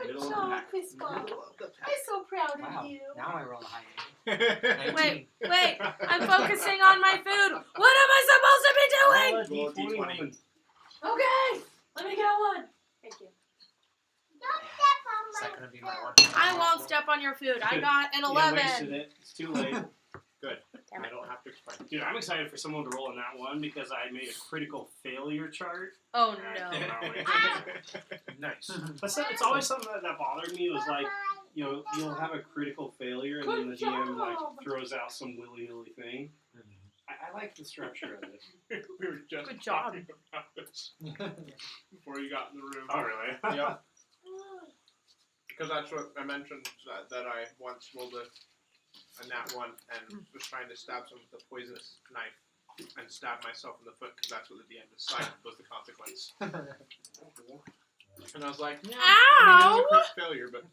Good job, Fistbump. I'm so proud of you. Now I roll a high Wait, I'm focusing on my food. What am I supposed to be doing? Roll a D20. Okay, let me get one. Thank you. Is that going to be my one? I won't step on your food. I got an 11. You wasted it. It's too late. Good. Damn it. I don't have to explain. Dude, I'm excited for someone to roll in that one because I made a critical failure chart. Oh and no. I came out with- Nice. It's always something that bothered me was like, you know, you'll have a critical failure and then the Good GM like job. throws out some willy-nilly thing. I like the structure of it. We were just Good job. talking about this before you got in the room. Oh, really? Yeah. Because that's what I mentioned, that I once rolled a nat 1 and was trying to stab someone with a poisonous knife and stabbed myself in the foot because that's what the DM decided was the consequence. And I was like, yeah, I mean, it was a quick failure, but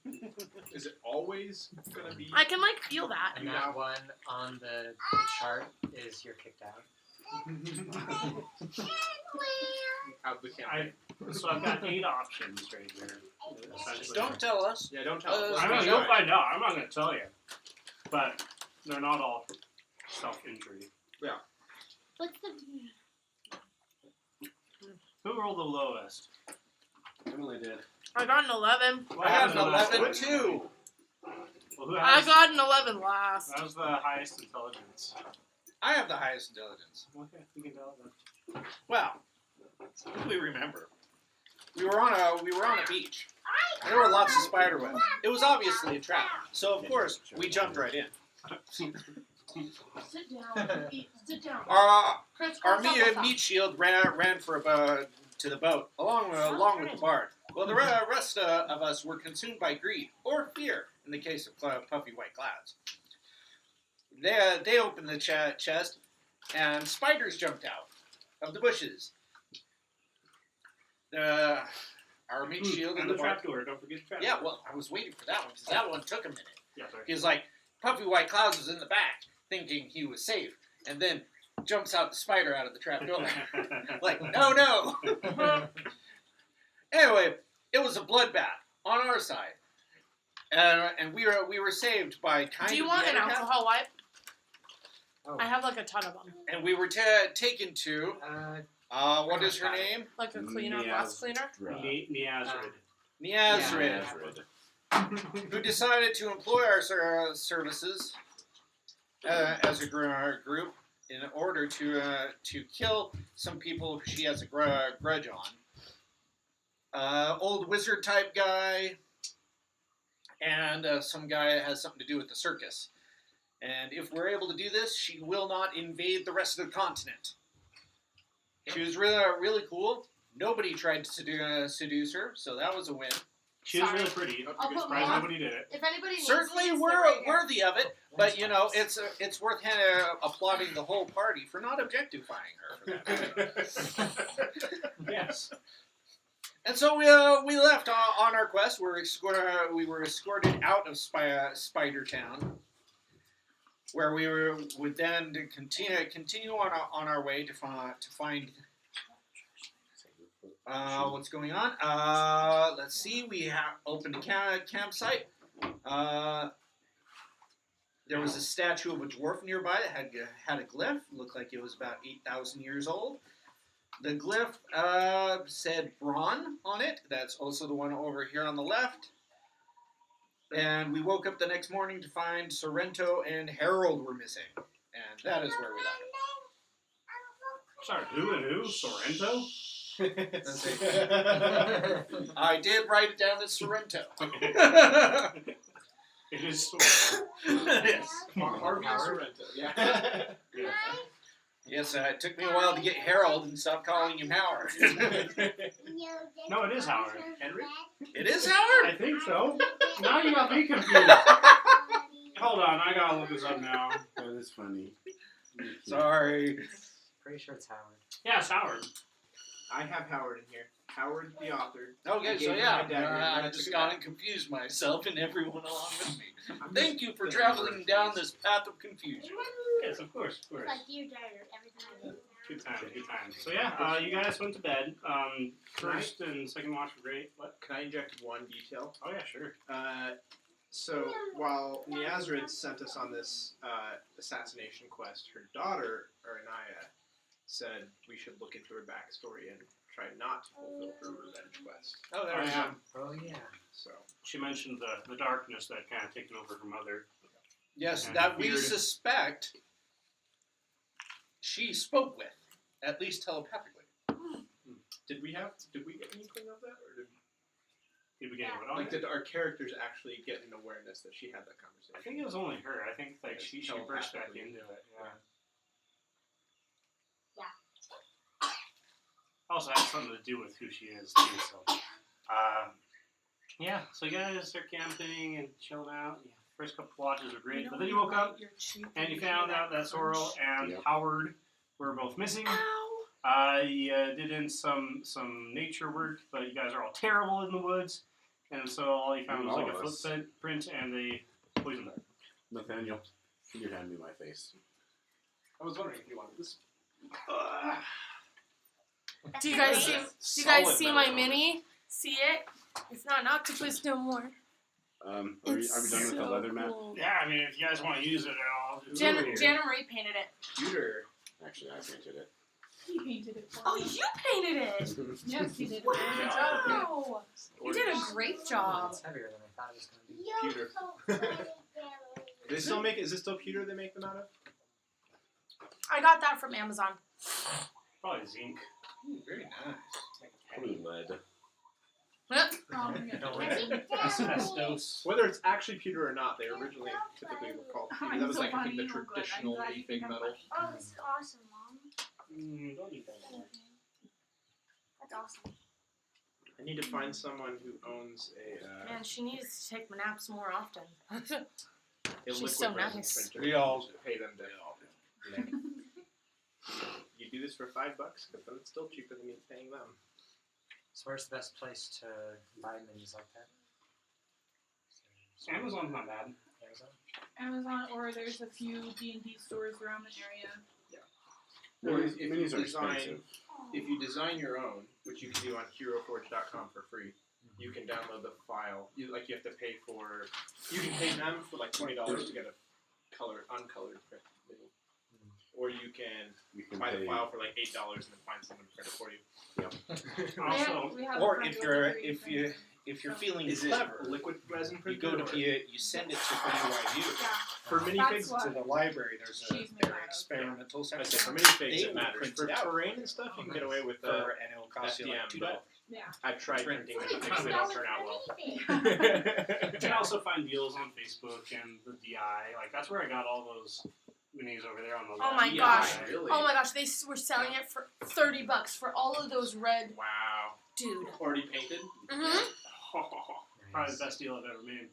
is it always going to be? I can like feel that. And that one on the chart is you're kicked out. Out the campaign. So I've got 8 options right here. essentially. Don't tell us. Yeah, don't tell us. I'm gonna go find out. I'm not gonna tell you. But they're not all self-injury. What's the... Who rolled the lowest? Emily did. I got an 11. What I got happened an last 11 time? too. Well, who I has? got an 11 last. That was the highest intelligence. I have the highest intelligence. Okay, we can tell them. Well, if we remember, we were on a beach. There were lots of spider webs. It was obviously a trap. So of course we jumped right in. Sit down. Sit down. Chris, Our stop, stop, stop. meat shield ran for to the boat along with the bard. Well, the rest of us were consumed by greed or fear. In the case of puffy white clouds, they opened the chest, and spiders jumped out of the bushes. Our meat shield And and the trapdoor. Don't forget the trapdoor. Yeah, well, I was waiting for that one because that one took a minute. Yeah, sorry. He's like, Puffy White Clouds was in the back, thinking he was safe, and then jumps out the spider out of the trapdoor. Like, no. Anyway, it was a bloodbath on our side, and we were saved by kind. Do you of want the an other half. alcohol wipe? Oh. I have like a ton of them. And we were taken to what is her name? Like a cleaner, glass cleaner. Niazrid. Niazrid, who decided to employ our services as a group in order to kill some people she has a grudge on. Old wizard type guy, and some guy that has something to do with the circus. And if we're able to do this, she will not invade the rest of the continent. She was really cool. Nobody tried to seduce her, so that was a win. She was really pretty. I'll put Surprised more. nobody did it. If anybody needs Certainly, these, we're they're right here. worthy of it, but you know, it's worth applauding the whole party for not objectifying her for that. Yes. And so we left on our quest. We were escorted out of Spider Town, where we would then continue on our way to find what's going on. Let's see. We have opened a campsite. There was a statue of a dwarf nearby that had a glyph. Looked like it was about 8,000 years old. The glyph said Braun on it. That's also the one over here on the left. And we woke up the next morning to find Sorrento and Harold were missing. And that is where we left. Sorry, who and who? Sorrento? That's it. I did write it down as Sorrento. It is Sorrento. Yes. Harvey Sorrento. Yeah. Yeah. Yes, it took me a while to get Harold and stop calling him Howard. No, it is Howard. Henry? It is Howard? I think so. Now you got me confused. Hold on, I gotta look this up now. That is funny. Sorry. Pretty sure it's Howard. Yeah, it's Howard. I have Howard in here. Howard, the author. Okay, Gave so me yeah, my dagger, and I I just took it got back. and confused myself and everyone along with me. I'm Thank you for traveling down this path of confusion. Yes, of course, of course. Like your dagger, everything I did. Good times. So yeah, you guys went to bed. First and second watch were great. What? Can I inject one detail? Oh yeah, sure. So while Niazrid sent us on this assassination quest, her daughter, Aranaya, said we should look into her backstory and try not to fulfill her revenge quest. Oh, there Oh we yeah. Oh yeah. So She mentioned the darkness that kind of taken over her mother. Yes, And that we feared- suspect she spoke with, at least telepathically. did we get anything of that, or Did we get what on like it? did our characters actually get an awareness that she had that conversation? I think it was only her. I think like It's she burst back telepathically. into it. Yeah. Yeah. Also has something to do with who she is too. So, yeah. So you guys are camping and chilling out. Yeah. First couple watches were great, but then you woke up and you found out that Sorrel and Howard were both missing. You did in some nature work, but you guys are all terrible in the woods, and so all you found was like a footprint and a poison dart. Nathaniel, can you hand me my face? I was wondering if you wanted this. Do you guys Solid see metal my helmet. mini? See it? It's not an octopus no more. Are we done with the leather mat? cool. Yeah, I mean, if you guys want to use it, I'll do Jenna it. Marie painted it. Computer. Actually, I painted it. He painted it for Oh, me. you painted it! Yes, he did. a really good job. Wow! You did a great job. It's heavier than I thought it was going to be. Pewter. They still make it? Is it still pewter they make them out of? I got that from Amazon. Probably zinc. Ooh, very nice. Probably lead. Yeah. Don't worry. Asbestos. Whether it's actually pewter or not, they originally typically were called pewter. I'm That was so like I think the funny, you're good. I'm traditional glad you leafing think I'm metal. funny. Oh, this is awesome, Mom. Don't eat that anymore. That's awesome. I need to find someone who owns a Man, she needs to take naps more often. liquid she's so resin nice. printer. We all pay them to. You do this for $5 because then it's still cheaper than me paying them. So where's the best place to buy minis like that? Amazon's not bad. Amazon? Amazon, or there's a few D&D stores around the area. Or Minis, if minis you are design, expensive. if you design your own, which you can do on HeroForge.com for free, you can download the file. You have to pay for. You can pay them for like $20 to get a uncolored print mini, or you can buy the pay. file for like $8 and then find someone to print it for you. Also, We have Or a friend if with you're a free print. if you're feeling Is clever, it liquid resin you printer? go to you send it to BYU. Yeah, for that's minifigs. what To the library, there's she's made their out of. experimental I section. say for minifigs They it will matters. print For it out. terrain and stuff, you can get away with and it'll cost you like SDM, $2. but Yeah. I've tried Print. printing minifigs. They don't turn out well. you can also find deals on Facebook and the DI. Like that's where I got all those minis over there on the. Oh my left. gosh. Really? Oh my gosh, they were selling it for $30 for all of those red. Wow. Dude. Already painted? Mm-hmm. Probably the best deal I've ever made.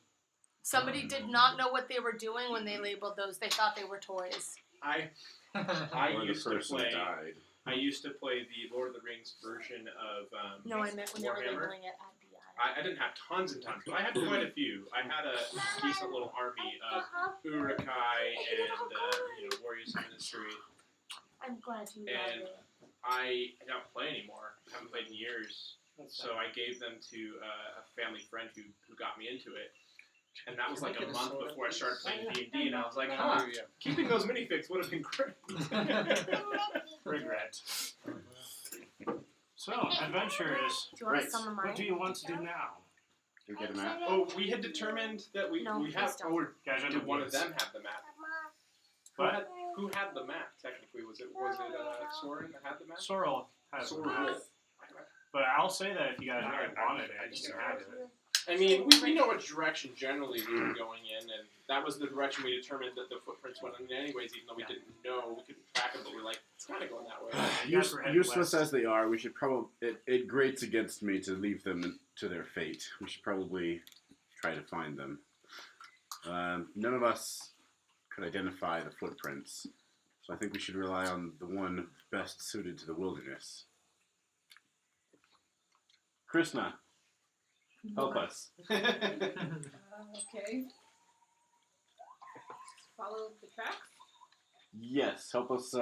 Somebody did not know what they were doing when they labeled those. They thought they were toys. I Or the used to person play. died. I used to play the Lord of the Rings version of. No, I meant when they were Warhammer. labeling it at DI. I didn't have tons and tons, but I had quite a few. I had a decent little army of Urukai and warriors of ministry. I'm glad you And love it. I don't play anymore. I haven't played in years. So I gave them to a family friend who got me into it. And that was like a month before I started playing D&D, and I was like, huh, keeping those minifigs would have been great. Regret. So, adventurers. Do you want Right. some of What mine? do you want to do now? Can we get a map? Oh, we had determined that we No, have. please don't. Or Guys, did one of them have the map? What? Who had the map? Technically, was it Soren that had the map? Sorrel has Soren. one. But I'll say that if you guys really wanted it, you can have it. I mean, we know what direction generally we were going in, and that was the direction we determined that the footprints went in anyways, even though we didn't know, we couldn't track them, but we're like, it's kind of going that way. You guys were headed Useless west. as they are, we should probably. It grates against me to leave them to their fate. We should probably try to find them. None of us could identify the footprints, so I think we should rely on the one best suited to the wilderness. Krishna, help us. Okay. Follow the tracks. Yes, help us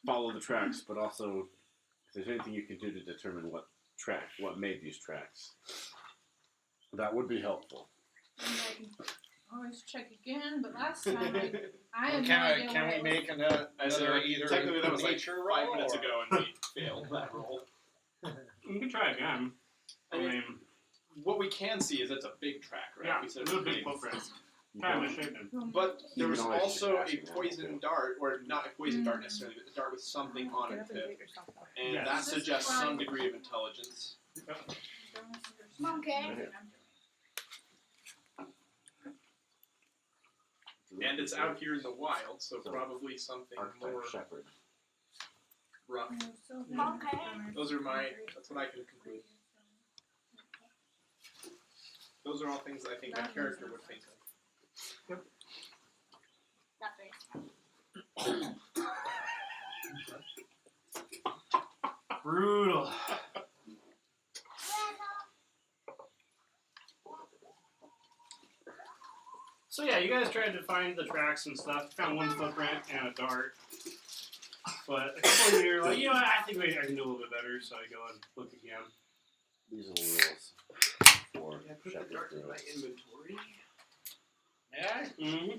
follow the tracks, but also if there's anything you can do to determine what made these tracks, that would be helpful. And I can always check again, but last time I had no Can idea we where it make was. another either Technically, that was like nature 5 roll minutes or- ago, and we failed that roll. You can try again. I mean, What we can see is it's a big track, right? yeah, We said it's a big footprint. You Kind of don't- misshapen. But there You was can always also just a ask them poison too. dart, or not a poison dart necessarily, but a dart with something on Get it up and tip, get yourself up. and Yes. that This is suggests fine. some degree of intelligence. Okay. And it's out here in the wild, so So, probably something Archetype more shepherd. rough. Okay. That's what I can conclude. Those are all things that I think my character would think of. Brutal. So yeah, you guys tried to find the tracks and stuff. Found one footprint and a dart. But a couple of you are like, you know what, I think maybe I can do a little bit better, so I go and look again. These are the rules for Yeah, put the shepherd dart in my druids. inventory. Yeah, Mm-hmm.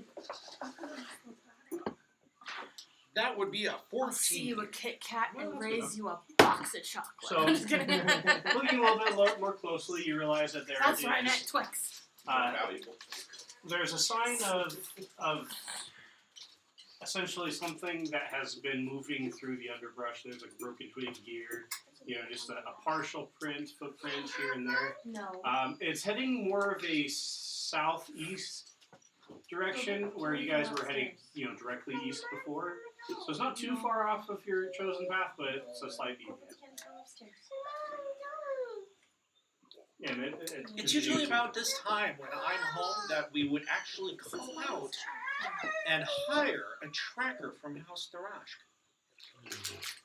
that would be a I'll see 14. you a Kit Kat and Well, raise you a box of chocolate. So, I'm just kidding. looking a little bit more closely, you realize that there That's is right, at Twix. More valuable. there's a sign of essentially something that has been moving through the underbrush. There's a broken twig here, just a partial footprint here and there. No. It's heading more of a southeast direction where you guys were heading, directly east before. So it's not too far off of your chosen path, but it's a slight deviation. And It's usually about this time when I'm home that we would actually go out and hire a tracker from House Tharash.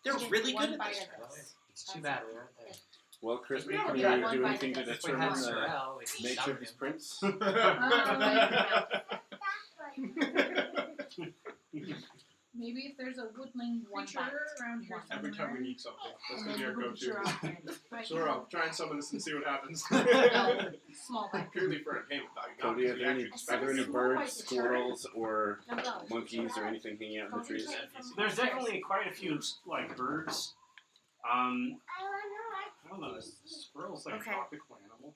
They're really good at this. It's too bad we aren't there. Well, Chris, Yeah, can we you got do one anything to by If we had determine the Sorrel, we could nature shove of these him. prints? Maybe if there's a woodland One creature bite. around here Every somewhere. time we need something, that's And gonna then be our we'll put your go-to. hand. Right. Sure, I'll try and summon this and see what happens. No, small bite. Purely for entertainment value. not Cody, are because we there any, actually are there any expect Small birds, bite the squirrels, or No, go. monkeys, or anything hanging out in the trees? there's definitely quite a few birds. I don't know. Squirrel's like Okay. a tropical animal.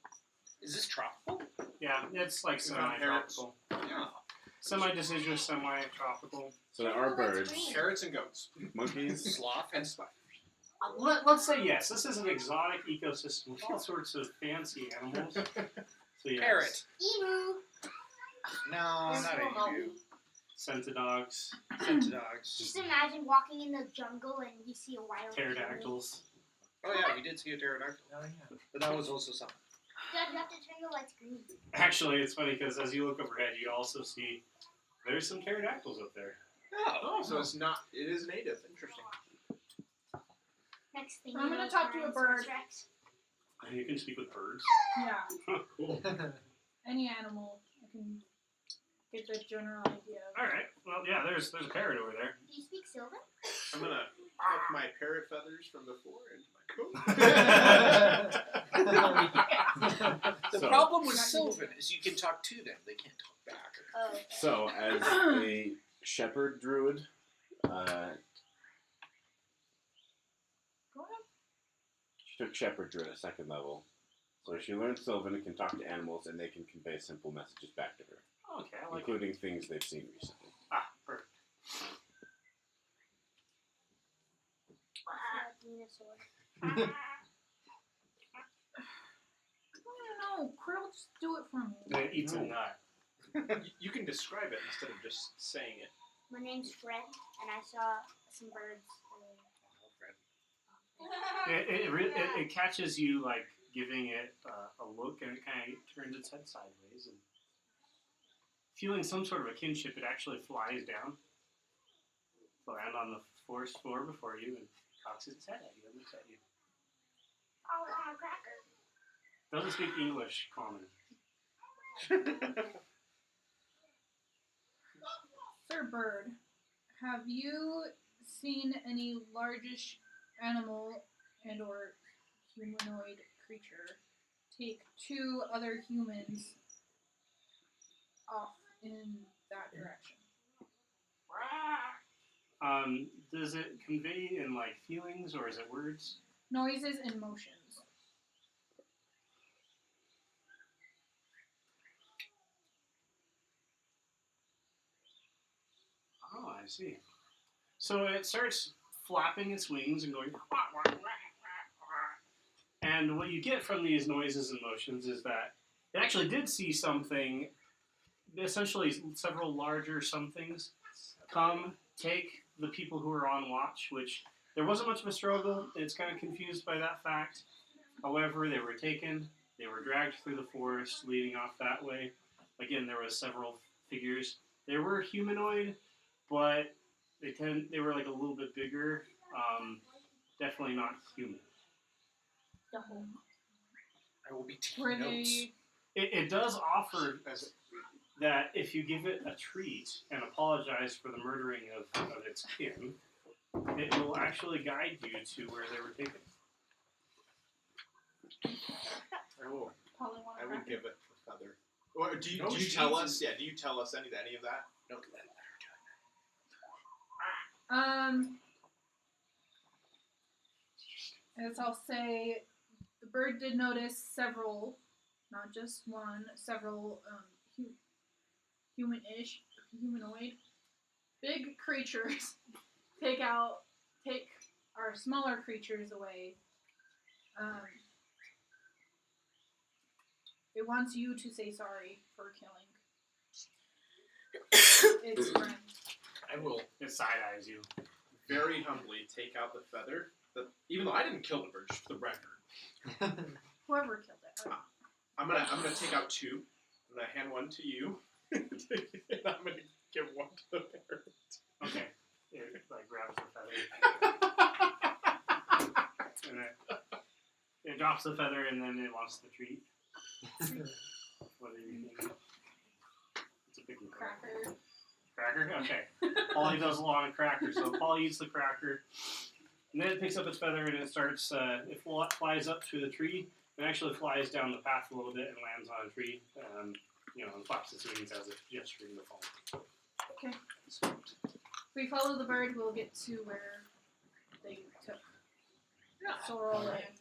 Is this tropical? Yeah, it's like It's not parrots. semi-tropical. Yeah. Semi-deciduous, semi-tropical. So there are birds, Carrots and goats. monkeys. Sloth? And spiders. Let's say yes. This is an exotic ecosystem with all sorts of fancy animals. So yes. Parrot. Emu. No, There's not no emu. Centidogs, Centidogs. Just imagine walking in the jungle and you see a wild pterodactyls. Oh yeah, we did see a pterodactyl. Oh, yeah. But that was also something. Dad, you have to turn the lights green. Actually, it's funny because as you look overhead, you also see there's some pterodactyls up there. Oh, so it is native. Interesting. Next thing I'm you gonna know, talk to a bird. Tyrannosaurus Rex. And you can speak with birds. Yeah, Cool. any animal. I can get the general idea of. All right. Well, yeah. There's a parrot over there. Do you speak Sylvan? I'm gonna pluck my parrot feathers from the floor into my coat. The So- problem with Sylvan is you can talk to them, they can't talk back. Oh. So, as a shepherd druid, Go ahead. she took shepherd druid at 2nd level. So she learned Sylvan and can talk to animals, and they can convey simple messages back to her, Okay, I like it. including things they've seen recently. Ah, perfect. Dinosaur. I don't know. Krill, just do it for me. It eats a nut. You can describe it instead of just saying it. My name's Fred, and I saw some birds. It catches you like giving it a look, and it kind of turns its head sideways, and feeling some sort of a kinship, it actually flies down, to land on the forest floor before you, and cocks its head at you and looks at you. Oh, I'm a cracker. Doesn't speak English common. Sir Bird, have you seen any largish animal and or humanoid creature take 2 other humans off in that direction. Does it convey in like feelings or is it words? Noises and motions. Oh, I see. So it starts flapping its wings and going. And what you get from these noises and motions is that it actually did see something, essentially several larger somethings, come take the people who were on watch, which there wasn't much of a struggle. It's kind of confused by that fact. However, they were taken, they were dragged through the forest, leading off that way. Again, there was several figures. They were humanoid, but they were like a little bit bigger. Definitely not human. I will be Were taking notes. they It does offer as that if you give it a treat and apologize for the murdering of its kin, it will actually guide you to where they were taken. I will. probably want I to would give it a feather. Or do you No, do you tell Jesus. us? Yeah. Do you tell us any of that? No, As I'll say, the bird did notice several, not just one, several humanoid, big creatures take our smaller creatures away. It wants you to say sorry for killing its friend. I will It side eyes you. very humbly take out the feather. Even though I didn't kill the bird, just for the record. Whoever killed it. I'm gonna take out 2. I'm gonna hand one to you. And I'm gonna give one to the parrot. Okay. It like grabs the feather. And it drops the feather and then it wants the treat. What are you thinking? It's a big one. Cracker. Cracker? Okay. Polly does a lot of crackers. So Polly eats the cracker. And then it picks up its feather and it starts, it flies up to the tree. It actually flies down the path a little bit and lands on a tree. And flaps its wings as if gesturing to fall. Okay. If we follow the bird, we'll get to where they took Sorrel and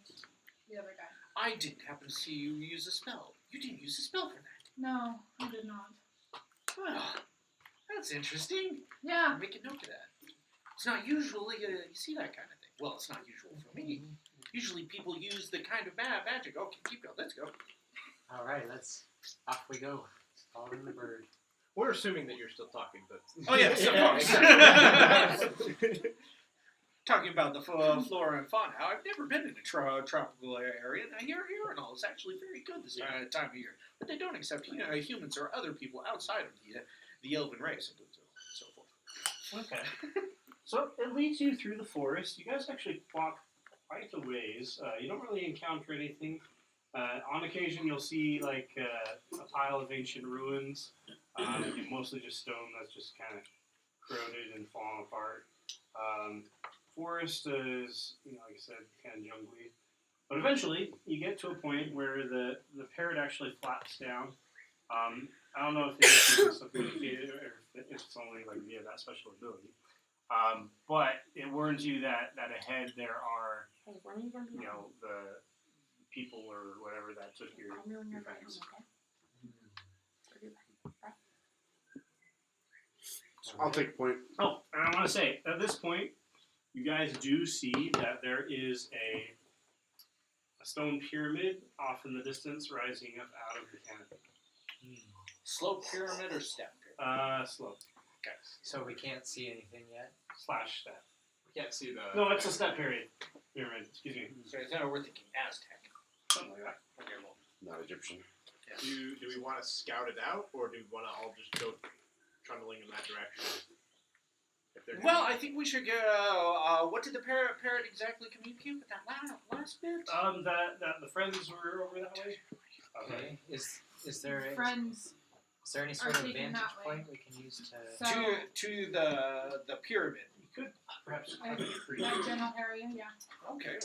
the other guy. I didn't happen to see you use a spell. You didn't use a spell for that. No, I did not. Well, that's interesting. Yeah. I'll make a note of that. It's not usually you see that kind of thing. Well, it's not usual for me. Usually people use the kind of magic. Okay, keep going. Let's go. All right, off we go. Following the bird. We're assuming that you're still talking, but Oh yes, of Yeah, course. Talking about the flora and fauna. I've never been in a tropical area, and I hear urinal is actually very good this time of year. But they don't accept humans or other people outside of the elven race and so forth. Okay. So it leads you through the forest. You guys actually walk quite a ways. You don't really encounter anything. On occasion, you'll see like a pile of ancient ruins. Mostly just stone that's just kind of corroded and falling apart. Forest is, like I said, kind of jungly. But eventually, you get to a point where the parrot actually flaps down. I don't know if it's something or if it's only like via that special ability. But it warns you that ahead there are, the people or whatever that took your friends. I'll take a point. Oh, and I want to say, at this point, you guys do see that there is a stone pyramid off in the distance rising up out of the canopy. Slope pyramid or step pyramid? Slope. Okay. So we can't see anything yet? / step. we can't see the. No, it's a step pyramid. Excuse me. So I thought we're thinking Aztec. Something like that. Okay, well. Not Egyptian. Do we want to scout it out, or do we want to all just go trundling in that direction? Well, I think we should go. What did the parrot exactly communicate with that last bit? That the friends were over that way. Okay. Is there Friends. any Are sort of taken vantage that way. point we can use to? So- To the pyramid, could perhaps I- climb a tree. That general area, yeah. Okay. I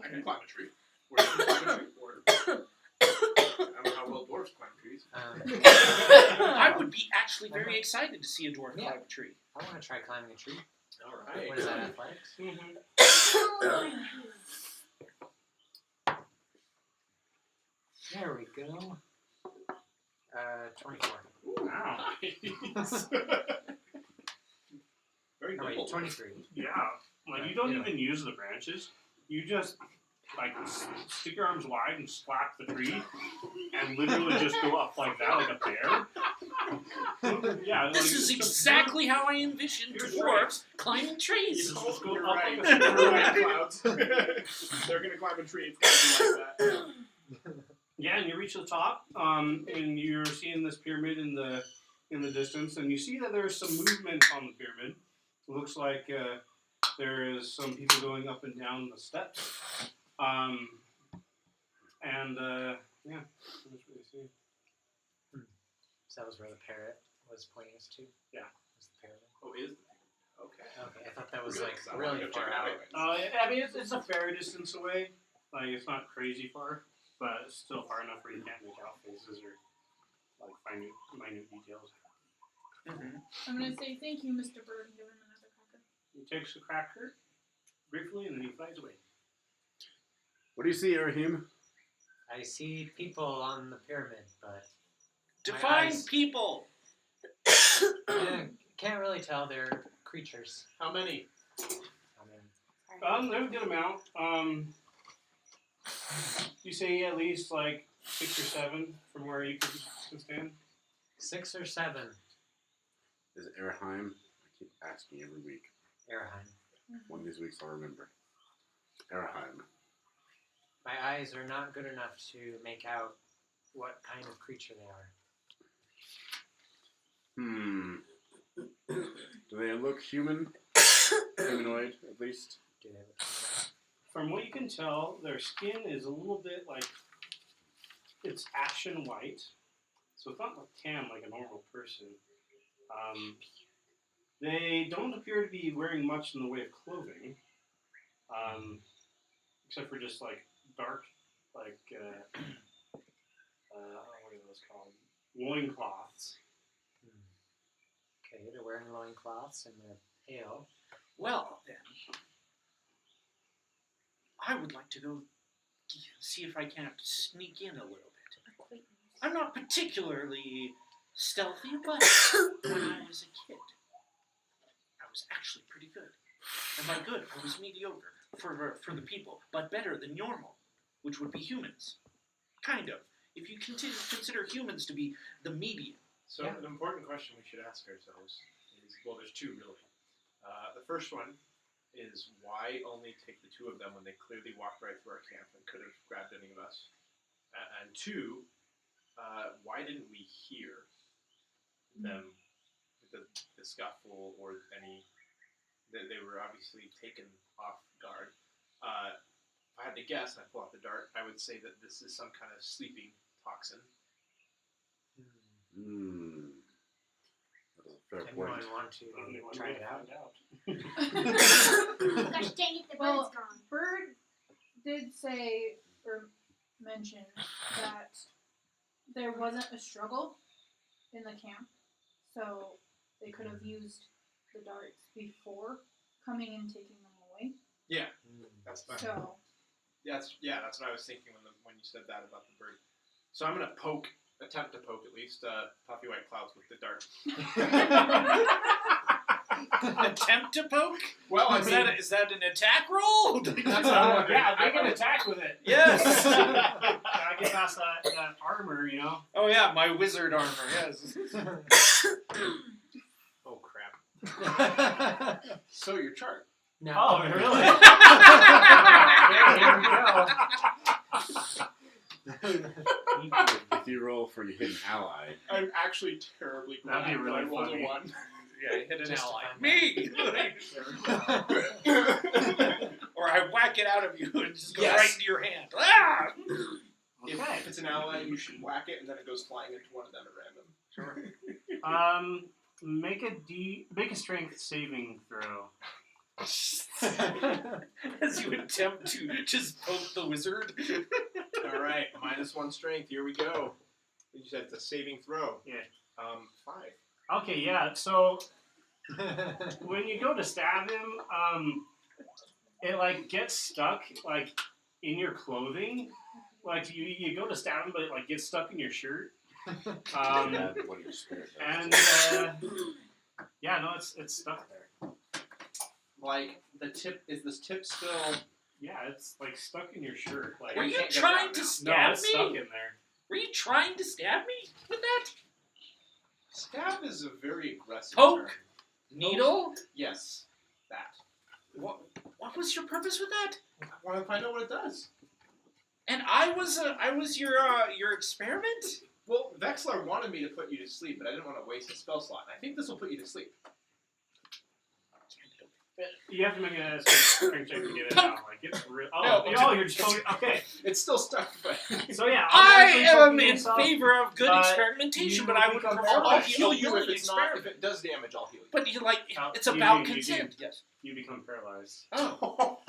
can climb a tree. Or you can climb a tree. Or I don't know how well dwarves climb trees. I would be actually very excited to see a dwarf Yeah. climb a tree. I want to try climbing a tree. All right. What is that, athletics? Mm-hmm. There we go. 24. Wow. Nice. Very No, wait, nimble. 23. Yeah. Like, you don't Yeah. even use the branches. You just, like, stick your arms wide and slap the tree and literally just go up like that, like a bear. Yeah. This like, is just- exactly how I envision You're dwarves climbing trees. You just go You're up right. like a You're right, bear. Clouds. They're gonna climb a tree. It's gonna be like that. Yeah, and you reach the top, and you're seeing this pyramid in the distance, and you see that there's some movement on the pyramid. It looks like there is some people going up and down the steps. Yeah, that's what you see. So that was where the parrot was pointing us to? Yeah. Was the parrot? Oh, is the okay. Okay, I thought that was Good, like 'cause I wanna really go far check it out out. anyway. I mean, it's a fair distance away. Like, it's not crazy far, but it's still far enough where you can't make out faces or like minute details. Mm-hmm. I'm gonna say thank you, Mr. Bird, and give him another cracker. He takes the cracker briefly, and then he flies away. What do you see, Rahim? I see people on the pyramid, but Define eyes- people. can't really tell. They're creatures. How many? I mean, There's a good amount. You say at least like 6 or 7 from where you can stand. 6 or 7. Is it Erheim? I keep asking every week. Erheim. One of these weeks I'll remember. Erheim. My eyes are not good enough to make out what kind of creature they are. Do they look human? Humanoid, at least? Do they look similar? From what you can tell, their skin is a little bit like it's ashen white, so it's not like tan like a normal person. They don't appear to be wearing much in the way of clothing, except for just like dark, like what are those called? Loincloths. Okay, they're wearing loincloths and they're pale. Well, then, I would like to go see if I can't sneak in a little bit. I'm not particularly stealthy, but when I was a kid, I was actually pretty good. And by good, I was mediocre for the people, but better than normal, which would be humans. Kind of. If you consider humans to be the median. So Yeah. an important question we should ask ourselves is, well, there's 2 really. The first one is why only take the 2 of them when they clearly walked right through our camp and could have grabbed any of us? And 2, why didn't we hear them, the scuffle or any? They were obviously taken off guard. If I had to guess, and I pull out the dart, I would say that this is some kind of sleeping toxin. That is a fair Anyone point. want to Anyone try might it out? find Gosh dang it, the Well- bird's gone. Bird did say or mention that there wasn't a struggle in the camp, so they could have used the darts before coming and taking them away. Yeah, Mm. that's fine. So That's what I was thinking when you said that about the bird. So I'm gonna attempt to poke at least puffy white clouds with the dart. Attempt to poke? Well, I Is mean, that an attack roll? that's what I'm wondering. Yeah, they can attack with it. Yes. I get past that armor, you know. Oh yeah, my wizard armor. Yes. Oh crap! So your chart. No. Oh, really? Here we go. If you roll for your hidden ally, I'm actually terribly glad That'd be that I really rolled funny. a 1. Yeah, hit an Just to ally. find Me. Or I whack it out of you and just go Yes. right into your hand. Ah! If it's an ally, you should whack it, and then it goes flying into one of them at random. Make a strength saving throw. As you attempt to just poke the wizard. All right, -1 strength. Here we go. You said it's a saving throw. Yeah. 5. Okay, yeah. So when you go to stab him, it like gets stuck like in your clothing. Like you go to stab him, but it like gets stuck in your shirt. What your spirit does. And yeah, no, it's stuck there. Like the tip is this tip still? Yeah, it's like stuck in your shirt. Like Were you can't get trying around to now. no, stab it's me? stuck in there. Were you trying to stab me with that? Stab is a very aggressive Poke? term. Needle? Yes, that. What was your purpose with that? I want to find out what it does. And I was your experiment? Well, Vexler wanted me to put you to sleep, but I didn't want to waste a spell slot. And I think this will put you to sleep. You have to make a strength check to get it out. Like it's real. Oh, No, you're just okay. It's still stuck, but So yeah, I obviously am poking in yourself, favor of good you experimentation, but I would become prefer I'll paralyzed. heal you if willing it's not. If experiment. it does damage, I'll heal you. But you like it's Eugene, about Eugene. consent. Yes. You become paralyzed. Oh.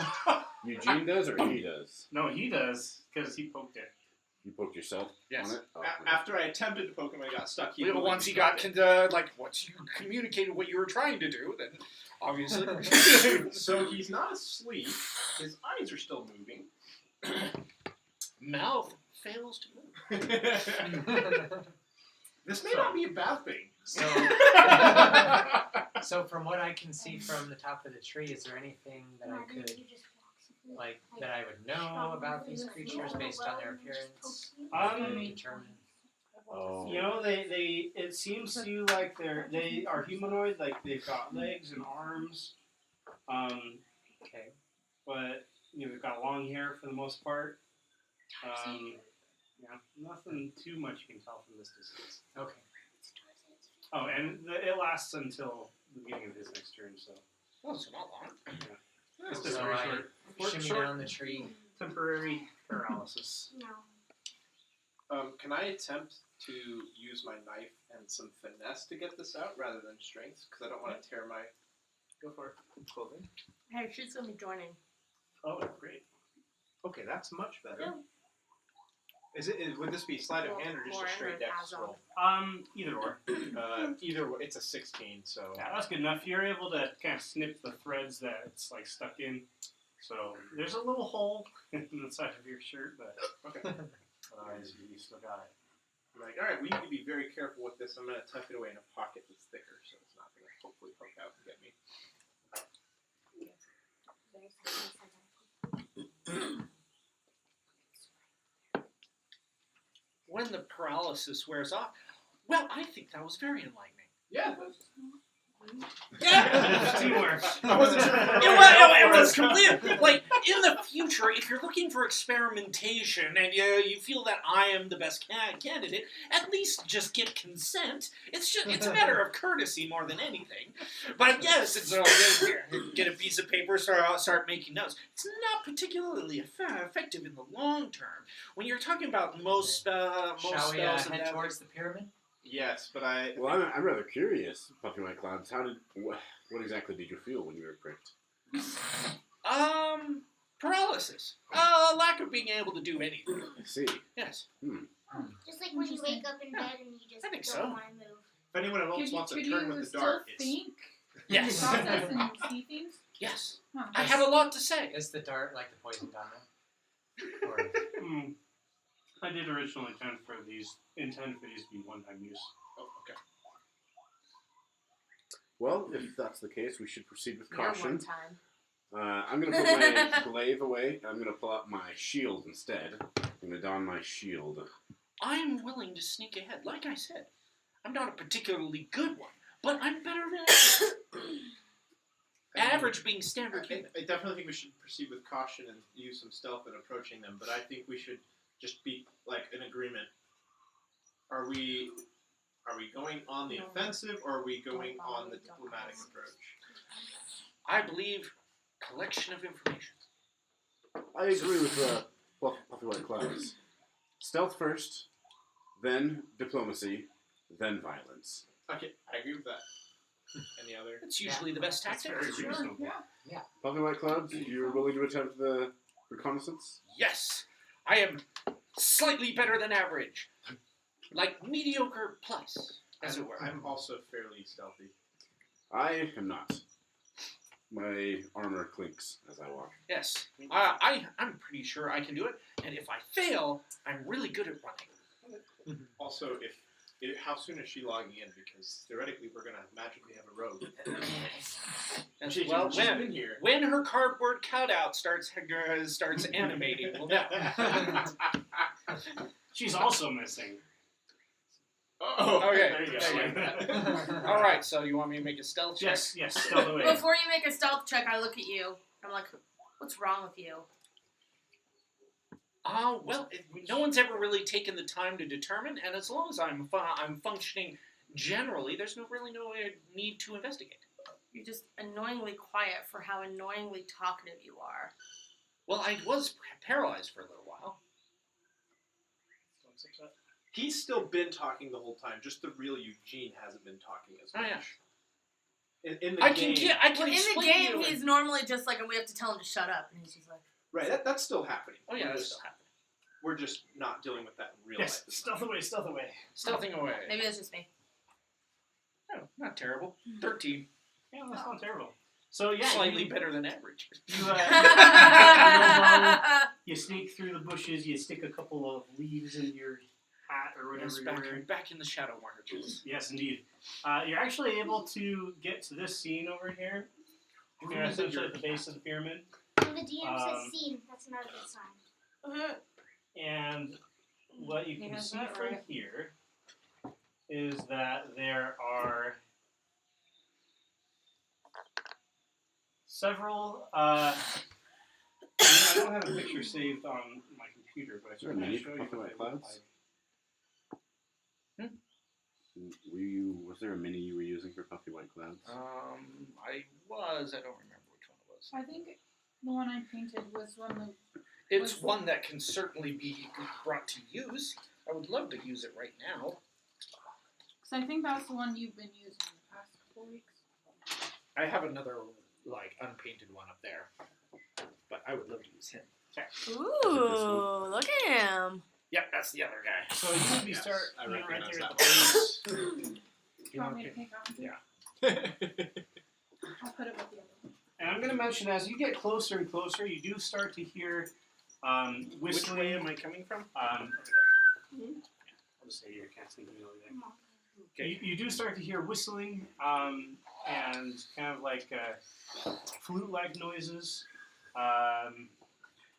Eugene does or he does? No, he does because he poked it. You poked yourself Yes. on it? Oh, After I attempted to poke him, I got stuck. Once you communicated what you were trying to do, then obviously. So he's not asleep. His eyes are still moving. Mouth fails to move. This may not be a bad thing. So, so from what I can see from the top of the tree, is there anything that I could, like, that I would know about these creatures based on their appearance? Determine. Oh. You know, they it seems to you like they are humanoid, like they've got legs and arms, Okay. but you know they've got long hair for the most part. Yeah, nothing too much you can tell from this distance. Okay. Oh, and it lasts until the beginning of his next turn, so Oh, so not long. it's just So very I short, shimmy down the tree. temporary paralysis. Can I attempt to use my knife and some finesse to get this out rather than strength? Because I don't want to tear my Go for it. clothing. Hey, she's gonna be joining. Oh, great. Okay, that's much better. Yeah. Would this be sleight of hand or just a straight dex roll? Either or. Either way, it's a 16, so Yeah, that's good enough. You're able to kind of snip the threads that it's like stuck in. So there's a little hole in the side of your shirt, but okay. otherwise you still got it. I'm like, all right, we need to be very careful with this. I'm gonna tuck it away in a pocket that's thicker, so it's not gonna hopefully poke out and get me. When the paralysis wears off, well, I think that was very enlightening. Yeah. Teamwork. I wasn't sure. It was complete. Like in the future, if you're looking for experimentation and you feel that I am the best candidate, at least just get consent. It's a matter of courtesy more than anything. But yes, it's get a piece of paper, start making notes. It's not particularly effective in the long term. When you're talking about most Shall spells we and head that- towards the pyramid? Yes, but Well, I'm rather curious, Puffy White Clouds. What exactly did you feel when you were pricked? Paralysis. Lack of being able to do anything. I see. Yes. Just like when you wake up in bed and you just I think don't so. want to move. if anyone else wants to turn with the still dart, it's think, Yes. process, and see things? Yes. Huh. I have a lot to say. Is the dart like the poison dart? Or I did originally intend for these to be one-time use. oh, okay. Well, if that's the case, we should proceed with You're caution. one time. I'm going to put my glaive away. I'm going to pull out my shield instead. I'm going to don my shield. I'm willing to sneak ahead. Like I said, I'm not a particularly good one, but I'm better than average being standard human. I definitely think we should proceed with caution and use some stealth in approaching them, but I think we should just be like in agreement. Are we going on the offensive or are we going on the diplomatic approach? I believe collection of information. I agree with Puffy White Clouds. Stealth first, then diplomacy, then violence. Okay, I agree with that. Any other? It's usually the best That's tactic. very reasonable. Yeah. Puffy White Clouds, you're willing to attempt the reconnaissance? Yes, I am slightly better than average, like mediocre plus, as it were. I'm also fairly stealthy. I am not. My armor clinks as I walk. Yes, I'm pretty sure I can do it, and if I fail, I'm really good at running. Also, if how soon is she logging in? Because theoretically, we're gonna magically have a rogue. Well, She's been here. when her cardboard cutout starts animating, we'll know. She's also missing. Oh, Okay. There you go. There you go. All right, so you want me to make a stealth check? Yes, stealth away. Before you make a stealth check, I look at you. I'm like, what's wrong with you? Well, no one's ever really taken the time to determine, and as long as I'm functioning generally, there's no need to investigate. You're just annoyingly quiet for how annoyingly talkative you are. Well, I was paralyzed for a little while. He's still been talking the whole time. Just the real Eugene hasn't been talking as Oh, much. yeah. In the I game, can Well, in the explain game, to you. he's normally just like, and we have to tell him to shut up, and he's just like, right? That's still happening. Oh yeah, We're that's just- still happening. We're just not dealing with that in real Yes, life. stealth away, stealth away. Stealthing away. maybe it's just me. Oh, not terrible. 13. Yeah, that's not terrible. So yeah, Slightly better than average. you sneak through the bushes. You stick a couple of leaves in your hat or whatever Yes, you're wearing. back in the shadow marches. Yes, indeed. You're actually able to get to this scene over here. You're essentially at the base of the pyramid. When the DM says scene, that's not a good sign. And what you He can has see that from right. here is that there are several. I don't have a picture saved on my computer, but I Is there a can mini show for you Puffy what White they look Clouds? like. Was there a mini you were using for Puffy White Clouds? I don't remember which one it was. I think the one I painted was one that. It's one that can certainly be brought to use. I would love to use it right now. Because I think that's the one you've been using the past couple weeks. I have another, unpainted one up there. But I would love to use him. Ooh, look at him. Yep, that's the other guy. So you would be Yes, start I you know, right recognize there at that the base. You want me to pick on you? Yeah. I'll put it with the other one. And I'm going to mention, as you get closer and closer, you do start to hear whistling. Which way am I coming from? I'll just say you can't see me over there. Okay. You do start to hear whistling and kind of like flute-like noises.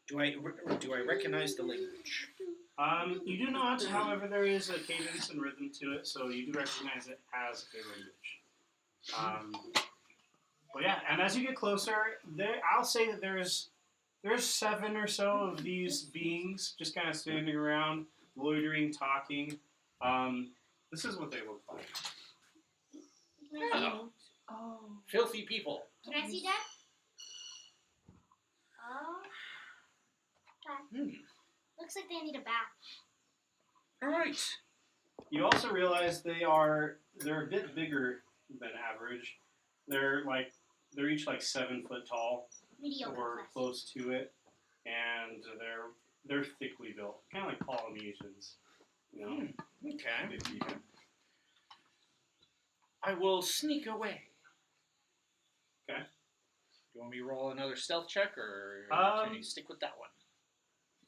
Do I recognize the language? You do not, however, there is a cadence and rhythm to it, so you do recognize it as a language. Well, yeah, and as you get closer, I'll say that there's 7 or so of these beings just kind of standing around, loitering, talking. This is what they look like. Oh. Filthy people. Can I see that? Oh. Looks like they need a bath. All right. You also realize they're a bit bigger than average. They're each like 7 foot tall Mediocre or plus. close to it, and they're thickly built, kind of like Polynesians. You know. Okay. Big people. I will sneak away. Okay. Do you want me to roll another stealth check, or can you stick with that one?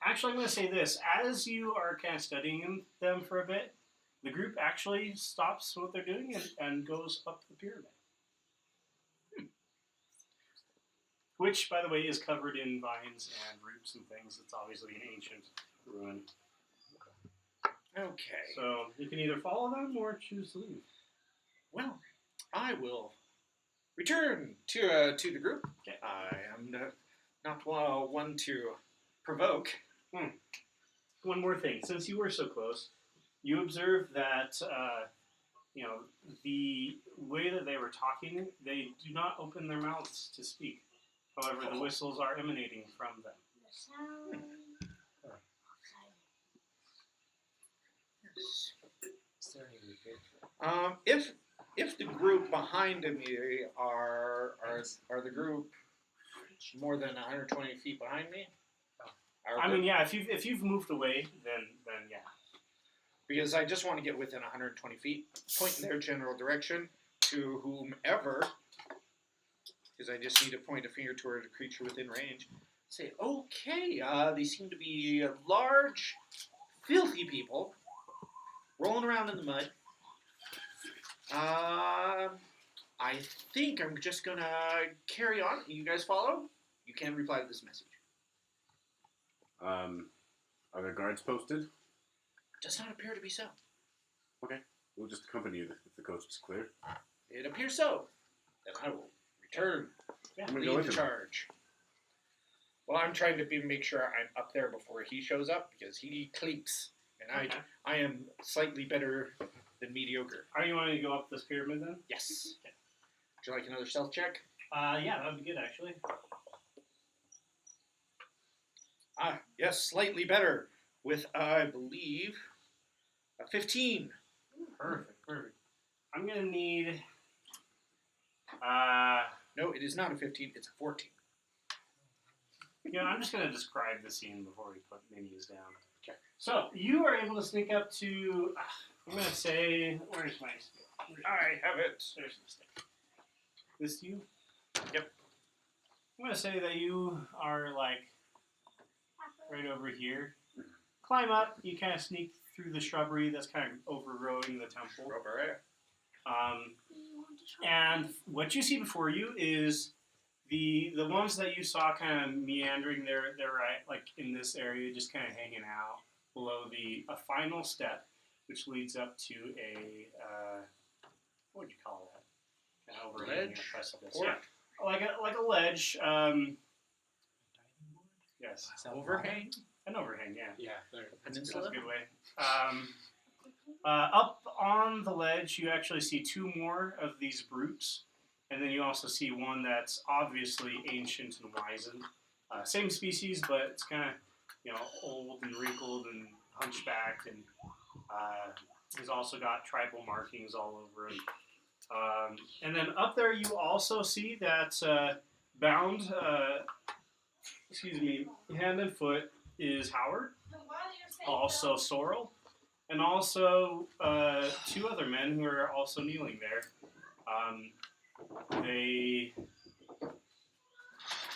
Actually, I'm going to say this. As you are kind of studying them for a bit, the group actually stops what they're doing and goes up the pyramid. Which, by the way, is covered in vines and roots and things. It's obviously an ancient ruin. Okay. So you can either follow them or choose to leave. Well, I will return to the group. Okay. I am not one to provoke. One more thing. Since you were so close, you observed that, the way that they were talking, they do not open their mouths to speak. However, the whistles are emanating from them. The sound. if the group behind me are the group more than 120 feet behind me? I mean, yeah. If you've moved away, then yeah. Because I just want to get within 120 feet, point in their general direction to whomever. Because I just need to point a finger toward a creature within range. Say, okay, they seem to be large, filthy people rolling around in the mud. I think I'm just gonna carry on. You guys follow? You can reply to this message. Are there guards posted? Does not appear to be so. We'll just accompany you if the coast is clear. It appears so. Then I will return. I'm gonna go Lead with the him. charge. Well, I'm trying to make sure I'm up there before he shows up because he cleaks, and I am slightly better than mediocre. Are you wanting to go up this pyramid then? Yes. Okay. Would you like another stealth check? Yeah, that would be good actually. Yes, slightly better with I believe a 15. Perfect. I'm gonna need. No, it is not a 15. It's a 14. I'm just gonna describe the scene before we put menus down. Okay. So you are able to sneak up to. I'm gonna say, where's my stick? I have it. There's the stick. This you? Yep. I'm gonna say that you are like right over here. Climb up. You kind of sneak through the shrubbery that's kind of overgrowing the temple. And what you see before you is the ones that you saw kind of meandering. They're right like in this area, just kind of hanging out below a final step, which leads up to a what would you call that? Kind of overhanging Ledge? a precipice. Or- Yeah, like a ledge. Yes, Overhang? an overhang. Yeah. Yeah, there. That's Peninsula? a good way. Up on the ledge, you actually see two more of these brutes, and then you also see one that's obviously ancient and wizened. Same species, but it's kind of old and wrinkled and hunchbacked, and he's also got tribal markings all over it. And then up there, you also see that bound, hand and foot is Howard, also Sorrel, and also two other men who are also kneeling there. They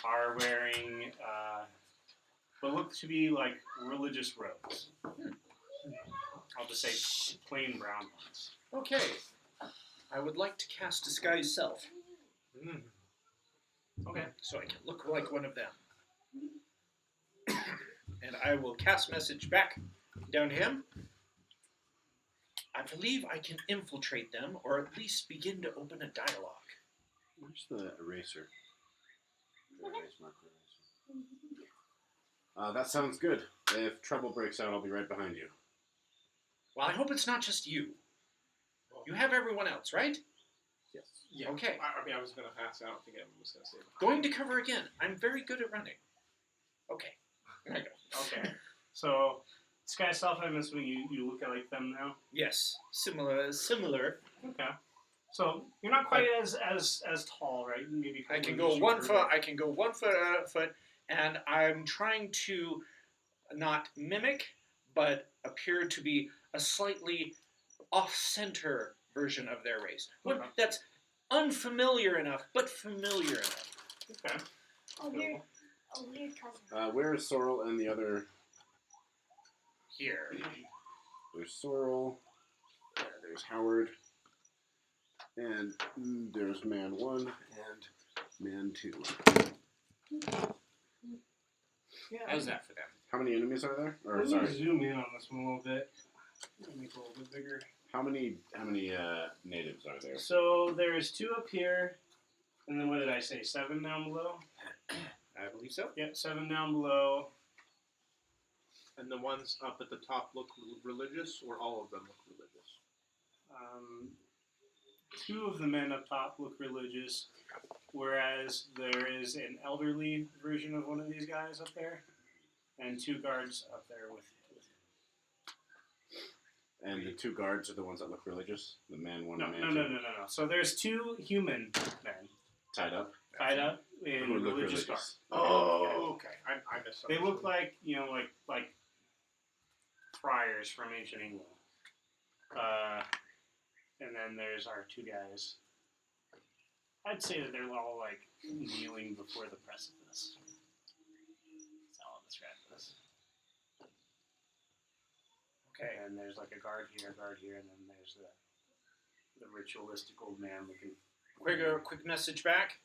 are wearing what look to be like religious robes. I'll just say plain brown ones. Okay. I would like to cast Disguise Self. Okay. So I can look like one of them. And I will cast message back down to him. I believe I can infiltrate them, or at least begin to open a dialogue. Where's the eraser? The erase marker eraser. That sounds good. If trouble breaks out, I'll be right behind you. Well, I hope it's not just you. You have everyone else, right? Yes. Yeah. Okay. I was going to pass out. I don't think I was going to say it. Going to cover again. I'm very good at running. Okay. There I go. Okay. So, Sky Self, I'm assuming you look at like them now? Yes. Similar. Okay. So, you're not quite as tall, right? Maybe I a can little go 1 shorter, foot. I can go 1 foot, and I'm trying to not mimic, but appear to be a slightly off-center version of their race. One Okay. that's unfamiliar enough, but familiar enough. Okay. A weird cousin. Where is Sorrel and the other? Here. There's Sorrel. There's Howard. And there's man 1 and man 2. Yeah. How's that for them? How many enemies are there? Or Let me sorry, zoom in on this one a little bit. Make it a little bit bigger. how many natives are there? So there's 2 up here, and then what did I say? 7 down below. I believe so. Yep, 7 down below. And the ones up at the top look religious, or all of them look religious? 2 of the men up top look religious, whereas there is an elderly version of one of these guys up there, and 2 guards up there with him. And the 2 guards are the ones that look religious? The man 1 No, and no, man no, 2? no, no, no. So there's 2 human men Tied up? tied up in Who look religious religious. garb. Oh, okay. I missed They something. look like, like friars from ancient England. And then there's our 2 guys. I'd say that they're all like kneeling before the precipice. That's how I'll describe this. Okay. And there's like a guard here, and then there's the ritualistic old man looking. Quick message back.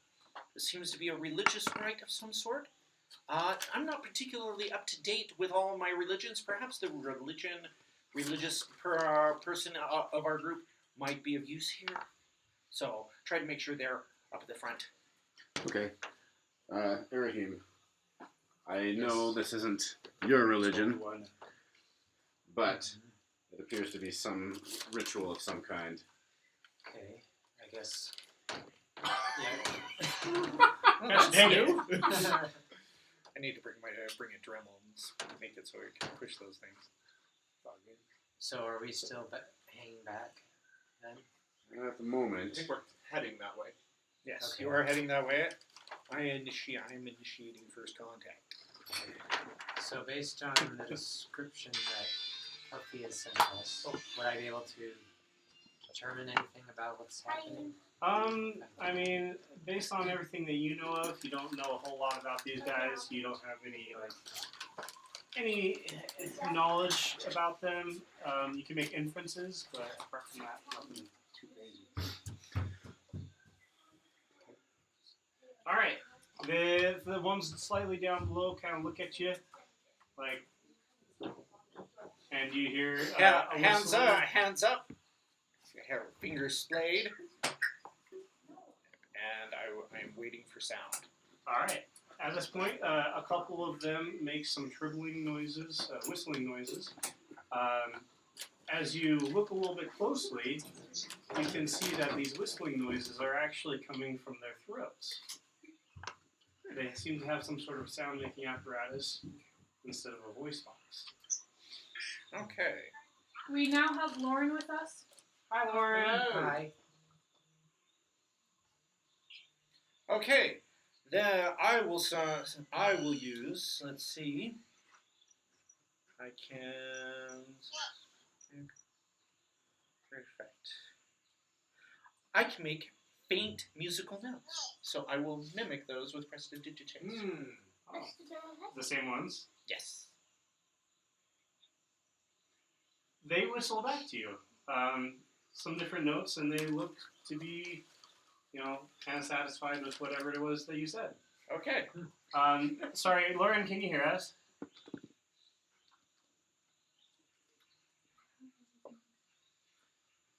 This seems to be a religious rite of some sort. I'm not particularly up to date with all my religions. Perhaps the religious person of our group might be of use here. So try to make sure they're up at the front. Okay. Irahim, I know this isn't your religion, but it appears to be some ritual of some kind. Okay, I guess. Yeah. That's new. It's I need to bring a Dremel and make it so we can push those things. all good. So are we still hanging back then? At the I moment, think we're heading that way. Yes, Okay. you are heading that way. I am initiating first contact. So based on the description that Puffy has sent us, would I be able to determine anything about what's happening? I mean, based on everything that you know of, you don't know a whole lot about these guys. You don't have any knowledge about them. You can make inferences, but apart from that, nothing too crazy. All right, the ones slightly down below kind of look at you, like, and you hear a Hands whistle. up! Hands up! Fingers splayed. And I'm waiting for sound. All right. At this point, a couple of them make some whistling noises. As you look a little bit closely, you can see that these whistling noises are actually coming from their throats. They seem to have some sort of sound-making apparatus instead of a voice box. Okay. We now have Lauren with us. Hi, Lauren. Hello. Hi. Okay. Then I will use. Let's see. I can. Perfect. I can make faint musical notes, so I will mimic those with prestidigitation. Oh. The same ones? Yes. They whistle back to you. Some different notes, and they look to be, kind of satisfied with whatever it was that you said. Okay. Sorry, Lauren, can you hear us?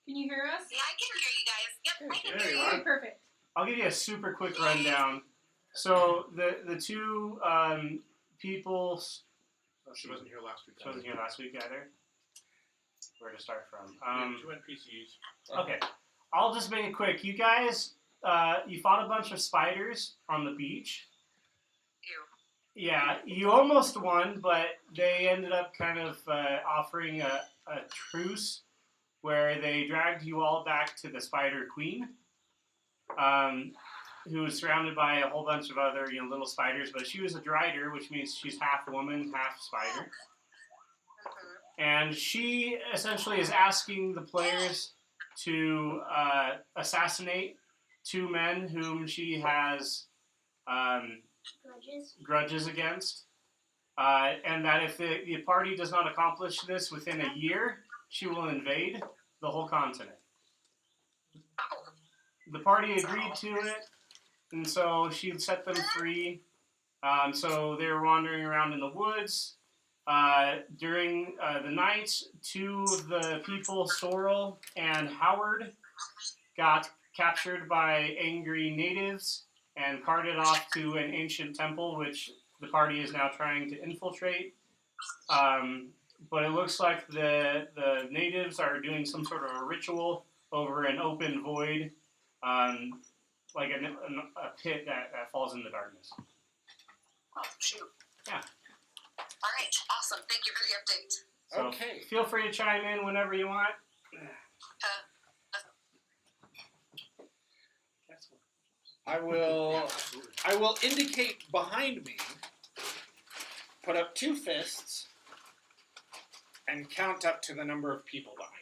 Can you hear us? Yeah, I can hear you guys. Yep, I can There hear you you. are. Okay, perfect. I'll give you a super quick rundown. So the 2 people. She wasn't here last week. She wasn't here last week either. Where to start from? 2 NPCs. Okay, I'll just make it quick. You guys, you fought a bunch of spiders on the beach. You. Yeah, you almost won, but they ended up kind of offering a truce where they dragged you all back to the Spider Queen, who was surrounded by a whole bunch of other little spiders, but she was a drider, which means she's half woman, half spider. And she essentially is asking the players to assassinate 2 men whom she has grudges against. And that if the party does not accomplish this within a year, she will invade the whole continent. The party agreed to it, and so she set them free. So they were wandering around in the woods. During the night, 2 of the people, Sorrel and Howard, got captured by angry natives and carted off to an ancient temple, which the party is now trying to infiltrate. But it looks like the natives are doing some sort of a ritual over an open void, like a pit that falls in the darkness. Oh, shoot. Yeah. All right, awesome. Thank you for the update. So Okay. feel free to chime in whenever you want. I will indicate behind me, put up 2 fists, and count up to the number of people behind me.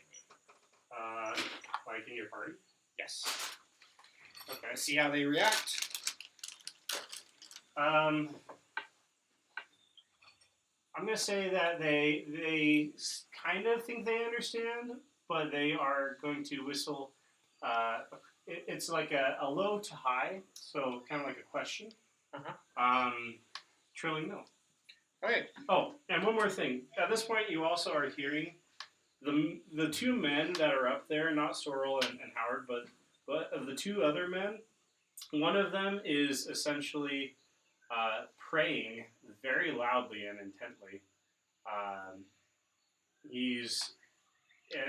Like in your party? Yes. Okay. See how they react. I'm gonna say that they kind of think they understand, but they are going to whistle. It's like a low to high, so kind of like a question. Trilling no. Okay. Oh, and one more thing. At this point, you also are hearing the 2 men that are up there, not Sorrel and Howard, but of the 2 other men, one of them is essentially praying very loudly and intently. And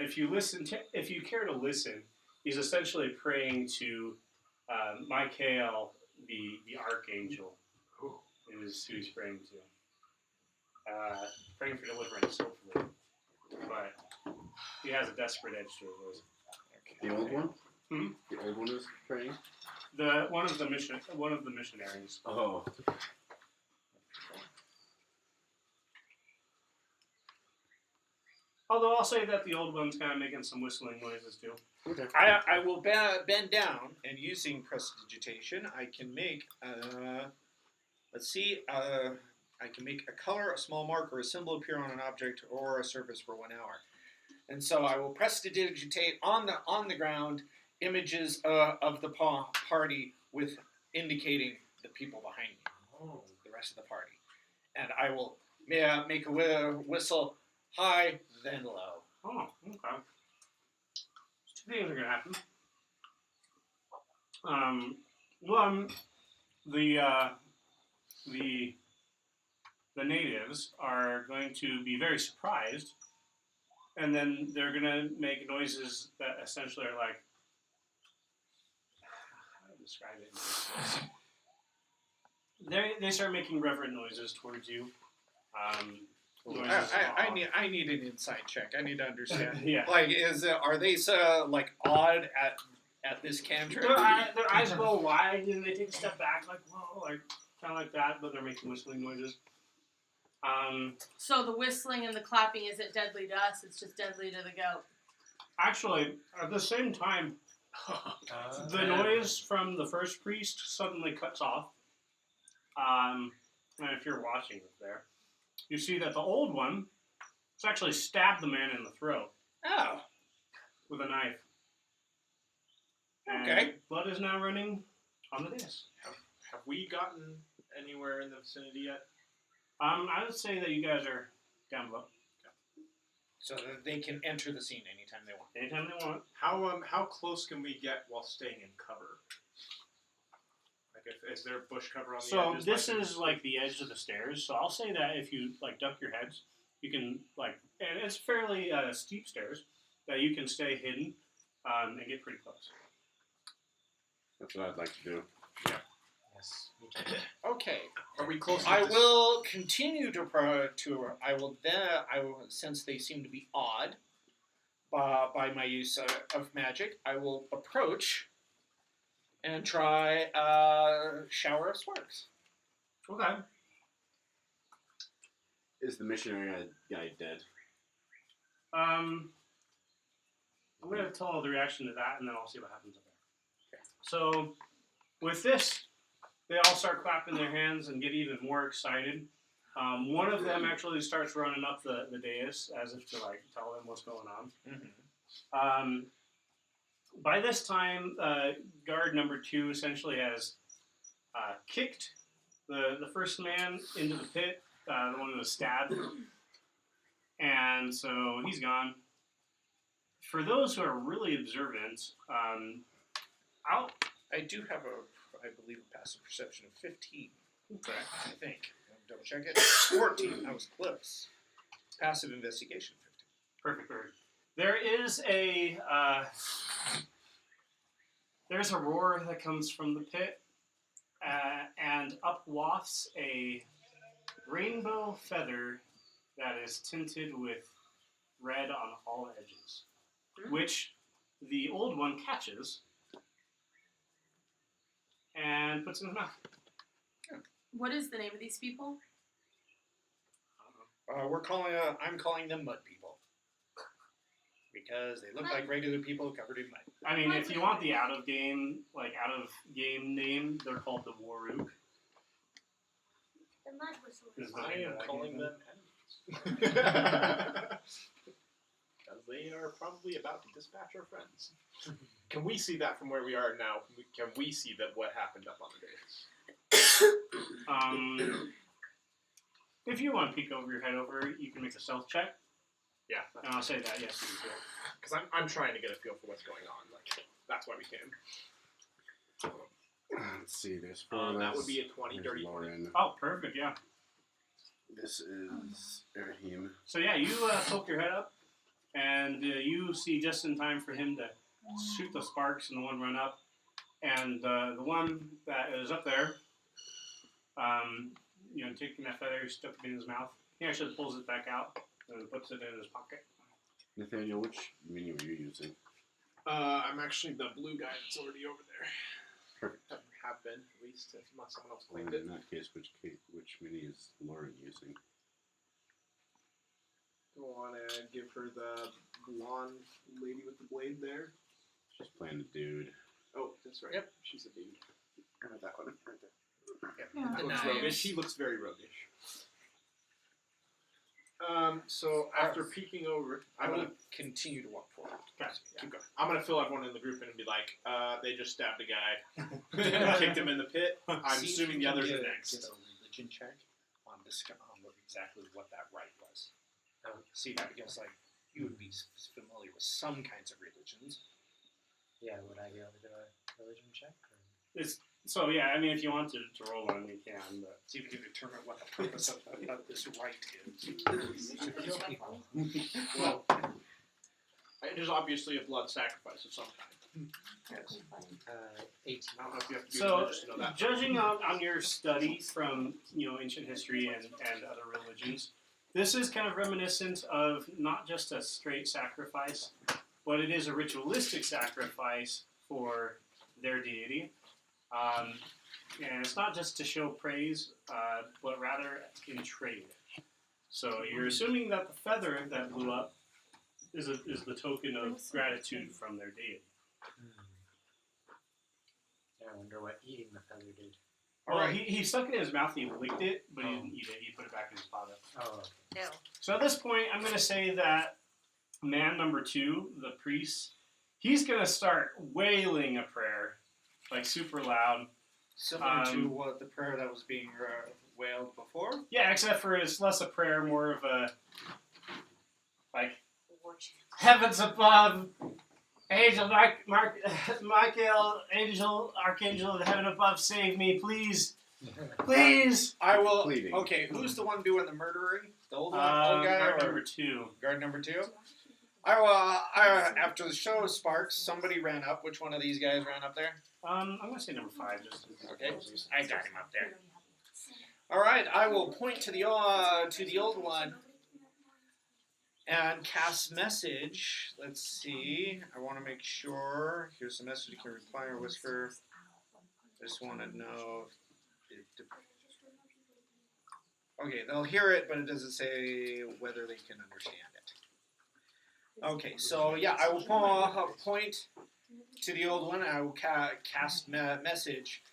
if you care to listen, he's essentially praying to Michael, the archangel, is who he's praying to. Praying for deliverance, hopefully. But he has a desperate edge to his voice. The old one? Hmm? The old one is praying? One of the missionaries. Oh. Although I'll say that the old one's kind of making some whistling noises too. Okay. I will bend down, and using prestidigitation, I can make, I can make a color, a small mark, or a symbol appear on an object or a surface for 1 hour. And so I will prestidigitate on the ground images of the party with indicating the people behind me, the rest of the party. And I will make a whistle high, then low. Oh, okay. 2 things are going to happen. One, the natives are going to be very surprised, and then they're going to make noises that essentially are like, how to describe it? They start making reverent noises towards you. I need an inside check. I need to understand. Yeah. Like, are they like odd at this cantrip? Their eyes go wide and they take a step back, like whoa, like kind of like that, but they're making whistling noises. So the whistling and the clapping isn't deadly to us; it's just deadly to the goat. Actually, at the same time, the noise from the first priest suddenly cuts off. And if you're watching it there, you see that the old one has actually stabbed the man in the throat. Oh. With a knife. Okay. And blood is now running on the dais. Have we gotten anywhere in the vicinity yet? I would say that you guys are down below. So that they can enter the scene anytime they want. Anytime they want. How close can we get while staying in cover? Like, is there bush cover on the edges? So this is like the edge of the stairs. So I'll say that if you like duck your heads, you can like, and it's fairly steep stairs that you can stay hidden and get pretty close. That's what I'd like to do. Yeah. Yes. Okay. Are we close? I will continue to I will since they seem to be awed by my use of magic, I will approach and try shower of sparks. Okay. Is the missionary guy dead? I'm going to tell the reaction to that, and then I'll see what happens up there. Okay. So, with this, they all start clapping their hands and get even more excited. One of them actually starts running up the dais as if to like tell them what's going on. Mm-hmm. By this time, guard number 2 essentially has kicked the first man into the pit, the one who was stabbed, and so he's gone. For those who are really observant, I do have I believe a passive perception of 15. Okay. I think. Double check it. 14. I was close. Passive investigation 15. Perfect. There is there's a roar that comes from the pit, and up wafts a rainbow feather that is tinted with red on all edges, which the old one catches and puts in his mouth. What is the name of these people? I'm calling them mud people. Because they look like regular people covered in mud. I mean, if you want the out of game name, they're called the Waruk. The mud whistle. Is the I name am that I calling gave them enemies. Because they are probably about to dispatch our friends. Can we see that from where we are now? Can we see that what happened up on the dais? If you want to peek over your head over, you can make a stealth check. Yeah. And I'll say that, yes, you do. Because I'm trying to get a feel for what's going on. Like, that's why we came. Let's see, there's 4 of us. That would be a 20, There's dirty 20. Lauren. Oh, perfect, yeah. This is Rahim. So yeah, you poke your head up, and you see just in time for him to shoot the sparks and the one run up. And the one that is up there, taking that feather, stuck it in his mouth. He actually pulls it back out and puts it in his pocket. Nathaniel, which menu are you using? I'm actually the blue guy that's already over there. Perfect. Have been, at least, unless someone else Well, claimed in it. that case, which menu is Lauren using? I want to give her the blonde lady with the blade there. She's playing the dude. Oh, that's right. Yep, she's a dude. How about that one right there? Yeah. That looks Nice. roguish. She looks very roguish. So after peeking over, I will continue to walk forward. keep going. I'm gonna fill everyone in the group in and be like, they just stabbed a guy, kicked him in the pit. I'm See if assuming you the can others are get next. a religion check on exactly what that rite was. See that because you would be familiar with some kinds of religions. Yeah, would I be able to do a religion check? Or? So yeah, I mean, if you want to roll one, you can. But See if you can determine what the purpose of this rite is. Well, it is obviously a blood sacrifice of some kind. 18. I don't know if you have to be So, religious to know that. judging on your study from ancient history and other religions, this is kind of reminiscent of not just a straight sacrifice, but it is a ritualistic sacrifice for their deity. And it's not just to show praise, but rather in trade. So you're assuming that the feather that blew up is the token of gratitude from their deity. I wonder what eating the feather did. Well, he stuck it in his mouth and he licked it, but he didn't eat it. He put it back in his pocket. Oh, Ew. So at this point, I'm going to say that man number 2, the priest, he's going to start wailing a prayer, like super loud. Similar to what the prayer that was being wailed before. Yeah, except for it's less a prayer, more of a, heavens above, angel, Michael, angel, archangel of heaven above, save me, please, please. I will. Pleading. Okay, who's the one doing the murdering? The old one, old guy, Guard or number 2. guard number 2? I after the show sparks, somebody ran up. Which one of these guys ran up there? I'm going to say number 5, just Okay, I got him up there. All right, I will point to the old one and cast message. Let's see. I want to make sure. Here's the message. You can reply or whisper. I just want to know. Okay, they'll hear it, but it doesn't say whether they can understand it. Okay, so yeah, I will point to the old one. I will cast message,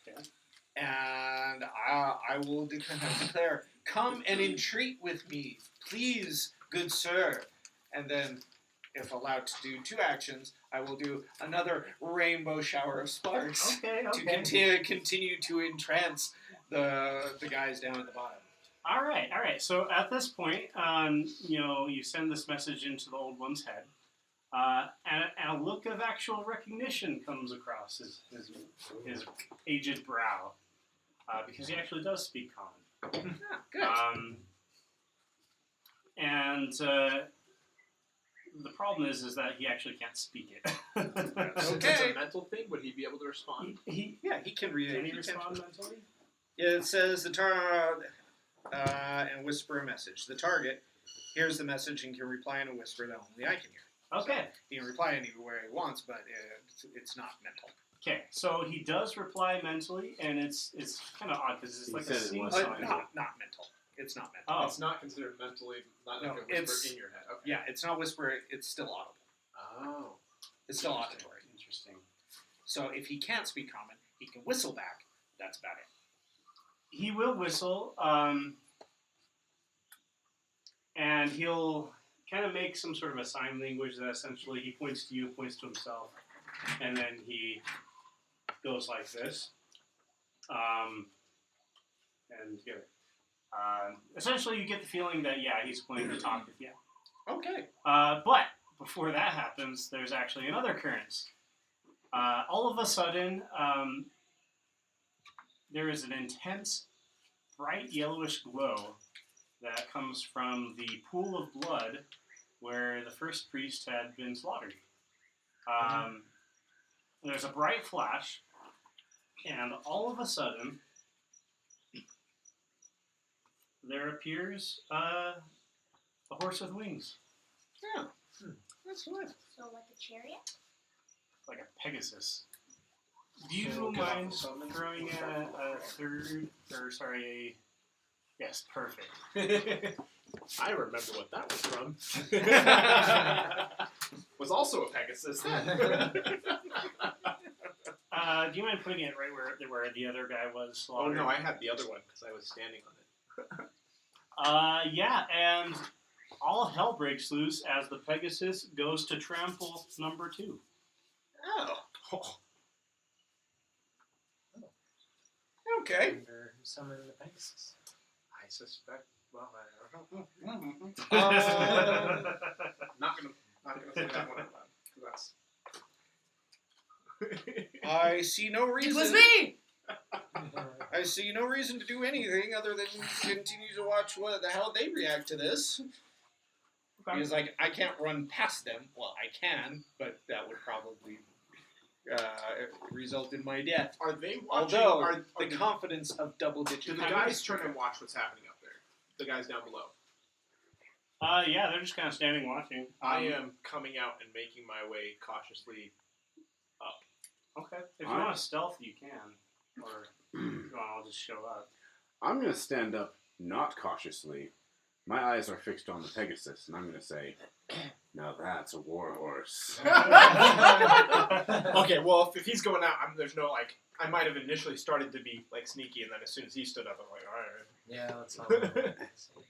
and I will declare, "Come and entreat with me, please, good sir." And then, if allowed to do 2 actions, I will do another rainbow shower of sparks to continue to entrance the guys down at the bottom. All right. So at this point, you send this message into the old one's head, and a look of actual recognition comes across his aged brow, because he actually does speak common. Good. And the problem is that he actually can't speak it. Since it's a mental thing, would he be able to respond? He can read it. Can he respond mentally? Yeah, it says and whisper a message. The target hears the message and can reply in a whisper that only I can hear. Okay. So he can reply anywhere he wants, but it's not mental. Okay, so he does reply mentally, and it's kind of odd because it's He like said a it sing was song. Not mental. It's not mental. Oh, It's not considered mentally, not No, like a whisper it's- in your head. Okay. Yeah, it's not whisper. It's still audible. Oh. It's still auditory. interesting. So if he can't speak common, he can whistle back. That's about it. He will whistle, and he'll kind of make some sort of a sign language that essentially he points to you, points to himself, and then he goes like this. And here. Essentially, you get the feeling that, yeah, he's going to talk with you. Okay. But before that happens, there's actually another occurrence. All of a sudden, there is an intense, bright yellowish glow that comes from the pool of blood where the first priest had been slaughtered. There's a bright flash, and all of a sudden, there appears a horse with wings, Yeah. That's good. So like a chariot? like a Pegasus. Do you So, mind summon- throwing yes, perfect. I remember what that was from. Was also a Pegasus then. Do you mind putting it right where the other guy was Oh slaughtered? no, I had the other one because I was standing on it. Yeah, and all hell breaks loose as the Pegasus goes to trample number 2. Oh. Okay. Wonder who summoned the Pegasus. I suspect. Well, I don't know. Not gonna say that one out loud. 'Cause that's. I see no reason. It was me! I see no reason to do anything other than continue to watch how they react to this. Because I can't run past them. Well, I can, but that would probably result in my death. Are they watching? Although Are the confidence of do double-digit the guys turn and watch what's happening up there? The guys down below. Yeah, they're just kind of standing watching. I am coming out and making my way cautiously. Okay. If you Alright. want to stealth, you can. Or if you want, I'll just show up. I'm going to stand up, not cautiously. My eyes are fixed on the Pegasus, and I'm going to say, now that's a war horse. Okay, well, if he's going out, there's no like. I might have initially started to be like sneaky, and then as soon as he stood up, I'm like, all right. Yeah, let's all.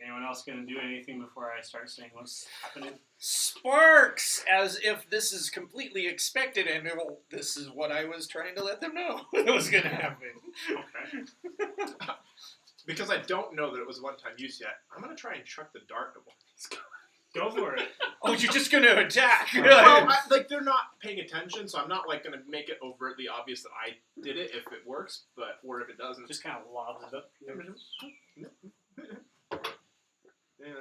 Anyone else going to do anything before I start saying what's happening? Sparks, as if this is completely expected, and this is what I was trying to let them know that was going to happen. Okay. Because I don't know that it was one-time use yet, I'm gonna try and chuck the dart at one of these guys. Go for it. Oh, you're just going to attack. Well, they're not paying attention, so I'm not like gonna make it overtly obvious that I did it if it works, or if it doesn't. Just kind of lobs it up. Yeah,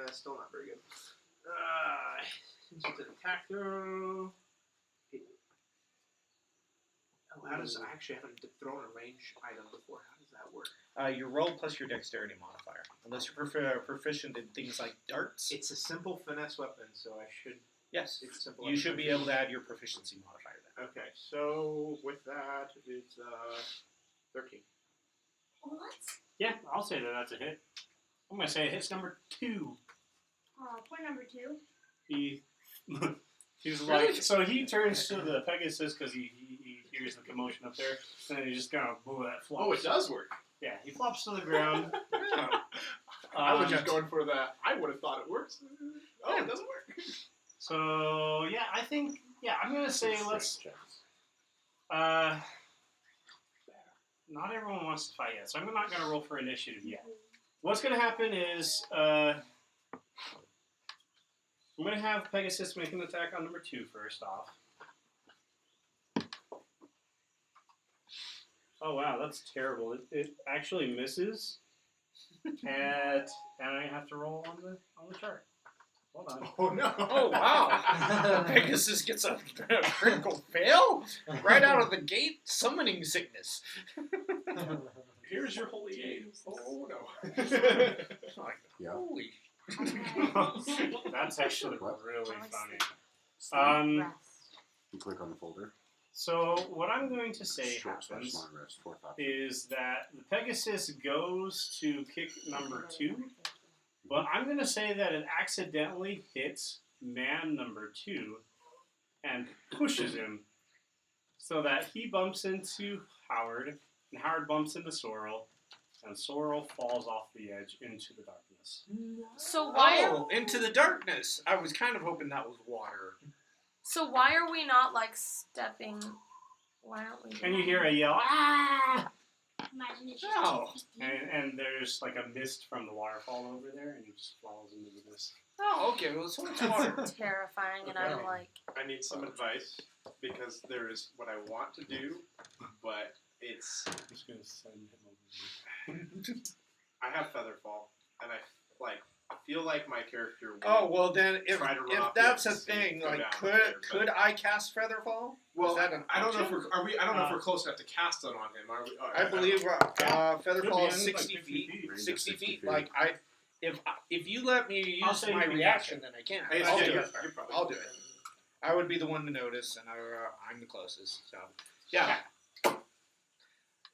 that's still not very good. Since it's an attack throw. Oh, how does I actually haven't thrown a range item before? How does that work? Your roll plus your dexterity modifier. Unless you're proficient in things like darts. It's a simple finesse weapon, so I should. Yes. It's simple. You should be able to add your proficiency modifier then. Okay, so with that, it's 13. What? Yeah, I'll say that's a hit. I'm going to say it hits number 2. Point number 2. He's like, so he turns to the Pegasus because he hears the commotion up there, and then he just kind of flops. Oh, it does work. Yeah, he flops to the ground. I was just going for that. I would have thought it works. Oh, it doesn't work. So yeah, I think I'm gonna say let's. Not everyone wants to fight yet, so I'm not gonna roll for initiative yet. What's gonna happen is I'm gonna have Pegasus make an attack on number 2 first off. Oh wow, that's terrible. It actually misses, and I have to roll on the chart. Hold on. Oh no! Oh wow! Pegasus gets a critical fail right out of the gate. Summoning sickness. Here's your holy aid. Oh no! Like, Yeah. holy That's actually What? really funny. You click on the folder. So what I'm going to say Short happens / long rest, fourth option. is that the Pegasus goes to kick number 2, but I'm going to say that it accidentally hits man number 2 and pushes him so that he bumps into Howard, and Howard bumps into Sorrel, and Sorrel falls off the edge into the darkness. So why are into the darkness. I was kind of hoping that was water. why are we not like stepping? Why aren't we? And you hear a yell, ah! Imagine it's Oh. just And there's like a mist from the waterfall over there, and he just falls into the mist. Oh, okay. Well, so it's water. Terrifying, and I'm like, I need some advice because there is what I want to do, but it's I'm just going to send him over. I have Featherfall, and I feel like my character would Oh, well then, if try to run off that's the a edge and thing, go like down could there, could I cast Featherfall? Well, Is that an I don't know if option? we're I don't know if we're close enough to cast it on him. Are we? Oh, I believe Featherfall is Could be 60 like 50 feet. feet. 60 50 feet. feet. Like if you let me I'll use say my you can reaction, cast then I can. I guess I'll yeah, do you're- it. you're probably I'll do it. I would be the one to notice, and I'm the closest. So yeah.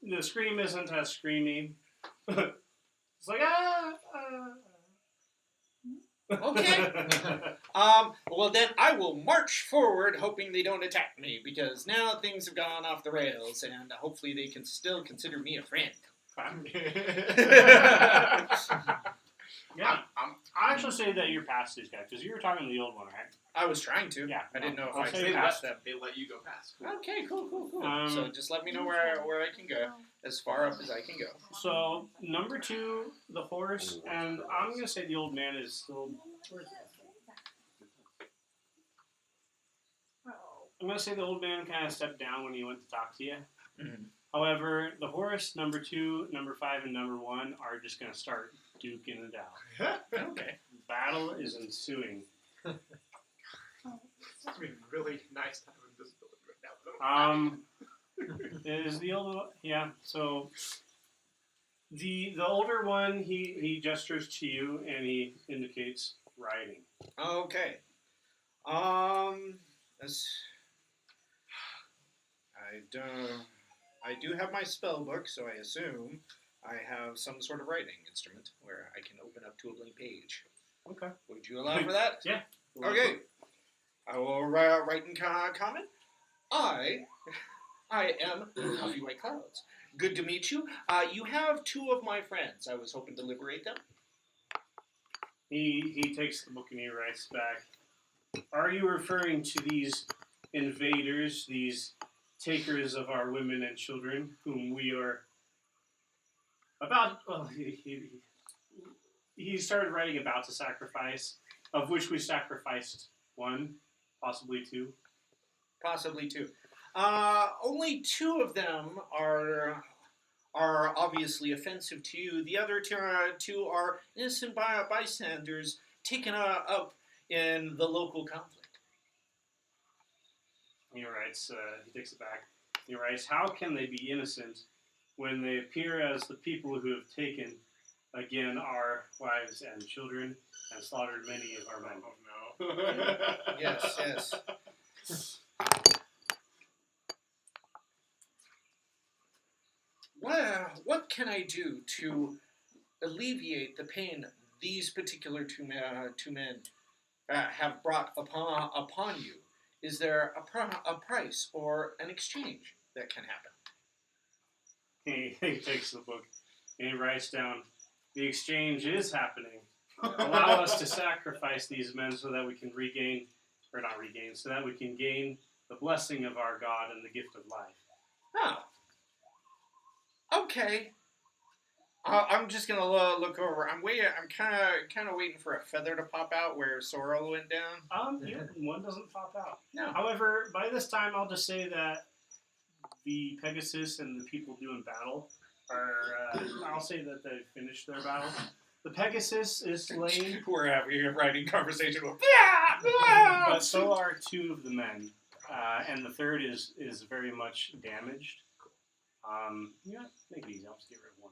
The scream isn't as screamy. It's like, ah! Okay. Well then I will march forward, hoping they don't attack me, because now things have gone off the rails, and hopefully they can still consider me a friend. Yeah. I actually say that you're past these guys, because you were talking to the old one, right? I was trying to. Yeah, I didn't know if I'll I say could pass. pass them. They let you go past. Okay, cool. Um, So just let me know where I can go, as far up as I can go. So, number 2, the horse, and I'm going to say the old man is still... I'm going to say the old man kind of stepped down when he went to talk to you. Mhm. However, the horse, number 2, number 5, and number 1 are just going to start duking it out. Okay. Battle is ensuing. It's been really nice to have invisibility right now. Is the old one, yeah, so the older one, he gestures to you and he indicates riding. Okay. This, I do have my spell book, so I assume I have some sort of writing instrument where I can open up to a blank page. Okay. Would you allow for that? Yeah. Okay. I will write in common. I am Puffy White Clouds. Good to meet you. You have 2 of my friends. I was hoping to liberate them. He takes the book and he writes back. Are you referring to these invaders, these takers of our women and children, whom we are about? Well, he started writing about to sacrifice, of which we sacrificed 1, possibly 2. Possibly 2. Only 2 of them are obviously offensive to you. The other 2 are innocent bystanders taken up in the local conflict. He writes, he takes it back. He writes, how can they be innocent when they appear as the people who have taken, again, our wives and children and slaughtered many of our men? Oh no. Yes. Well, what can I do to alleviate the pain these particular two men have brought upon you? Is there a price or an exchange that can happen? He takes the book and he writes down, the exchange is happening. Allow us to sacrifice these men so that we can so that we can gain the blessing of our God and the gift of life. Oh. Okay. I'm just gonna look over. I'm kind of waiting for a feather to pop out where Sorrel went down. One doesn't pop out. No. However, by this time, I'll just say that the Pegasus and the people doing battle are. I'll say that they've finished their battle. The Pegasus is slain, We're having a writing conversation with. but so are 2 of the men, and the third is very much damaged. Yeah, make it easy. I'll just get rid of 1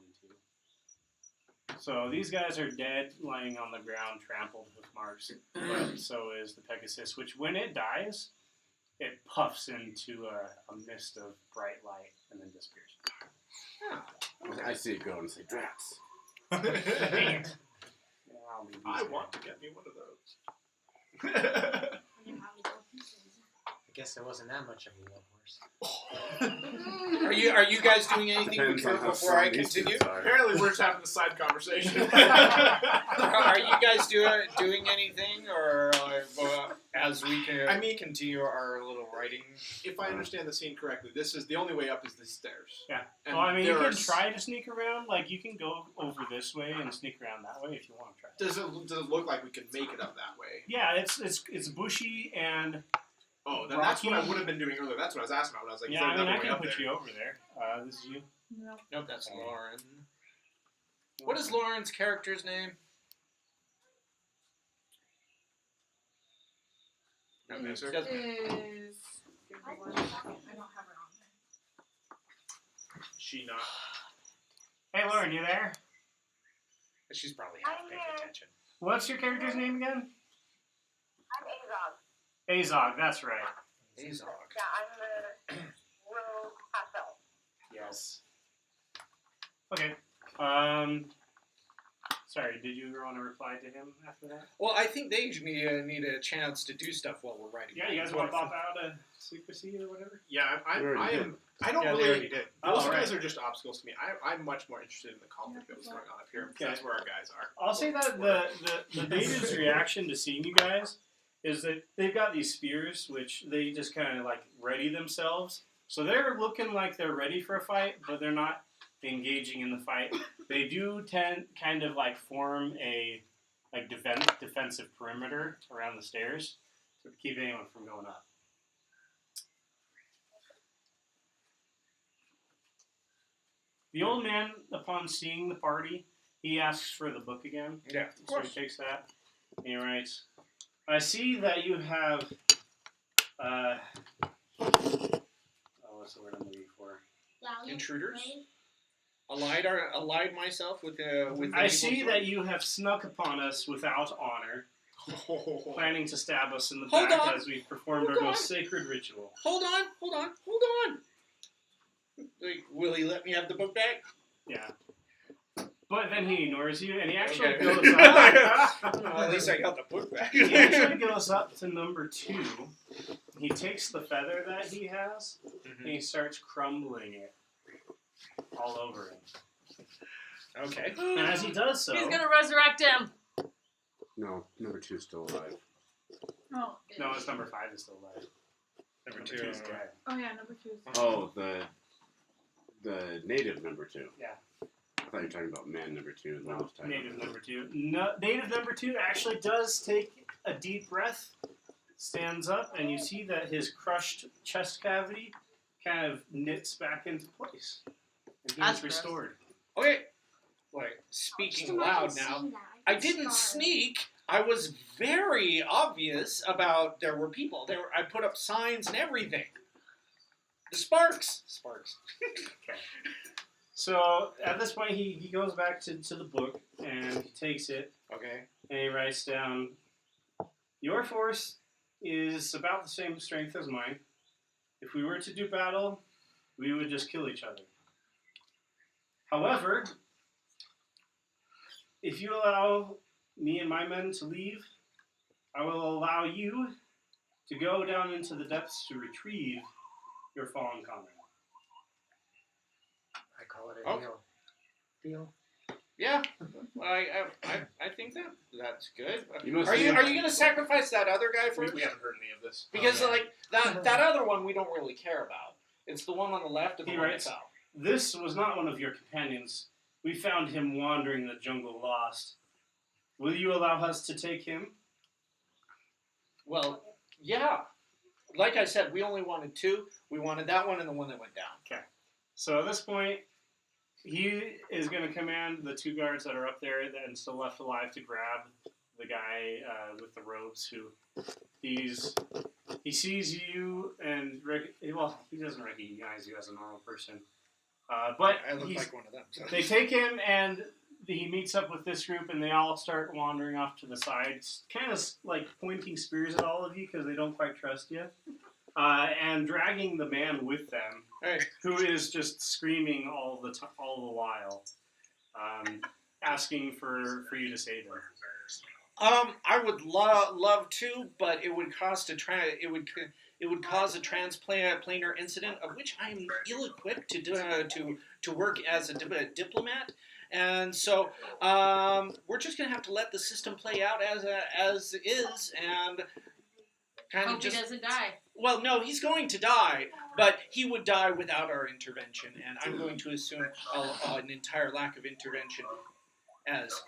and So these guys are dead, lying on the ground, trampled with marks. But so is the Pegasus, which when it dies, it puffs into a mist of bright light and then disappears. I see it go and say, Drax. Dang it. I want to get me one of those. I guess it wasn't that much of a war horse. Are you guys doing anything Depends on how before I strong these continue? suits are. Apparently, we're just having a side conversation. Are you guys doing anything, or as we can continue our little writing? If I understand the scene correctly, this is the only way up is the stairs. Yeah. And Well, I mean, you there can are try to sneak around. Like, you can go over this way and sneak around that way if you want to try. Does it look like we can make it up that way? Yeah, it's bushy and... Oh, then that's what I would have been doing earlier. That's what I was asking about. I was like, Yeah, is I there mean, I another way can up put there? you over there. This is you. No. Nope, that's Lauren. What is Lauren's character's name? No It answer. is. Give me 1 second. I don't have it on there. She not. Hey, Lauren, you there? She's probably half paying attention. What's your character's name again? I'm Azog. Azog, that's right. Azog. Yeah, I'm the rogue half elf. Yes. Okay. Sorry, did you want to reply to him after that? Well, I think they need a chance to do stuff while we're writing. Yeah, you guys want to pop out a secrecy or whatever? Yeah, I We already am. I don't Yeah, they really. already did. Those Oh, guys right. are just obstacles to me. I'm much more interested in the conflict that was going on up here. Because Okay. that's where our guys are. I'll say that the natives' reaction to seeing you guys is that they've got these spears, which they just kind of like ready themselves. So they're looking like they're ready for a fight, but they're not engaging in the fight. They do kind of like form a like defensive perimeter around the stairs to keep anyone from going up. The old man, upon seeing the party, he asks for the book again. Yeah, of So he course. takes that and he writes, I see that you have, what's the word I'm looking for? Intruders? Allied myself with the. I see that you have snuck upon us without honor, planning to stab us in the Hold back on. as we performed Hold our on. most sacred ritual. Hold on. Like, will he let me have the book back? Yeah. But then he ignores you, and he actually Okay. goes up. Well, at least I got the book back. He actually goes up to number 2. He takes the feather that he has, and he starts crumbling it all over him. Okay. And as he does so, He's gonna resurrect him. No, number 2 is still alive. Oh. no, it's number 5 is still alive. Number 2 is dead. Oh yeah, number 2 is. Oh, the native number 2. Yeah. I thought you were talking about man number 2. and No, I was talking native about- number 2. No, native number 2 actually does take a deep breath, stands up, and you see that his crushed chest cavity kind of knits back into place. And he That's is gross. restored. Okay. Like, speaking loud now. I didn't sneak. I was very obvious about there were people. I put up signs and everything. The Sparks. Okay. So at this point, he goes back to the book and he takes it Okay. and he writes down, your force is about the same strength as mine. If we were to do battle, we would just kill each other. However, if you allow me and my men to leave, I will allow you to go down into the depths to retrieve your fallen comrade. I call it a Oh. deal. Deal. Yeah. I think that's good. You must Are you be- going to sacrifice that other guy for? We haven't heard any of this. Because Oh, yeah. like that other one we don't really care about. It's the one on the left and the He one writes, that's out. this was not one of your companions. We found him wandering the jungle lost. Will you allow us to take him? Well, yeah. Like I said, we only wanted 2. We wanted that one and the one that went down. So at this point, he is going to command the 2 guards that are up there and still left alive to grab the guy with the robes who he sees you and he doesn't recognize you as a normal person. But I look he's, like one of them. So. they take him, and he meets up with this group, and they all start wandering off to the sides, kind of like pointing spears at all of you because they don't quite trust you, and dragging the man with them, Hey. who is just screaming all the while, asking for you to save him. I would love to, but it would cost it would cause a transplanar incident of which I am ill-equipped to work as a diplomat, and so we're just gonna have to let the system play out as is, and kind Hope of just. he doesn't die. Well, no, he's going to die, but he would die without our intervention, and I'm going to assume an entire lack of intervention as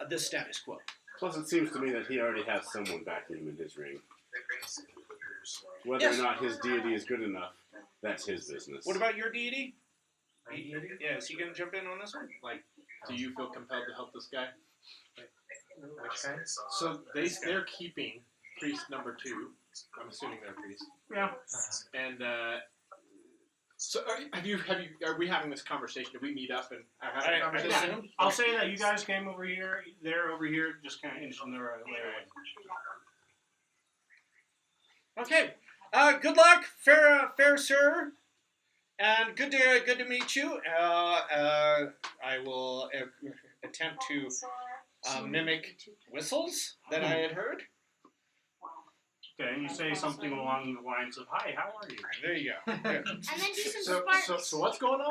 the status quo. Plus, it seems to me that he already has someone backing him in his ring. Whether Yes. or not his deity is good enough, that's his business. What about your deity? My deity? Yeah, is he going to jump in on this one? Like, do you feel compelled to help this guy? Which guy? So they're keeping priest number 2. I'm assuming they're priests. Yeah. And so are we having this conversation? Did we meet up and have a conversation? I'll say that you guys came over here. They're over here, just kind of inching their way away. Okay. Good luck, fair sir, and good to meet you. I will attempt to mimic whistles that I had heard. Okay, and you say something along the lines of, "Hi, how are you?" There you go. Good. And then do some sparks. So what's going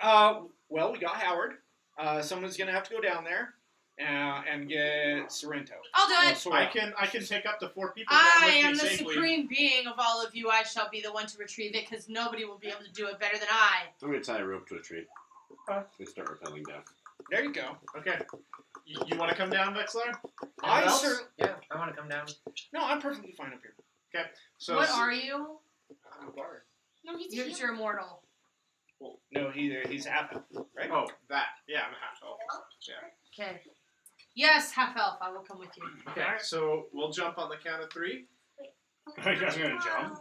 on? Well, we got Howard. Someone's gonna have to go down there and get Sorrento. I'll do it. Sorrel. I can take up to 4 people down I with me am the safely. supreme being of all of you. I shall be the one to retrieve it because nobody will be able to do it better than I. I'm going to tie a rope to a tree. And start rappelling down. There you go. Okay. You want to come down, Vexler? I else? Yeah, I want to come down. No, I'm perfectly fine up here. Okay. So What are you? I'm a bard. No, he's a You're immortal. No, he's half elf, right? Oh, that. Yeah, I'm a half elf. Yeah. Okay. Yes, half elf. I will come with you. Okay. So we'll jump on the count of 3. Are you guys gonna jump?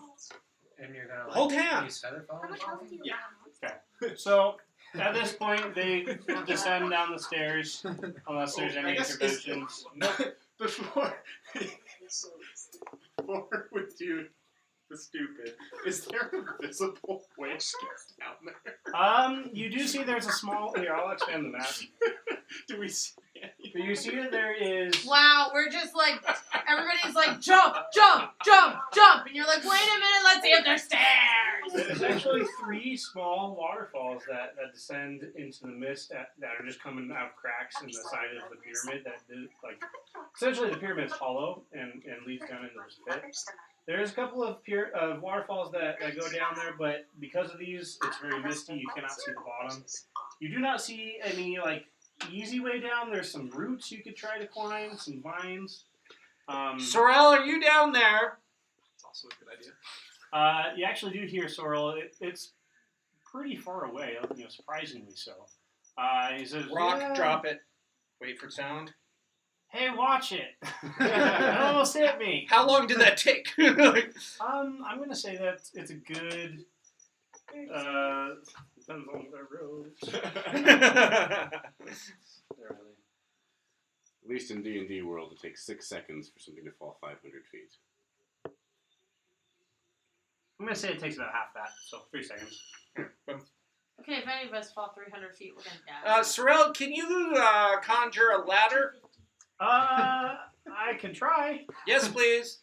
And you're gonna Hold hands. use feather fall? How much health do you Yeah. have? So at this point, they descend down the stairs, unless there's I any guess interventions. Before we do the stupid, is there a visible way to get down there? You do see there's a small. Here, I'll expand the map. Do we see anything? So you see that there is. Wow, we're just like, everybody's like, jump, jump, jump, jump. And you're like, wait a minute, let's see if there's stairs. There's actually 3 small waterfalls that descend into the mist that are just coming out of cracks in the side of the pyramid. Essentially the pyramid's hollow and leads down into this pit. There's a couple of waterfalls that go down there, but because of these, it's very misty. You cannot see the bottom. You do not see any easy way down. There's some roots you could try to climb, some vines. Sorrel, are you down there? It's also a good idea. You actually do hear Sorrel. It's pretty far away, surprisingly so. He says, Rock, "Yeah. drop it. Wait for sound. Hey, watch it! It almost hit me." How long did that take? I'm gonna say that it's a good. Depends on the road. At least in D&D world, it takes 6 seconds for something to fall 500 feet. I'm gonna say it takes about half that, so 3 seconds. Okay, if any of us fall 300 feet, we're going to die. Sorrel, can you conjure a ladder? I can try. Yes, please.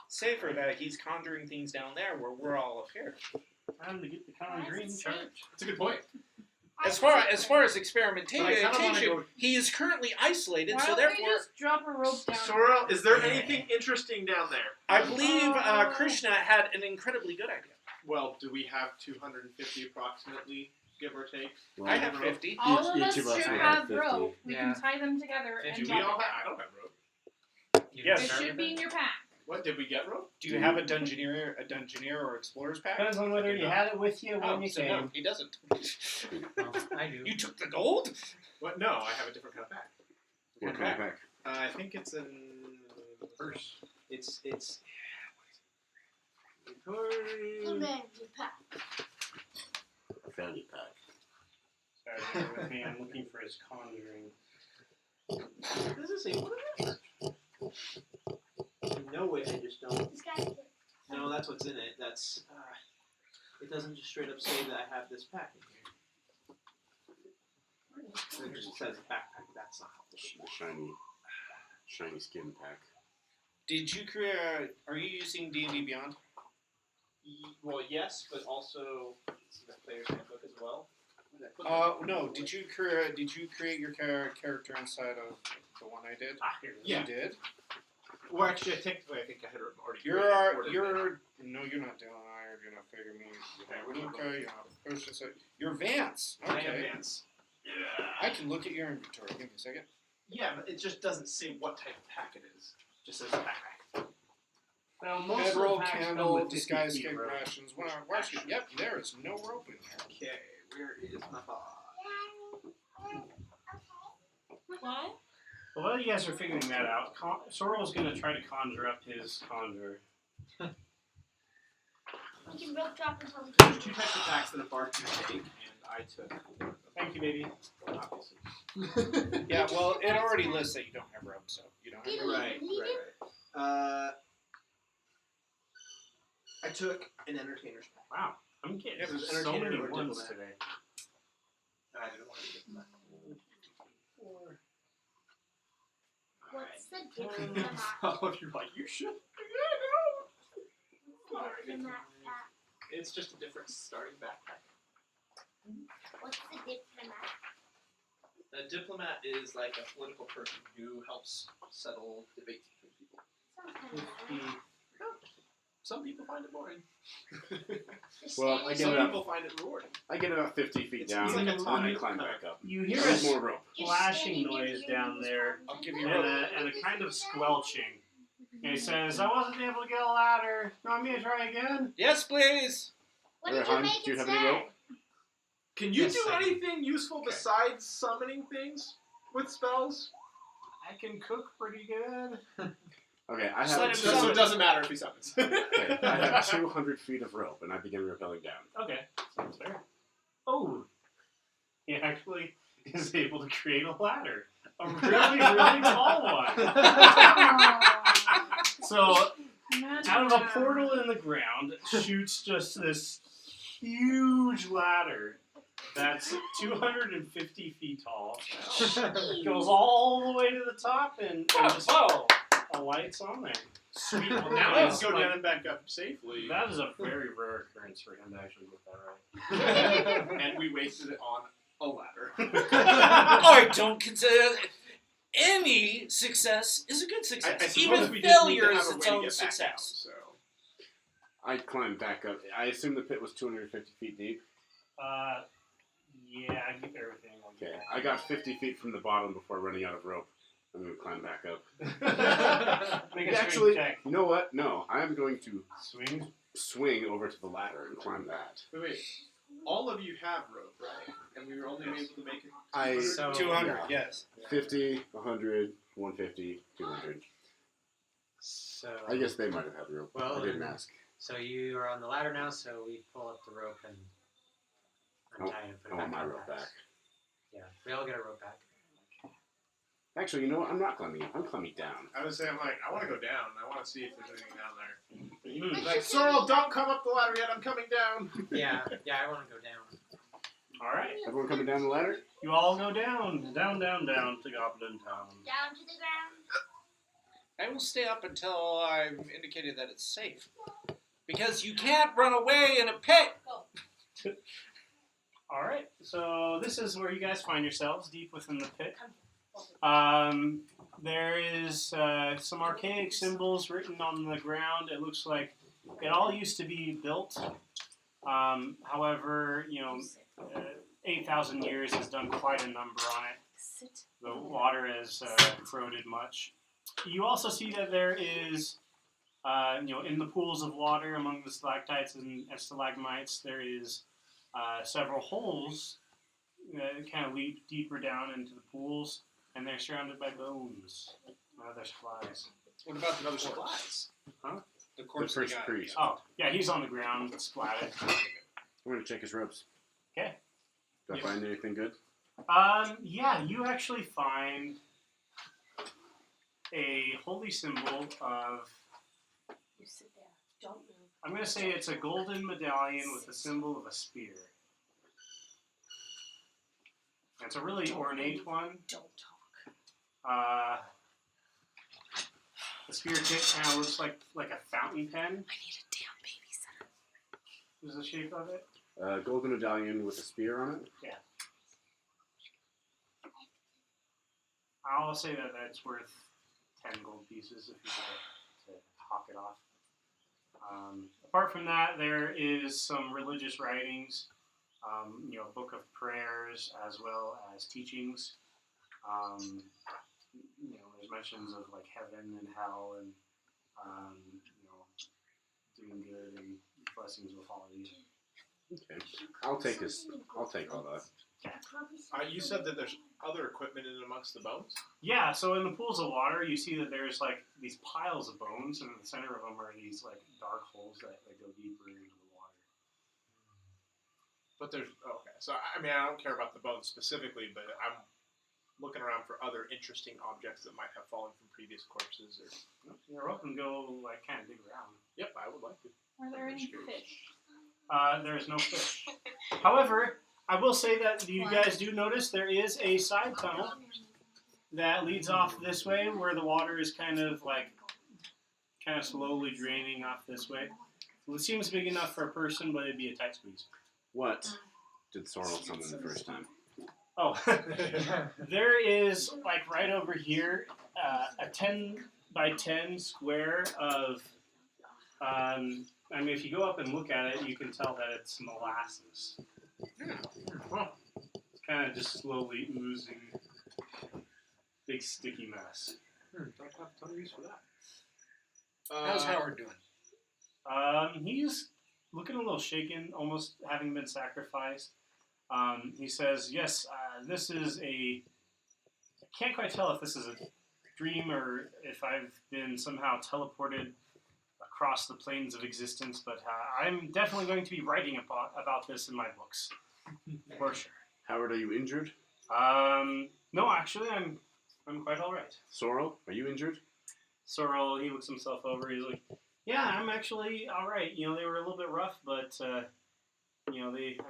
Safer that he's conjuring things down there where we're all up here. Time to get the conjuring charge. That's a good point. As far as experimentation, But I kinda wanna go- he is currently isolated, Why so don't we therefore, just drop a rope down? Sorrel, is there anything interesting down there? I believe Krishna had an incredibly good idea. Well, do we have 250 approximately, give or take? I have 50. All of Each us of us should would have have 50. rope. We Yeah. can tie them together and Do we drop all it have? I down. don't have rope. You Yes. didn't It start should with be it? in your pack. What, did we get rope? Do you have a dungeoneer or explorer's pack? Depends on whether you had it with you when you so came. no, he doesn't. Well, I do. You took the gold? What? No, I have a different kind of pack. What kind of pack? I think it's in the purse. It's. Come in, you pack. I found Bear with me. I'm looking for his conjuring. This is a I know it, I just don't. This guy's No, that's what's in it. That's. It doesn't just straight up say that I have this pack in here. It just says backpack. That's not helpful. Shiny skin pack. Did you create? Are you using D&D Beyond? Well, yes, but also it's in the player's handbook as well. No. Did you create your character inside of the one I did? Here it is. Yeah. You did. Well, actually, technically, I think I had already. No, you're not Dylan. You're not Figure Me. Okay, you're Vance. I am Okay. Vance. I can look at your inventory. Give me a second. Yeah, but it just doesn't say what type of pack it is. It just says backpack. Well, most Bedroll, of the packs come candle, with 50 disguise, feet escape rope. rations. Yep, there is no rope in there. Okay, where is my box? What? Well, while you guys are figuring that out, Sorrel's going to try to conjure up his conjure. We can rope drop until we There's two types of packs that a bard can take, and I took. Thank you, baby. Obviously. Yeah, well, it already lists that you don't have rope, so you don't have rope. Right. I took an entertainer's pack. Wow, I'm getting It was so entertainer many or ones diplomat. today. And I didn't want to get that. What's the diplomat? All of you are like, you should. Diplomat pack. It's just a different starting backpack. What's the diplomat? A diplomat is like a political person who helps settle debates between people. Sounds kind of Some people find it boring. Well, I Some get people find it rewarding. I get about 50 feet It's down, like a and then I tonic climb kind back up. You hear There's a more rope. splashing noise down there I'll give you and rope. and a kind of squelching. And he says, I wasn't able to get a ladder. You want me to try again? Yes, please. What did you Rohan, make do you have any instead? rope? Can you Yes, do I do. anything useful besides summoning things with spells? I can cook pretty good. Okay, I Just let have, him So summon. it doesn't matter if he summons. okay, I have 200 feet of rope, and I begin rappelling down. Okay, sounds fair. Oh, he actually is able to create a ladder. A really, really tall one. So, out of a portal in the ground shoots just this huge ladder that's 250 feet tall. Goes all the way to the top and just alights on there. Sweet. Well, Now now let's go down and back up safely. That is a very rare occurrence for him to actually get that right. And we wasted it on a ladder. I don't consider any success is a good success. I suppose Even we just need to failure have is a its way to own get back success. out, so. I climb back up. I assume the pit was 250 feet deep. Yeah, I keep everything like Okay, that. I got 50 feet from the bottom before running out of rope. I'm going to climb back up. Make a Actually, strength check. you know what? No, I'm going to Swing. swing over to the ladder and climb that. Wait. All of you have rope, right? And we were only able to make it. I So- 200, yeah. yes. 50, 100, 150, 200. So I guess they might have had rope. Well, I didn't then- ask. So you are on the ladder now. So we pull up the rope and untie it and put I it want back my on rope packs. back. Yeah, we all get a rope back. Actually, you know what? I'm not climbing up. I'm climbing down. I was saying, like, I want to go down. I want to see if there's anything down there. Mm. Like, Sorrel, don't come up the ladder yet. I'm coming down. Yeah, I want to go down. All right. Everyone coming down the ladder? You all go down, down, down, down to Goblin Town. Down to the ground. I will stay up until I've indicated that it's safe. Because you can't run away in a pit. All right. So this is where you guys find yourselves, deep within the pit. There is some archaic symbols written on the ground. It looks like it all used to be built. However, 8,000 years has done quite a number on it. The water has corroded much. You also see that there is, in the pools of water among the stalactites and stalagmites, there is several holes that kind of lead deeper down into the pools, and they're surrounded by bones and other supplies. What about the Another corpse? supplies. Huh? The The corpse first guy. priest. Oh, yeah, he's on the ground, splatted. I'm going to check his ropes. Okay. Do I find anything good? Yeah, you actually find a holy symbol of. You sit there. Don't move. I'm going to say it's a golden medallion with a symbol of a spear. And it's a really ornate one. Don't talk. The spear tip kind of looks like a fountain pen. I need a damn babysitter. Is the shape of it? Golden medallion with a spear on it. Yeah. I'll say that that's worth 10 gold pieces if you were to hawk it off. Apart from that, there is some religious writings, a book of prayers as well as teachings. There's mentions of like heaven and hell and doing good and blessings will follow you. Okay, I'll take all that. You said that there's other equipment in amongst the bones? Yeah, so in the pools of water, you see that there's like these piles of bones, and in the center of them are these like dark holes that go deeper into the water. But there's so I mean I don't care about the bones specifically, but I'm looking around for other interesting objects that might have fallen from previous corpses. Or You're welcome to go like kind of dig around. yep, I would like to. Are there any Curious. fish? There's no fish. However, I will say that you guys do notice there is a side tunnel that leads off this way, where the water is kind of slowly draining off this way. Well, it seems big enough for a person, but it'd be a tight squeeze. What did Sorrel summon the first time? Oh, there is, like, right over here, a 10 by 10 square of, if you go up and look at it, you can tell that it's molasses. It's kind of just slowly oozing. Big sticky mess. Don't have a ton of use for that. How's Howard doing? He's looking a little shaken, almost having been sacrificed. He says, yes, this is I can't quite tell if this is a dream or if I've been somehow teleported across the planes of existence, but I'm definitely going to be writing about this in my books. For sure. Howard, are you injured? No, actually, I'm quite all right. Sorrel, are you injured? Sorrel, he looks himself over. He's like, yeah, I'm actually all right. They were a little bit rough, but I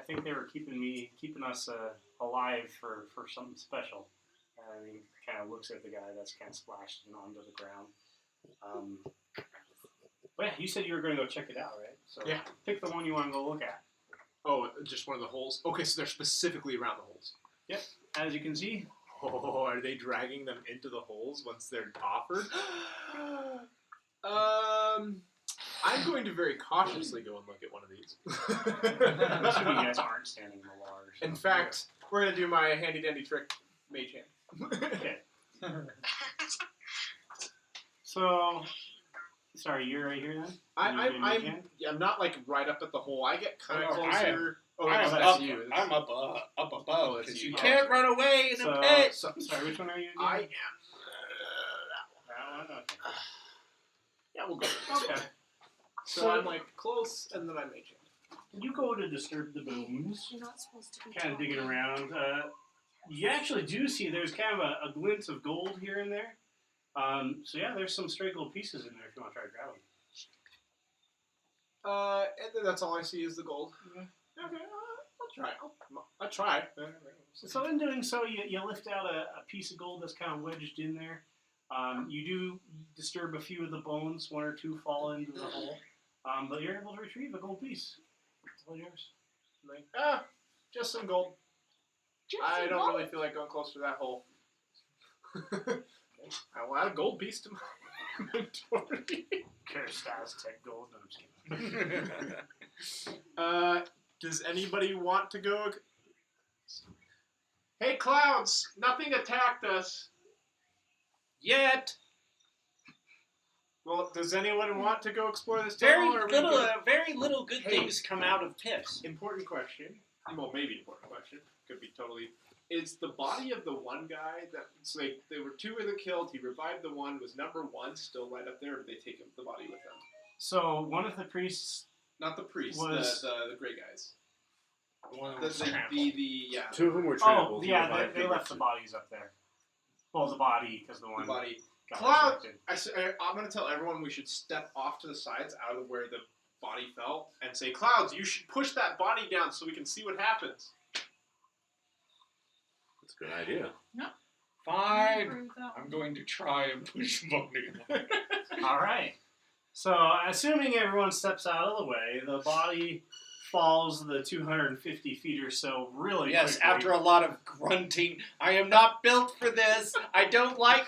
think they were keeping us alive for something special. And he kind of looks at the guy that's kind of splashed onto the ground. But yeah, you said you were going to go check it out, right? So yeah. Pick the one you want to go look at. Oh, just one of the holes? Okay, so they're specifically around the holes. Yep. As you can see. Oh, are they dragging them into the holes once they're offered? I'm going to very cautiously go and look at one of these. I'm assuming you guys aren't standing in the water. So. In fact, we're going to do my handy-dandy trick, Mage Hand. Okay. So, sorry, you're right here then? I'm not like right up at the hole. I get kind of Oh, closer. I'm up above because you can't run away in a pit. Sorry, which one are you? I am. That one? Okay. Yeah, we'll go. Okay. So I'm like close, and then I Mage Hand. You go to disturb the bones, You're not supposed to be kind of digging around. You actually do see there's kind of a glint of gold here and there. So yeah, there's some stray gold pieces in there if you want to try to grab them. And then that's all I see is the gold. Yeah. Okay, I'll try. I'll try. So in doing so, you lift out a piece of gold that's kind of wedged in there. You do disturb a few of the bones. One or two fall into the hole. But you're able to retrieve a gold piece. It's all yours. Like, just some gold. I don't really feel like going close to that hole. I will add a gold piece to my inventory. Cursed Aztec gold. No, I'm just kidding. Does anybody want to go? Hey, clouds! Nothing attacked us Yet. Well, does anyone want to go explore this Very tunnel? Or are we little, good? very little good Hey. things come out of pits. Important question. Well, maybe important question. Could be totally. Is the body of the one guy that it's like there were two of them killed? He revived the one. Was number one still right up there, or did they take him, the body with them? So one of the priests. Not the priest. Was- the gray guys. One The, was the, trampled. yeah. Two of them were Oh, trampled. yeah, The other they left the bodies up there. Well, the body, because the The one body. got Cloud! resurrected. I'm going to tell everyone we should step off to the sides out of where the body fell and say, Clouds, you should push that body down so we can see what happens. That's a good idea. Fine. I'm going to try and push Bonnie. All right. So, assuming everyone steps out of the way, the body falls the 250 feet or so really Yes, quickly. after a lot of grunting. I am not built for this. I don't like...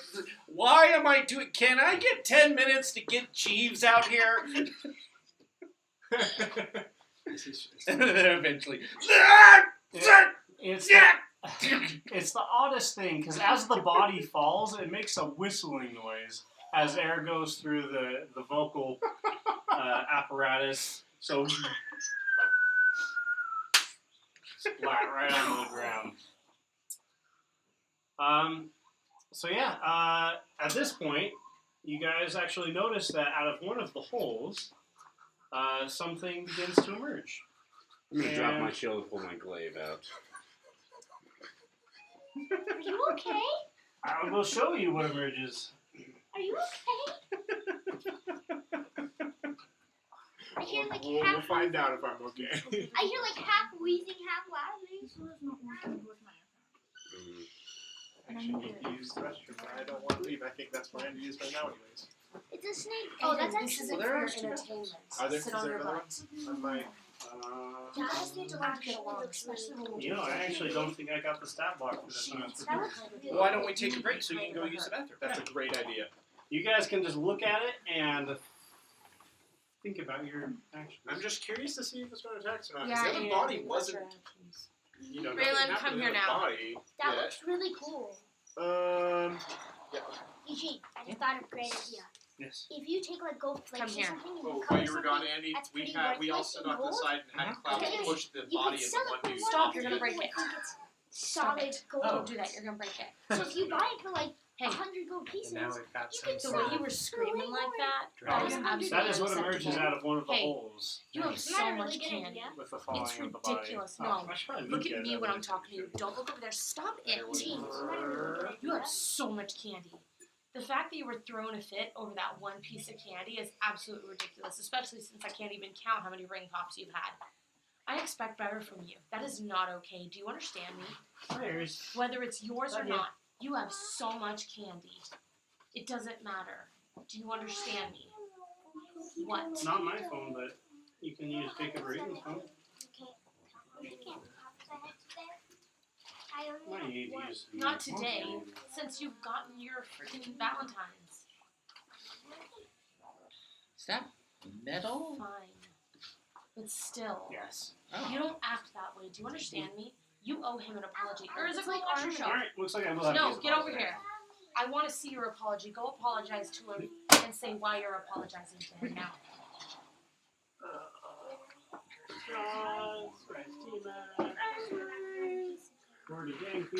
Why am I doing... Can I get 10 minutes to get Jeeves out here? And then eventually... It's the oddest thing, because as the body falls, it makes a whistling noise as air goes through the vocal apparatus. So, splat right on the ground. So yeah, at this point, you guys actually notice that out of one of the holes, something begins to emerge. I'm gonna drop my shield and pull my glaive out. Are you okay? I will show you what emerges. Are you okay? I hear like We'll half. find out if I'm okay. I hear like half wheezing, half laughing. Actually, you use the restroom, but I don't want to leave. I think that's my end use right now, anyways. It's a snake. Oh, that's This actually. isn't there for are your two. entertainment. Are there, Sit is on there your another butt. one? On my... Yeah, I just need to learn to get along, especially when You know, I actually don't think I got the stat block for this one. That looks really Why don't we take a break so you can go use the bathroom? That's a great idea. You guys can just look at it and think about your actions. I'm just curious to see if it's going to attack or not. Yeah, the other and body think about wasn't, your actions. you know, Raylan, nothing come happened here to the now. body That yet. looks really cool. EG, I just thought of a great idea. Yes. If you take like gold flakes Come or here. something and Oh, you while cover you were something, gone, Andy, that's we pretty all worthless stood in off to the gold. side and had Clouds Okay. push the you body can of sell the it one for dude. more Stop, than you're gonna break people it. would think it's solid gold. Don't do that. You're gonna break it. So if you buy it for like Hey, 100 gold pieces, And now we've got you some can the sell way it you were for screaming way like more. that, That that was is absolutely That is what unacceptable. emerges out of one of the Hey, holes. You have Isn't so that a really much good candy. idea? With the falling It's of the body. ridiculous. Oh, No. I should probably Look look at me it when up. I'm talking to you. Don't look over there. Stop it. There we Jeez, go. isn't that a really good You have idea? so much candy. The fact that you were throwing a fit over that one piece of candy is absolutely ridiculous, especially since I can't even count how many ring pops you've had. I expect better from you. That is not okay. Do you understand me? There's Whether it's yours or Okay. not, you have so much candy. It doesn't matter. Do you understand me? What? not my phone, but you can use Jacob Regan's phone. I don't Why know. do you need to use the Not phone? today, since you've gotten your freaking Valentine's. Is that metal? Fine. But still, Yes. you don't act that way. Do you understand me? You owe him an apology. Or is it It's go like wash your Arcanum. show? Alright, looks like I will have to No, use the get phone over today. here. I want to see your apology. Go apologize to him and say why you're apologizing to him now.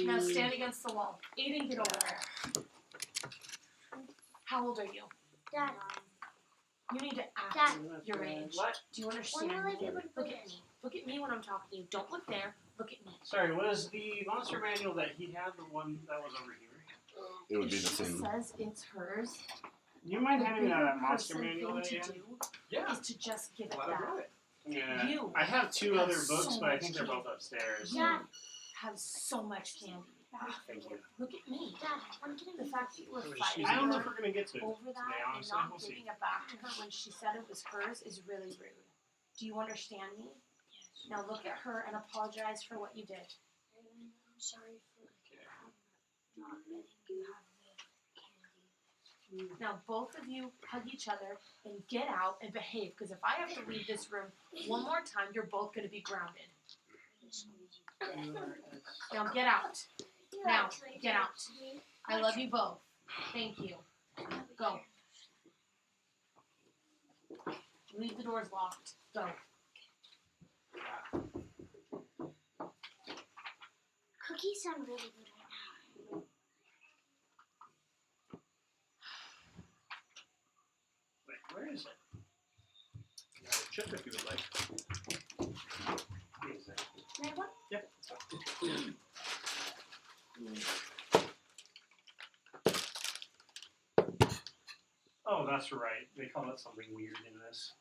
Now stand against the wall. Aiden, get over there. How old are you? Dad, You need to act Dad. your age. What? Do you when understand will I me? be able to Look play at this? me. Look at me when I'm talking to you. Don't look there. Look at me. Sorry, was the monster manual that he had the one that was over here? It would be If the she same. says it's hers, Do you mind the handing me bigger that monster person manual thing that to you had? do Yeah. is to just give it Let her back. do it. Yeah. You I have two have other books, so but I much think they're candy. both upstairs. You have so much candy. Thank you. Look at me. Dad, when can I The fact that you were I was just fighting using I don't know her if we're gonna get to it over today, that and honestly. not We'll see. giving it back to her when she said it was hers is really rude. Do you understand me? Yes. Now look at her and apologize for what you did. I'm sorry for not letting you have the candy. Now both of you hug each other and get out and behave, because if I have to leave this room one more time, you're both going to be grounded. Now get out. Now, get out. I love you both. Thank you. Go. Leave the doors locked. Go. Cookies sound really good right now. Wait, where is it? Chip if you would like. Exactly. Can I that's right. They call it something weird in this.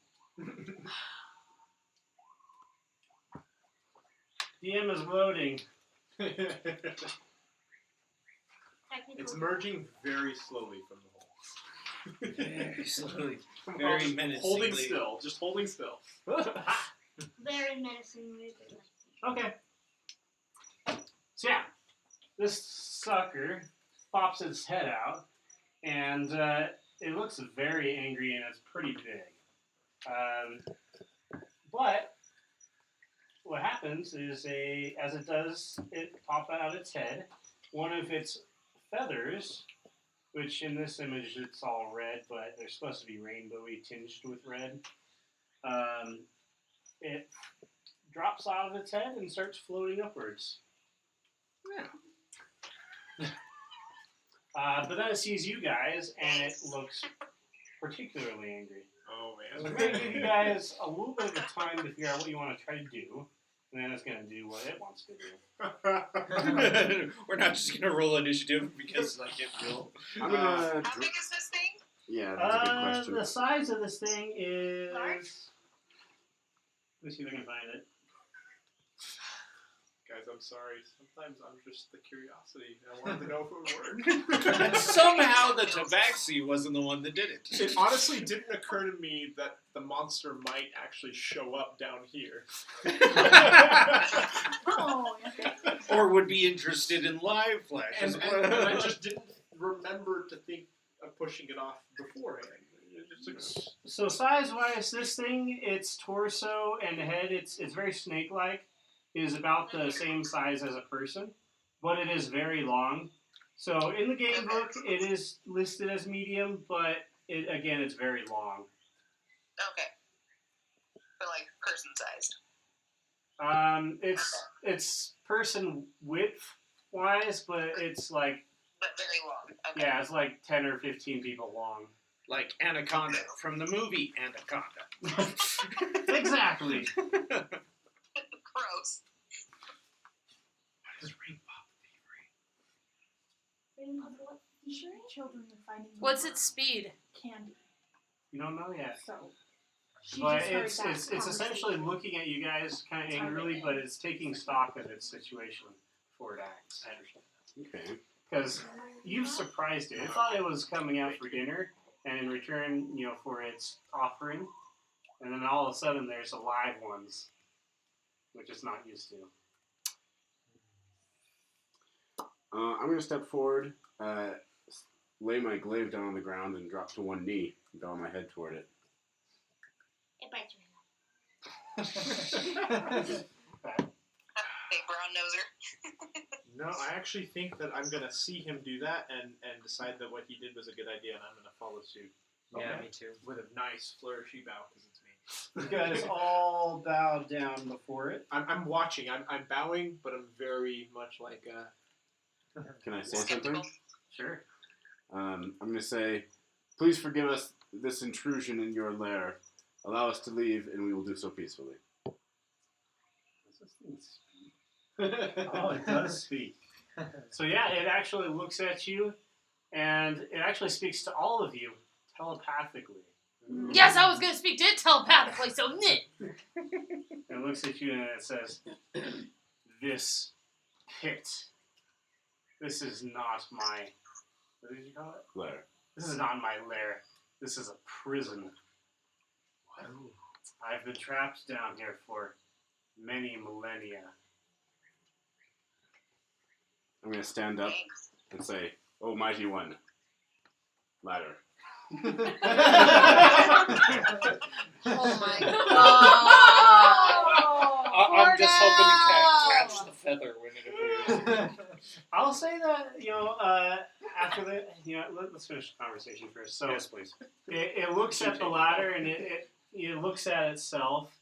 DM is loading. It's merging very slowly from the hole. Very slowly. Very menacingly. Holding still. Just holding still. Very menacingly. Okay. So yeah, this sucker pops its head out, and it looks very angry, and it's pretty big. But what happens is, as it does, it pop out its head. One of its feathers, which in this image it's all red, but they're supposed to be rainbowy tinged with red. It drops out of its head and starts floating upwards. Yeah. But then it sees you guys, and it looks particularly angry. Oh, So man. I'm going to give you guys a little bit of a time to figure out what you want to try to do, and then it's going to do what it wants to do. We're not just gonna roll initiative because like it will. I'm gonna. How big is this thing? Yeah, that's a good question. The size of this thing is... Large? Let me see if I can find it. Guys, I'm sorry. Sometimes I'm just the curiosity. I wanted to know if it would work. And somehow the tabaxi wasn't the one that did it. It honestly didn't occur to me that the monster might actually show up down here. Oh, Or would be interested in live flash. And I just didn't remember to think of pushing it off beforehand. It just So size-wise, this thing, its torso and head, it's very snake-like, is about the same size as a person, but it is very long. So in the game book, it is listed as medium, but it's very long. Okay. But like person sized. It's person width-wise, but it's like, But very long. Okay. yeah, it's like 10 or 15 people long. Like Anaconda from the movie Anaconda. Exactly. Gross. Children are finding. What's its speed? Candy. You don't know yet. So. She But just heard it's that essentially conversation. looking at you guys kind of It's hard to angrily, get. but it's taking stock of its situation before it acts. I understand. Okay. Because you've surprised it. It thought it was coming out for dinner, and in return, for its offering, and then all of a sudden there's alive ones, which it's not used to. I'm gonna step forward, lay my glaive down on the ground, and drop to one knee, and bow my head toward it. It bites me. Big brown noser. no, I actually think that I'm gonna see him do that and decide that what he did was a good idea, and I'm gonna follow suit. Yeah, Okay. me too. With a nice flourishy bow, because it's me. You guys all bow down before it. I'm watching. I'm bowing, but I'm very much like Can I say something? Skeptical. Sure. I'm gonna say, please forgive us this intrusion in your lair. Allow us to leave, and we will do so peacefully. Does this thing speak? Oh, it does speak. So yeah, it actually looks at you, and it actually speaks to all of you telepathically. Yes, I was gonna speak to it telepathically, so knit. It looks at you and it says, "This pit. This is not my. What did you call it? Lair. This is not my lair. This is a prison. I've been trapped down here for many millennia." I'm gonna stand up Thanks. and say, "Oh, mighty one, ladder." Oh my god. I'm just hoping to catch the feather when it appears. I'll say that after the let's finish the conversation first. So Yes, please. it looks at the ladder and it looks at itself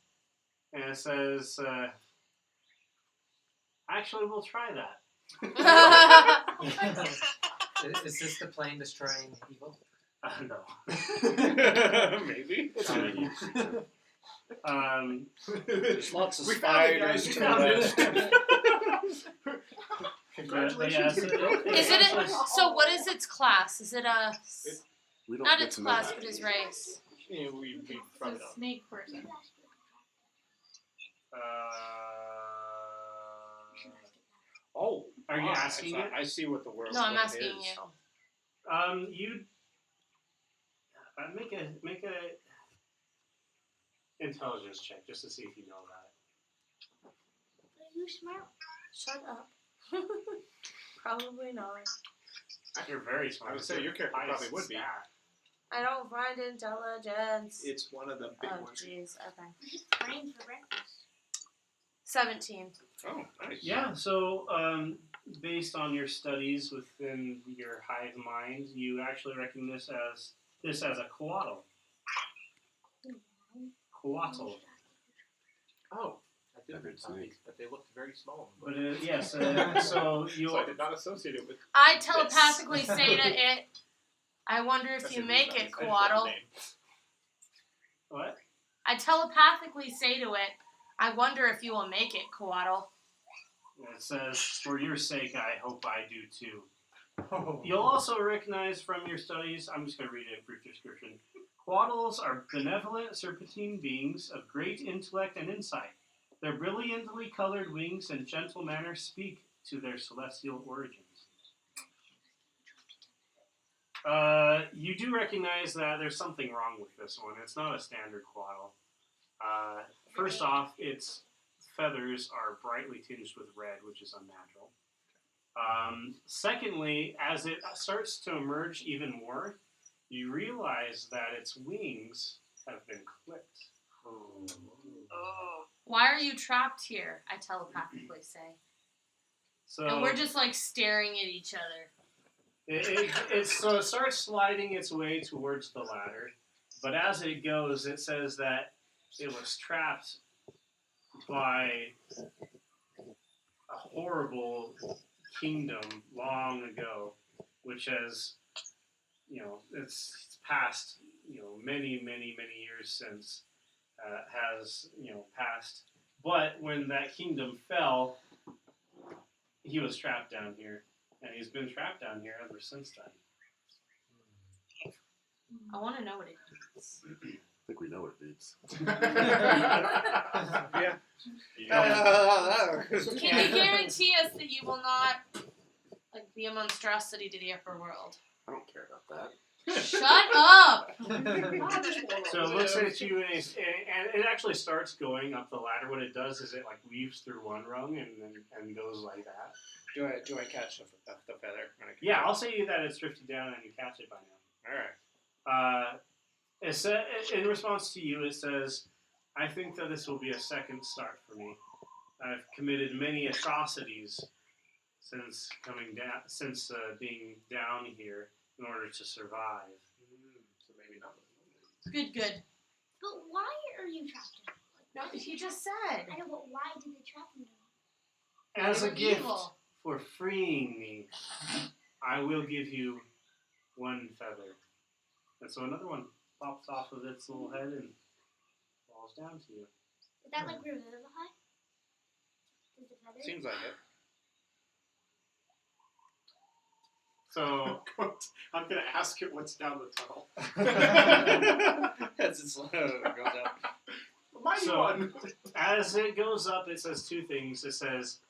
and it says, "Actually, we'll try that." Is this the plane destroying evil? No. Maybe. It's an evil creature. There's lots of We found it, spiders guys. to We the found it. west. Congratulations. Is it so what is its class? Is it a We don't Not get its to know class, that. but his race. Yeah, we It's probably a don't. snake person. Oh, Are you wow, asking it? I see what the world. No, I'm what it asking is. you. You make a intelligence check just to see if you know about it. Are you smart? Shut up. Probably not. You're very smart. I would say your character Highest probably would be. stat. I don't find intelligence. It's one of the big Oh, ones. jeez. Okay. He's praying for breakfast. Oh, 17. nice. Yeah, so based on your studies within your hive mind, you actually recognize this as a coatl. Coatl. Oh, I did Feathered read copies, snake. but they looked very small. But yes, so you. So I did not associate it with. I telepathically say to it, I wonder if That's you a make reason. it, I just read the Coatl. name. What? I telepathically say to it, I wonder if you will make it, Coatl. It says, "For your sake, I hope I do too." Oh. You'll also recognize from your studies. I'm just going to read a brief description. Coatls are benevolent serpentine beings of great intellect and insight. Their brilliantly colored wings and gentle manner speak to their celestial origins. You do recognize that there's something wrong with this one. It's not a standard coatl. First off, its feathers are brightly tinged with red, which is unnatural. Secondly, as it starts to emerge even more, you realize that its wings have been clipped. Oh. Why are you trapped here? I telepathically say. So And we're just like staring at each other. it starts sliding its way towards the ladder, but as it goes, it says that it was trapped by a horrible kingdom long ago, which has, it's passed, many, many, many years since has, passed. But when that kingdom fell, he was trapped down here, and he's been trapped down here ever since then. I want to know what it is. I think we know what it means. Yeah. Can you guarantee us that you will not be a monstrosity to the upper world? I don't care about that. Shut up! So it looks at you, and it actually starts going up the ladder. What it does is it weaves through one rung and goes like that. Do I catch the feather? When I catch Yeah, it? I'll say that it's drifted down and you catch it by now. All right. It says, in response to you, it says, "I think that this will be a second start for me. I've committed many atrocities since being down here in order to survive." So maybe not. Good. But why are you trapped in? No, he just said. I know, but why did they trap him? As a You're gift evil. for freeing me, I will give you one feather. And so another one pops off of its little head and falls down to you. Is that like revivify? Is the feather? Seems like it. So I'm gonna ask it what's down the tunnel. As it goes up. Mighty So- one. as it goes up, it says two things. It says,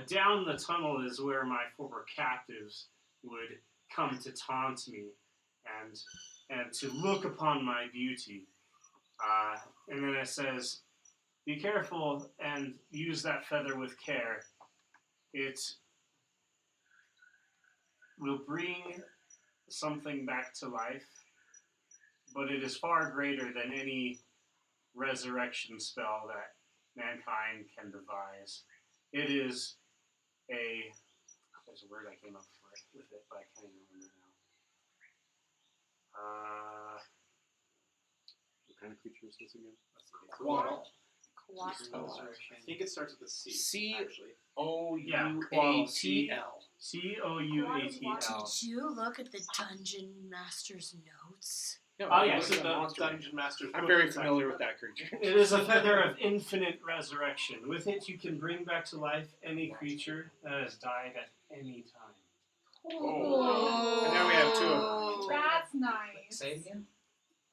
down the tunnel is where my former captives would come to taunt me and to look upon my beauty. And then it says, be careful and use that feather with care. It will bring something back to life, but it is far greater than any resurrection spell that mankind can devise. It is there's a word I came up with it, but I can't even remember now. What kind of creature is this again? Coatl. Coatl. I think it starts with a C. C- Actually. O-U-A-T-L. Couatl. Did you look at the dungeon master's notes? Oh, yeah, Look so at the the Dungeon Master's I'm book. very It's familiar actually- with that creature. It is a feather of infinite resurrection. With it, you can bring back to life any creature that has died at any time. Oh. And now we have 2 of them. That's nice. Say it again.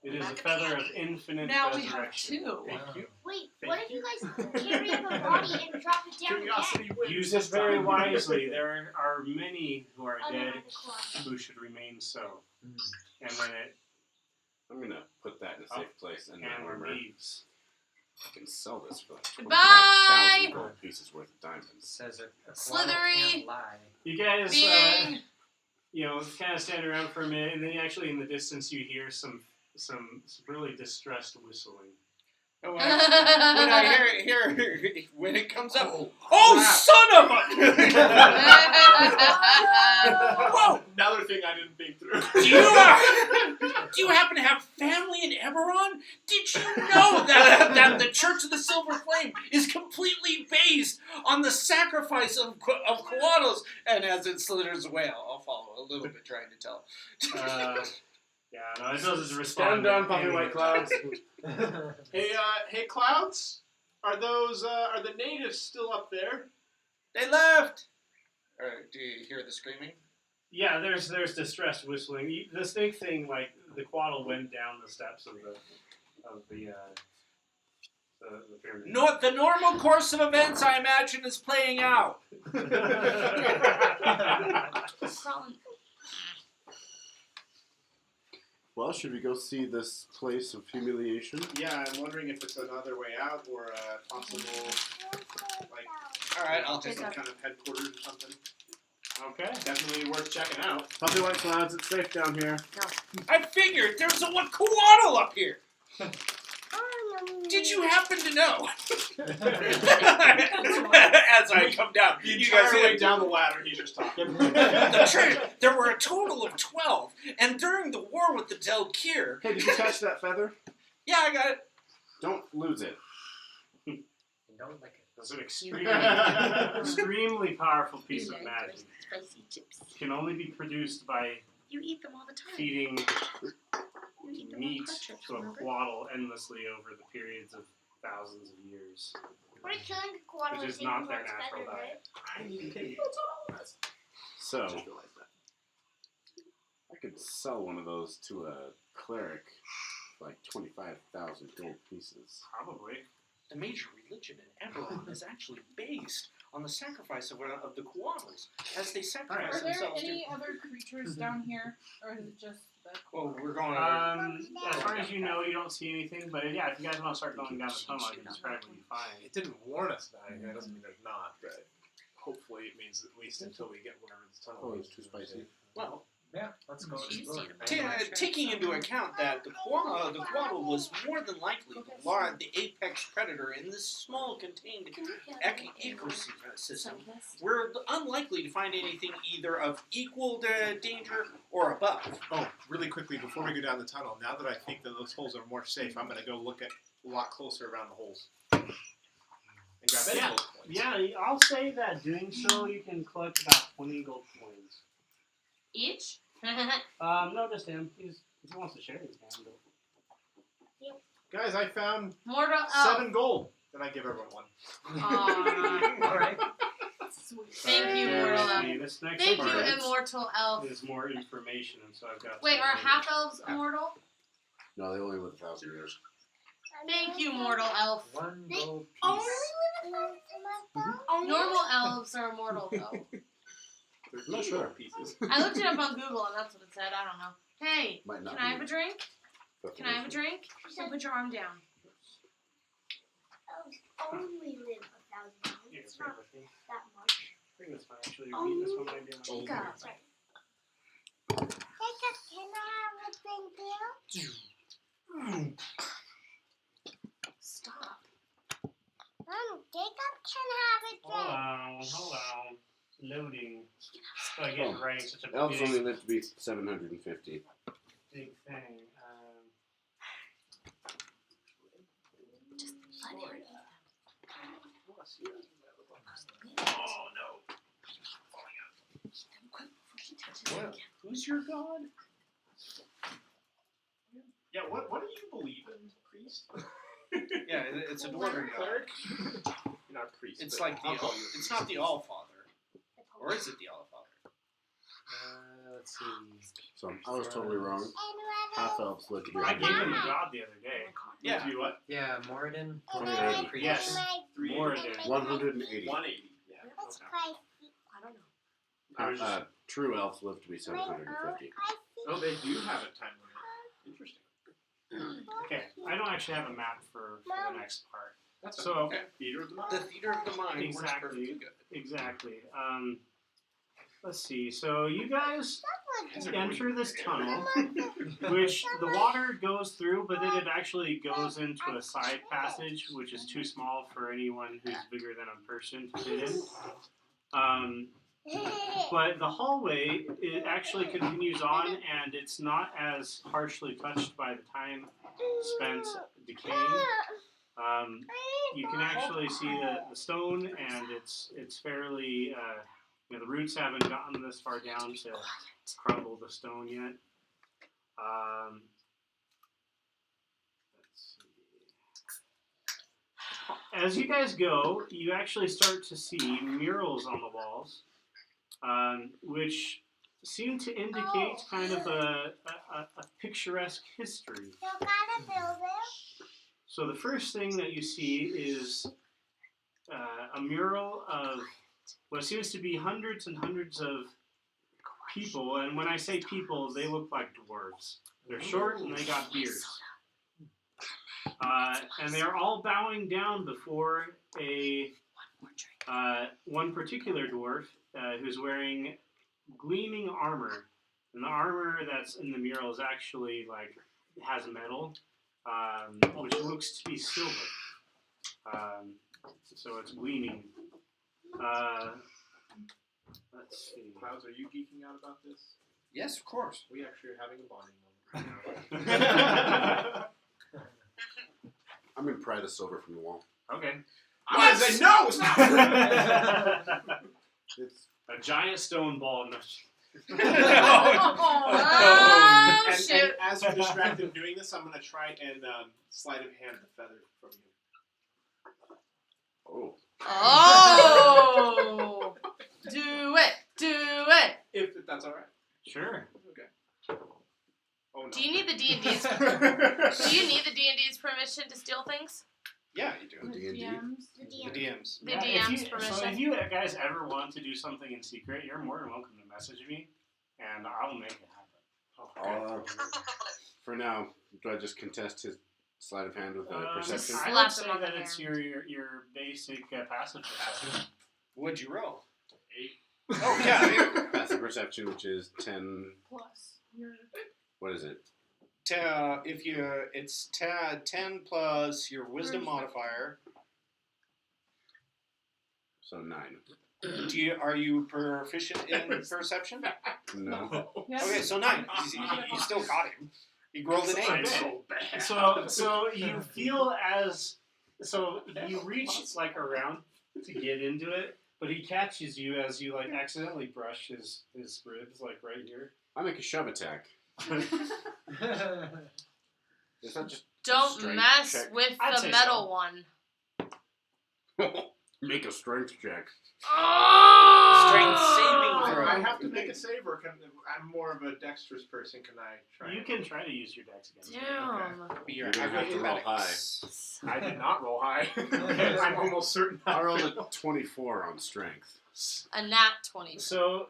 It is a feather of infinite Now we have resurrection. 2. Thank you. Wait, what if you guys carry up a body and drop it down Curiosity wins. Use this very wisely. There are many who are again? dead Under the cloth. who should remain so. And when it I'm gonna put that in a safe place and and armor. leaves. I can sell this for like Goodbye! 25,000 gold pieces worth of diamonds. Says a Slithery. can't lie. You guys, Being. kind of stand around for a minute, and then actually in the distance you hear some really distressed whistling. And when I hear when it comes up, son of a! Whoa! Another thing I didn't think through. Do you happen to have family in Eberron? Did you know that the Church of the Silver Flame is completely based on the sacrifice of koalas? And as it slithers away, I'll follow a little bit, trying to tell. Yeah, no, it doesn't Stand respond. down, puffy white clouds. Hey, Clouds? Are the natives still up there? They left. Do you hear the screaming? Yeah, there's distressed whistling. The snake thing, like the quaddle went down the steps of the pyramid. No, the normal course of events, I imagine, is playing out. Well, should we go see this place of humiliation? Yeah, I'm wondering if it's another way out or a possible, like, All right, I'll take some it. kind of headquarters or something. Okay. Definitely worth checking out. Puffy white clouds, it's safe down here. I figured there's a koaddle up here. Did you happen to know? As I come down, The you guys entire way down the ladder, he's just talking. there were a total of 12, and during the war with the Delkir. Hey, did you catch that feather? Yeah, I got it. Don't lose it. Don't like it. It's an extremely powerful piece of magic. Spicy chips. Can only be produced by You eat them all the time. feeding You eat them meat on crunch chips, to a remember? quaddle endlessly over the periods of thousands of years. What if killing a koala Which was is not their much natural better, diet. right? So, I could sell one of those to a cleric for like 25,000 gold pieces. Probably. The major religion in Eberron is actually based on the sacrifice of the koalas, as they sacrifice Are there themselves. any other creatures down here, or is it just the? Well, we're going. As far as you know, you don't see anything, but yeah, if you guys want to start going down the tunnel, I can describe what you find. It didn't warn us about anything. That doesn't mean there's not, but hopefully it means at least until we get wherever this tunnel Oh, leads it's too to. spicy. Well, Yeah, let's go explore. taking into account that the koala was more than likely the apex predator in this small contained ecosystem, we're unlikely to find anything either of equal danger or above. Oh, really quickly, before we go down the tunnel, now that I think that those holes are more safe, I'm going to go look at a lot closer around the holes. And grab any gold coins. Yeah, I'll say that doing so, you can collect about 20 gold coins. Each? No, just him. If he wants to share, he can. Guys, I found Mortal 7 gold. Then I give everyone 1. Aww. Alright. Thank you, Mortal Elf. This next Thank you, part Immortal Elf. is more information, and so I've got. Wait, some are data. half elves immortal? No, they only live 1,000 years. Thank you, Mortal Elf. 1 They gold only piece. live in a Normal elves are immortal, though. I'm not sure. Pieces. I looked it up on Google, and that's what it said. I don't know. Hey, Might not can I be. have a drink? Can I have a drink? So put your arm down. elves only live 1,000 Yeah, years. it's It's right not with me. that much. I think this one actually. Read this one maybe. Jacob. Sorry. Jacob, can I have a drink too? Stop. Jacob can have a drink. Hold on. Loading. So I get writing such a Elves only big, live to be 750. big thing. Just let her eat Oh no. them quick before she touches it again. Who's your god? Yeah, what do you believe in, priest? Yeah, it's a dwarven cleric. You're not a priest. It's but like I'll call you a it's priest. not the Allfather, or is it the Allfather? Let's see. So I was totally wrong. Half elves live to be I gave him 180. a god the other day. Yeah. To do what? Yeah, Moradin. 180. Yes. Moradin. 180. 180. Yeah. That's Okay. crazy. I don't know. I was just- True elves live to be 750. Oh, they do have a time limit. Interesting. Okay, I don't actually have a map for the next part. That's So- okay. Theater of the mind. The theater of the mind works Exactly. perfectly good. Exactly. Let's see. So you guys enter this tunnel, which the water goes through, but then it actually goes into a side passage, which is too small for anyone who's bigger than a person to fit in. But the hallway, it actually continues on, and it's not as harshly touched by the time spent decaying. You can actually see the stone, and it's fairly, the roots haven't gotten this far down to crumble the stone yet. Let's see. As you guys go, you actually start to see murals on the walls, which seem to indicate kind of a picturesque history. You gotta build it. So the first thing that you see is a mural of what seems to be hundreds and hundreds of people, and when I say people, they look like dwarves. They're short and they got beards. And they're all bowing down before one particular dwarf who's wearing gleaming armor. And the armor that's in the mural is actually has metal, which looks to be silver. So it's gleaming. Let's see. Clouds, are you geeking out about this? Yes, of course. We actually are having a bonding moment. I'm gonna pry the silver from the wall. Okay. I'm gonna say no! It's not! It's A giant stone ball. Oh, and shoot. as you're distracted doing this, I'm gonna try and sleight of hand the feather from you. Oh! Do it! Do it! If that's alright. Sure. Okay. Oh no. Do you need the D&D's? Do you need the D&D's permission to steal things? Yeah, you do. the D&D. DMs. The The DM. DMs. The Yeah, DM's So permission? if you guys ever want to do something in secret, you're more than welcome to message me, and I'll make it happen. For now, do I just contest his sleight of hand with a perception? I Slap would him say on the that it's your basic passive perception. What'd you roll? 8. Oh, yeah. Passive perception, which is 10. Plus your What is it? It's 10 plus your wisdom modifier. So 9. Are you proficient in perception? No. Yes. Okay, so 9. You still got him. He rolled an 8. So you feel you reach around to get into it, but he catches you as you accidentally brush his ribs right here. I make a shove attack. Is that just Don't strength mess check? with I'd the say metal so. one. Make a strength check. Strength saving throw. I have to make a save, or I'm more of a dexterous person. Can I try? You can try to use your dex against him. Damn. Be your You're gonna have to roll acrobatics. I did not roll high. I'm almost certain. I rolled a 24 on strength. A nat 20. So,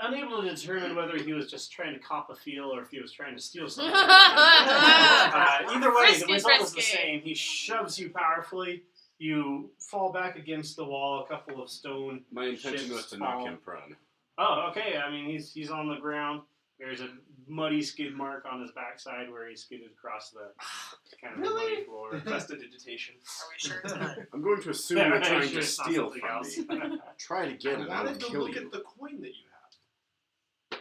unable to determine whether he was just trying to cop a feel or if he was trying to steal something. Either way, the Frisky, result is the frisky. same. He shoves you powerfully. You fall back against the wall. A couple of stone. My intention was to knock him prone. Oh, okay. I mean, he's on the ground. There's a muddy skid mark on his backside where he skidded across the kind of muddy floor. Prestidigitation. Are we sure it's not? I'm going to assume Yeah, you're I'm trying sure to it's not steal something from else. me. Try it again and I will wanted to kill look you. at the coin that you have.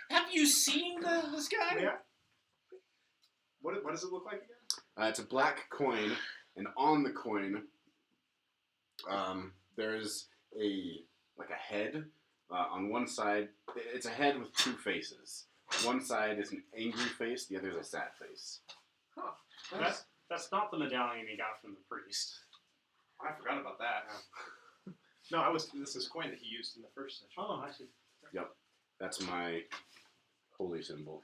Have you seen this guy? Yeah. What does it look like again? It's a black coin, and on the coin, there is a head. On one side, it's a head with two faces. One side is an angry face, the other is a sad face. Huh. That's not the medallion he got from the priest. I forgot about that. No, this is coin that he used in the first session. Oh, I see. That's my holy symbol.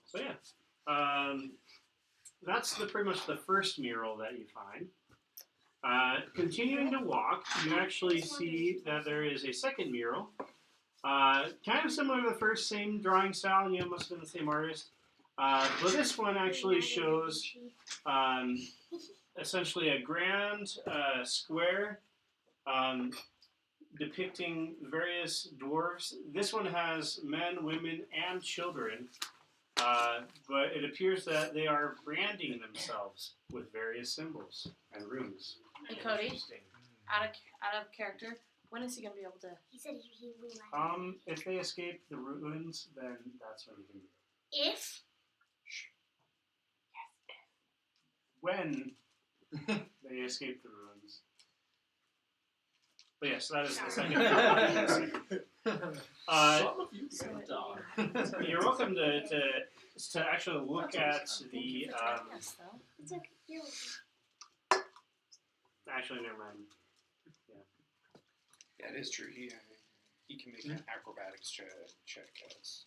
So yeah, that's pretty much the first mural that you find. Continuing to walk, you actually see that there is a second mural, kind of similar to the first, same drawing style. You know, must have been the same artist. But this one actually shows essentially a grand square depicting various dwarves. This one has men, women, and children, but it appears that they are branding themselves with various symbols and runes. Hey, Cody, Interesting. out of character, when is he going to be able to... He said he would. If they escape the ruins, then that's when you can do If? it. When they escape the ruins. But yes, that is the second. You're welcome to actually look at the. Yes, though. It's okay. You're Actually, never mind. Yeah, it is true. He can make an acrobatics check as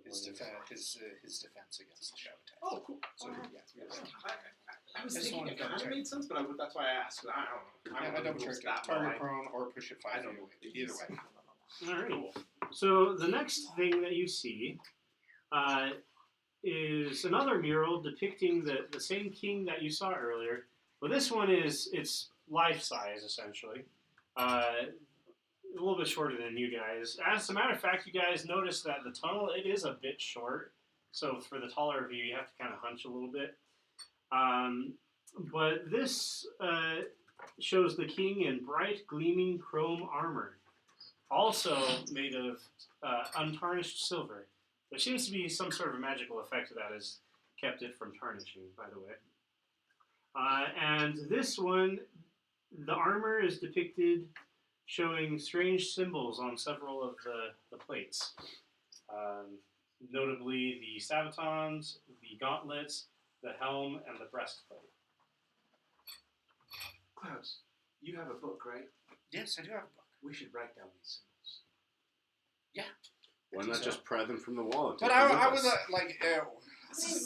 his defense against the shadow attack. Oh, cool. So I was just thinking wanted it to double kind of check. made sense, but that's why I asked. I don't know. I double checked it. Target prone or push it 5 I feet don't away. Either way. Alright. So the next thing that you see is another mural depicting the same king that you saw earlier. Well, this one it's life size essentially. A little bit shorter than you guys. As a matter of fact, you guys notice that the tunnel, it is a bit short. So for the taller view, you have to kind of hunch a little bit. But this shows the king in bright, gleaming chrome armor, also made of untarnished silver. There seems to be some sort of magical effect that has kept it from tarnishing, by the way. And this one, the armor is depicted showing strange symbols on several of the plates. Notably the sabatons, the gauntlets, the helm, and the breastplate. Klaus, you have a book, right? Yes, I do have a book. We should write down these symbols. Why not just pry them from the wall? And But take them I with was us?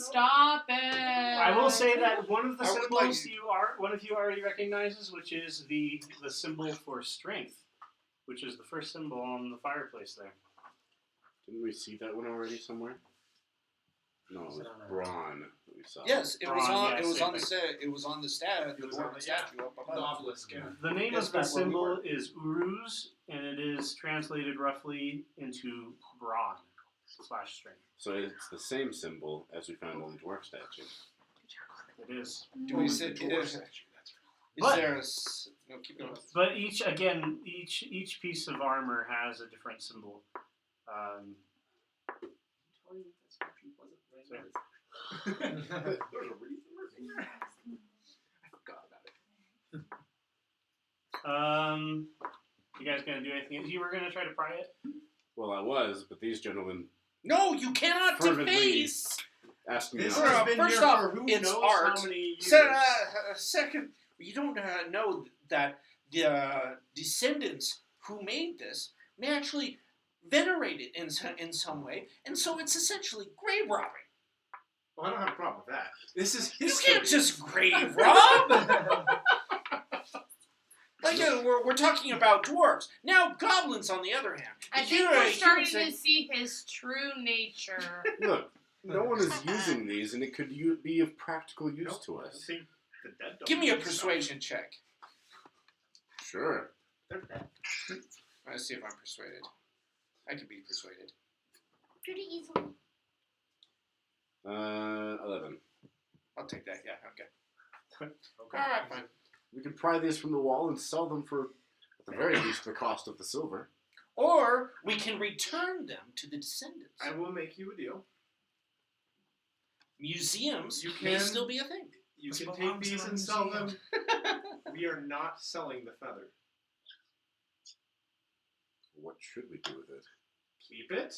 Stop it! I will say that one of the I would symbols like- one of you already recognizes, which is the symbol for strength, which is the first symbol on the fireplace there. Didn't we see that one already somewhere? No, it was brawn that we saw. Yes, it was Brawn, on. yeah, It was same on the thing. set. It was on the statue. It The was on dwarven the- statue up above. The obelisk, yeah. The name That's of the not where we symbol were. is Uruz, and it is translated roughly into brawn / strength. So it's the same symbol as we found on the dwarf statue. It is. Do we say it is? That's right. Is But- there no? Keep going. But each piece of armor has a different symbol. There's a reason we're here. I forgot about it. You guys gonna do anything? You were gonna try to pry it? Well, I was, but these gentlemen No, you cannot Fervently. deface. asked me This not. has been First here off, for who it's knows art. how many years. Second, you don't know that the descendants who made this may actually venerate it in some way, and so it's essentially grave robbing. Well, I don't have a problem with that. This is You history. can't just grave rob. Like we're talking about dwarves. Now goblins, on the other hand. I If think you're a we're human starting saying- to see his true nature. Look, no one is using these, and it could be of practical use to us. See, the dead don't Give me a use persuasion check. Sure. stuff. They're dead. Let's see if I'm persuaded. I can be persuaded. Pretty easily. 11. I'll take that. Yeah. Okay. Okay. All right. Fine. We could pry these from the wall and sell them for, at the very least, the cost of the silver. Or we can return them to the descendants. I will make you a deal. Museums You may can- still be a thing. You This can take belongs these in a and sell museum. them. We are not selling the feather. What should we do with it? Keep it.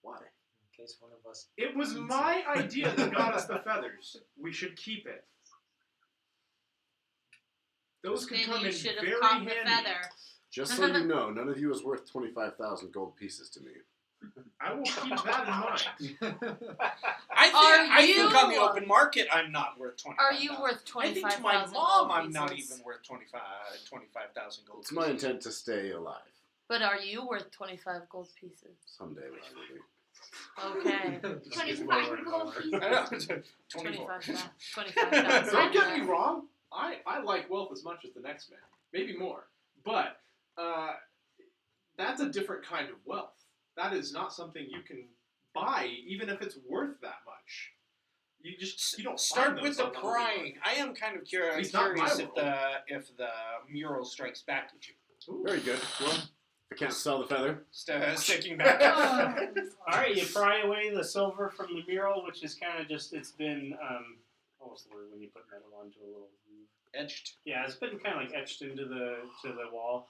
Why? In case one of us. It was eats my it. idea that got us the feathers. We should keep it. Those could Then come you in should have very caught the handy. feather. Just so you know, none of you is worth 25,000 gold pieces to me. I will keep that in mind. I think you- on the open market I'm not worth 25. Are you worth I think to 25,000 my mom gold I'm not pieces? even worth 25,000 gold It's pieces. my intent to stay alive. But are you worth 25 gold pieces? Someday, maybe. Okay. 25 gold pieces. I know, 24. 25,000. Don't get me wrong. I like wealth as much as the next man, maybe more. But that's a different kind of wealth. That is not something you can buy, even if it's worth that much. You don't Start find with those the on prying. I am kind of He's not curious my if the mural strikes back at you. Ooh. Very good. Well, I can't sell the feather. Sticking back. Alright, you pry away the silver from the mural, which is kind of just, it's been, what was the word when you put metal onto a little groove? Etched. Yeah, it's been kind of like etched into the wall.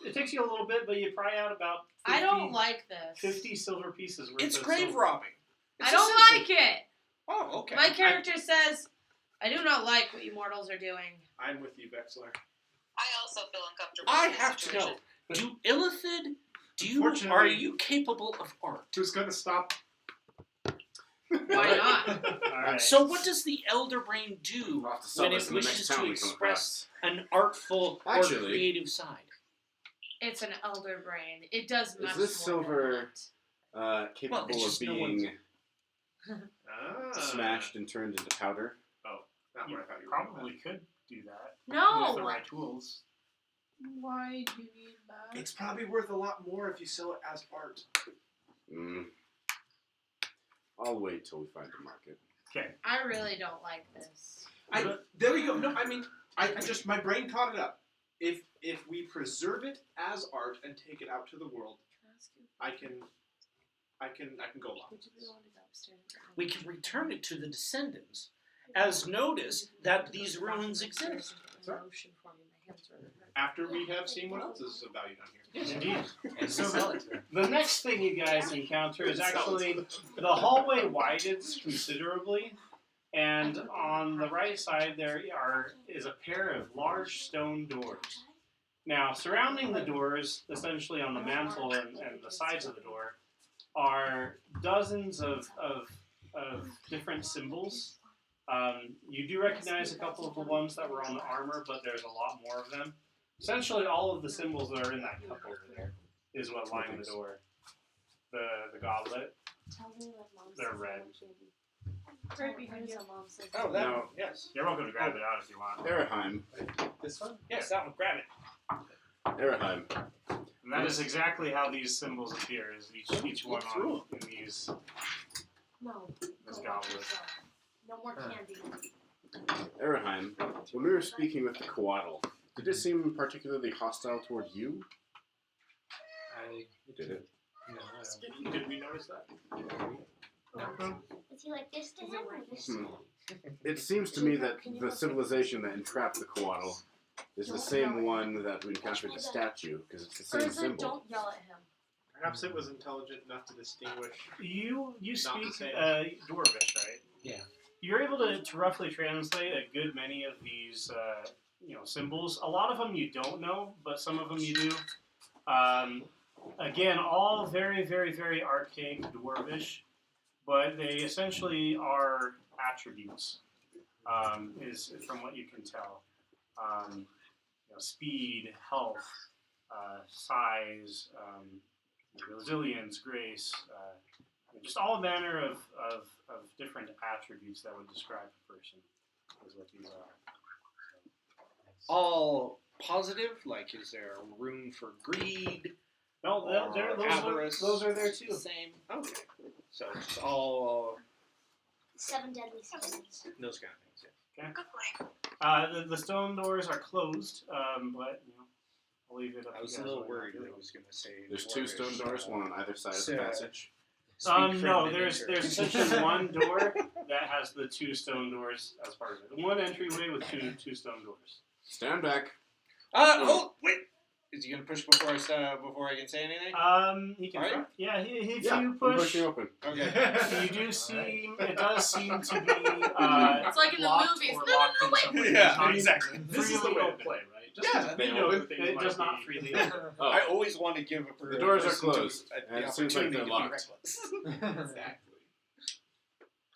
It takes you a little bit, but you pry out about 50, I don't like this. 50 silver pieces worth It's of grave silver. robbing. I don't like it. Oh, okay. My character says, I do not like what you mortals are doing. I'm with you, Vexler. I also feel uncomfortable. I with this have to situation. know. Do Illithid? Unfortunately- Are you capable of art? Who's going to stop? Why not? Alright. So what does the Elder Brain do We'll have to sell when this it in the wishes next town to we come express an artful or Actually- creative side? It's an elder brain. It does much this more silver- than Capable it's of just no being Ah. smashed and turned into powder. Not You what I thought you were probably could do that that. with the No! right tools. Why do you need that? It's probably worth a lot more if you sell it as art. I'll wait till we find a market. Okay. I really don't like this. There we go. No, I mean, I just my brain caught it up. If we preserve it as art and take it out to the world, Can I ask you? I can go along. Would you be willing to go upstairs and get my- We can return it to the descendants, as notice that these ruins exist. Sorry? Motion for me. My hands are hurting. After we have seen what else is of value down here. Indeed. And So sell it to them. The next thing you guys encounter is actually the hallway widens considerably, and on the right side there is a pair of large stone doors. Now, surrounding the doors, essentially on the mantle and the sides of the door, are dozens of different symbols. You do recognize a couple of the ones that were on the armor, but there's a lot more of them. Essentially, all of the symbols that are in that cup over there is what line the door. The goblet, they're red. Right behind you. Oh, that No. one, yes. You're welcome to grab it out if you want. Eraheim. This one? Yes, that one. Grab it. Eraheim. And that is exactly how these symbols appear, is each one on in these No. this Go goblet. yourself. No more candy. Eraheim. When we were speaking with the Coatl, did it seem particularly hostile toward you? Did it? No, did we notice that? Is he like this to him or this to him? It seems to me that the civilization that entrapped the Coatl is the same one that we encountered the statue, because it's the same Urza, symbol. don't yell at him. Perhaps it was intelligent enough to distinguish. You Not the speak same. Dwarvish, right? Yeah. You're able to roughly translate a good many of these symbols. A lot of them you don't know, but some of them you do. Again, all very, very, very archaic Dwarvish, but they essentially are attributes, is from what you can tell. Speed, health, size, resilience, grace, just all manner of different attributes that would describe a person is what these are. All positive? Like, is there room for greed? No, those are there too. Same. Okay. So it's all 7 deadly sins. those kind of things. Yeah. Good point. The stone doors are closed, but I'll leave it up. I was to a you guys little what you worried wanna that do. I was going to say. There's two stone dwarvish, doors, one on either side of the so- passage. No, there's essentially one door that has the two stone doors as part of it. One entryway with two stone doors. Stand back. Oh, wait. Is he gonna push before I can say anything? He can Are try. you? Yeah, if Yeah, you I'm push, pushing open. Okay. you do seem. It does seem to be. It's like in the blocked movies. or No, locked in wait. some way. Yeah, It's not exactly. This is the freely way to open. play, right? Just Yeah. because They we know open. that things It might does not be- freely open. Oh, I always want to give The doors are person to closed, the and it seems like opportunity they're to be locked. reckless. Exactly.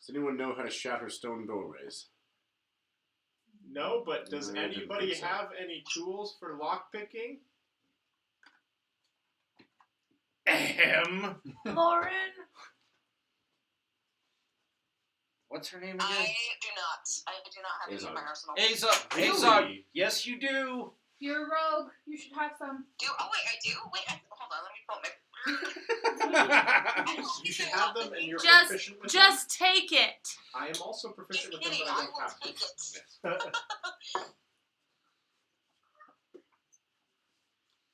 Does anyone know how to shatter stone doorways? No, but does I didn't anybody think so. have any tools for lockpicking? Lauren. What's her name I again? do not. I do not have any in my arsenal. Azog. Really? Azog. Yes, you do. You're a rogue. You should have some. Oh wait, I do. Wait, hold on. Let me pull my. You should have them, and you're Just- proficient with Just take it. them. I am also proficient with them, Kidding, but I I don't will have them. take it.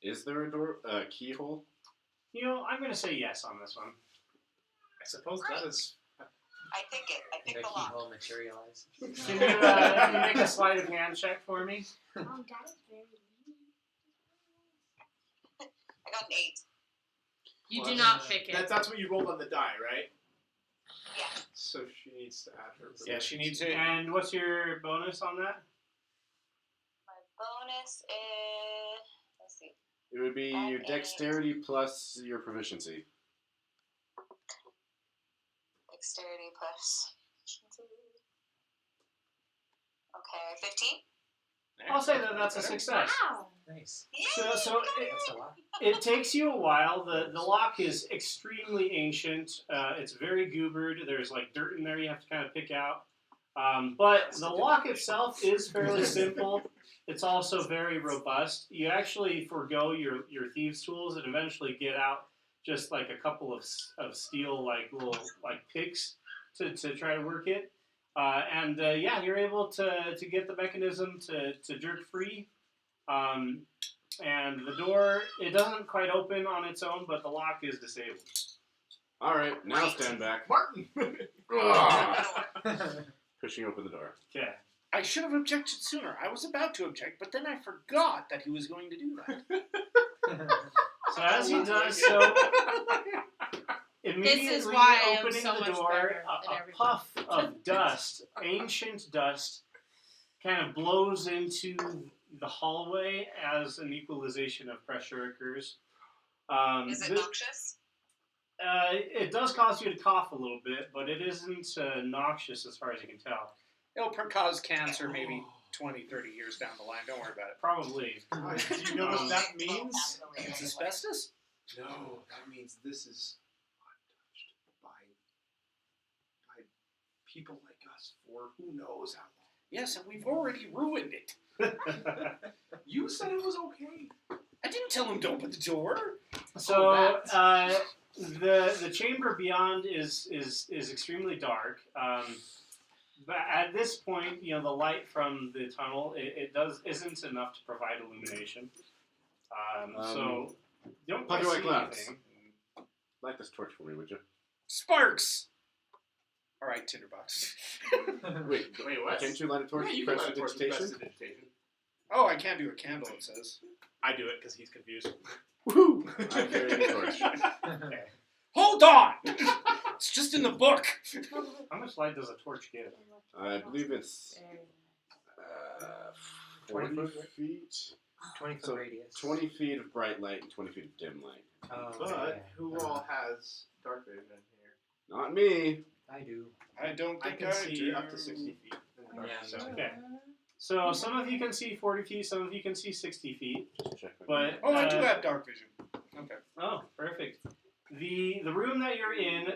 Is there a door keyhole? I'm going to say yes on this one. I suppose that is. I think it. I Did think a the lock. keyhole materialize? Can you make a sleight of hand check for me? Oh, that is very I got an 8. You Well, do not pick it. That's what you rolled on the die, right? Yeah. So she needs to add her. Yeah, she needs to. And what's your bonus on that? My bonus is. Let's see. It would be your dexterity plus your proficiency. Dexterity plus. Okay, 15. I'll say that that's a success. Wow. Nice. So That's a lot. it takes you a while. The lock is extremely ancient. It's very goobered. There's like dirt in there you have to kind of pick out. But the lock itself is fairly simple. It's also very robust. You actually forego your thieves' tools and eventually get out just like a couple of steel like little like picks to try to work it. Yeah, you're able to get the mechanism to jerk free. And the door, it doesn't quite open on its own, but the lock is disabled. All right, now stand back. Martin. Pushing open the door. Okay. I should have objected sooner. I was about to object, but then I forgot that he was going to do that. So as he does so, immediately This is why I am opening so the much door, better than a everybody. puff of dust, ancient dust, kind of blows into the hallway as an equalization of pressure occurs. Is it noxious? It does cause you to cough a little bit, but it isn't noxious as far as you can tell. It'll cause cancer maybe 20, 30 years down the line. Don't worry about it. Probably. Do you know what that means? It's asbestos? No, that means this is untouched by people like us for who knows how long. Yes, and we've already ruined it. You said it was okay. I didn't tell him to open the door. So the chamber beyond is extremely dark. But at this point, the light from the tunnel isn't enough to provide illumination. So you don't quite Puppy see White Clouds. anything. Light this torch for me, would you? Sparks! All right, Tinderbox. Wait, what? can't you light a torch? Yeah, you Press can light a torch with digitation? prestidigitation. Oh, I can't do a candle, it says. I do it because he's confused. Woohoo! I carry the torch. Okay. Hold on! It's just in the book. How much light does a torch give? I believe it's 20 40 foot? feet. 20 foot So, radius. 20 feet of bright light and 20 feet of dim light. Oh, But yeah. who all has dark vision here? Not me. I do. I don't I think can I see do. up to 60 feet. in the dark, Yeah, so. me too. Okay. So some of you can see 40 feet, some of you can see 60 feet. Just to check my But Oh, I do have dark vision. Okay. Oh, perfect. The room that you're in,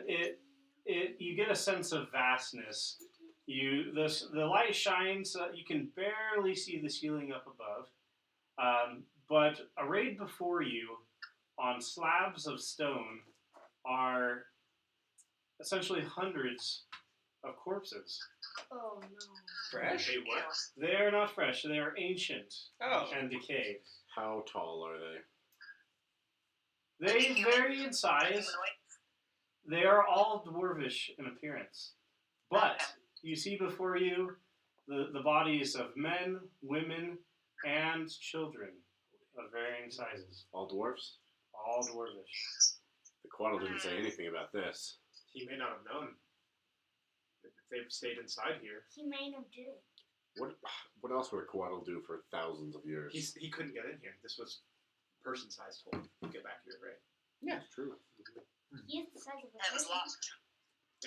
you get a sense of vastness. The light shines. You can barely see the ceiling up above, but arrayed before you on slabs of stone are essentially hundreds of corpses. Oh no. Fresh? Hey, what? They are not fresh. They are ancient Oh. and decayed. How tall are they? They vary in size. They are all dwarvish in appearance. But you see before you the bodies of men, women, and children. of varying sizes. All dwarfs? All dwarvish. The Quaddle didn't say anything about this. He may not have known. If they've stayed inside here. He may have did it. What else would a Quaddle do for thousands of years? He couldn't get in here. This was person-sized hole. Get back here, right? Yeah, it's true. He is the size of a It was person. locked.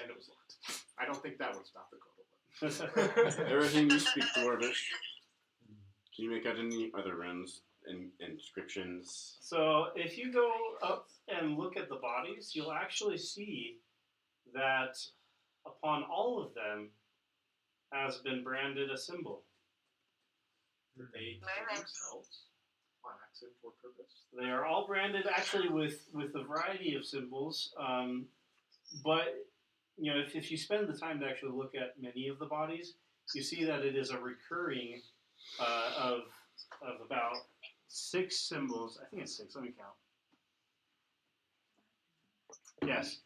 And it was locked. I don't think that would stop the Quaddle. Everything you speak Dwarvish. Can you make out any other runes and inscriptions? So if you go up and look at the bodies, you'll actually see that upon all of them has been branded a symbol. Did they kill themselves on accident or purpose? They are all branded actually with a variety of symbols, but you know if you spend the time to actually look at many of the bodies, you see that it is a recurring of about 6 symbols. I think it's 6. Let me count. Yes,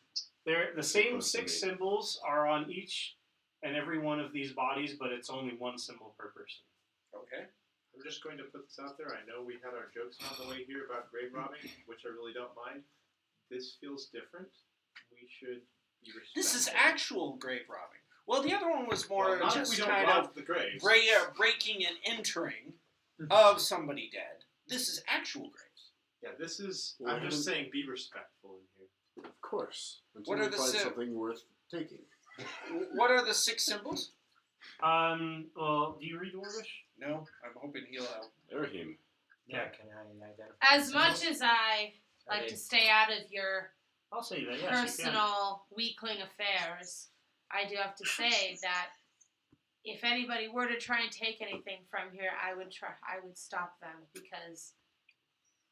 they're the same 6 symbols are on each and every one of these bodies, but it's only 1 symbol per person. Okay. I'm just going to put this out there. I know we had our jokes on the way here about grave robbing, which I really don't mind. This feels different. We should be respectful. This is actual grave robbing. Well, the other one was more Well, not if just we don't kind rob of the graves. breaking and entering of somebody dead. This is actual graves. Yeah, this is. Well, I'm just saying, be respectful in here. Of course. Until What are you the find sy- something worth taking. What are the 6 symbols? Well, do you read Dwarvish? No, I'm hoping he'll help. Erhim. Yeah, can I identify? As much as I Are like they- to stay out of your I'll say that, yes, you can. personal weakling affairs, I do have to say that if anybody were to try and take anything from here, I would stop them because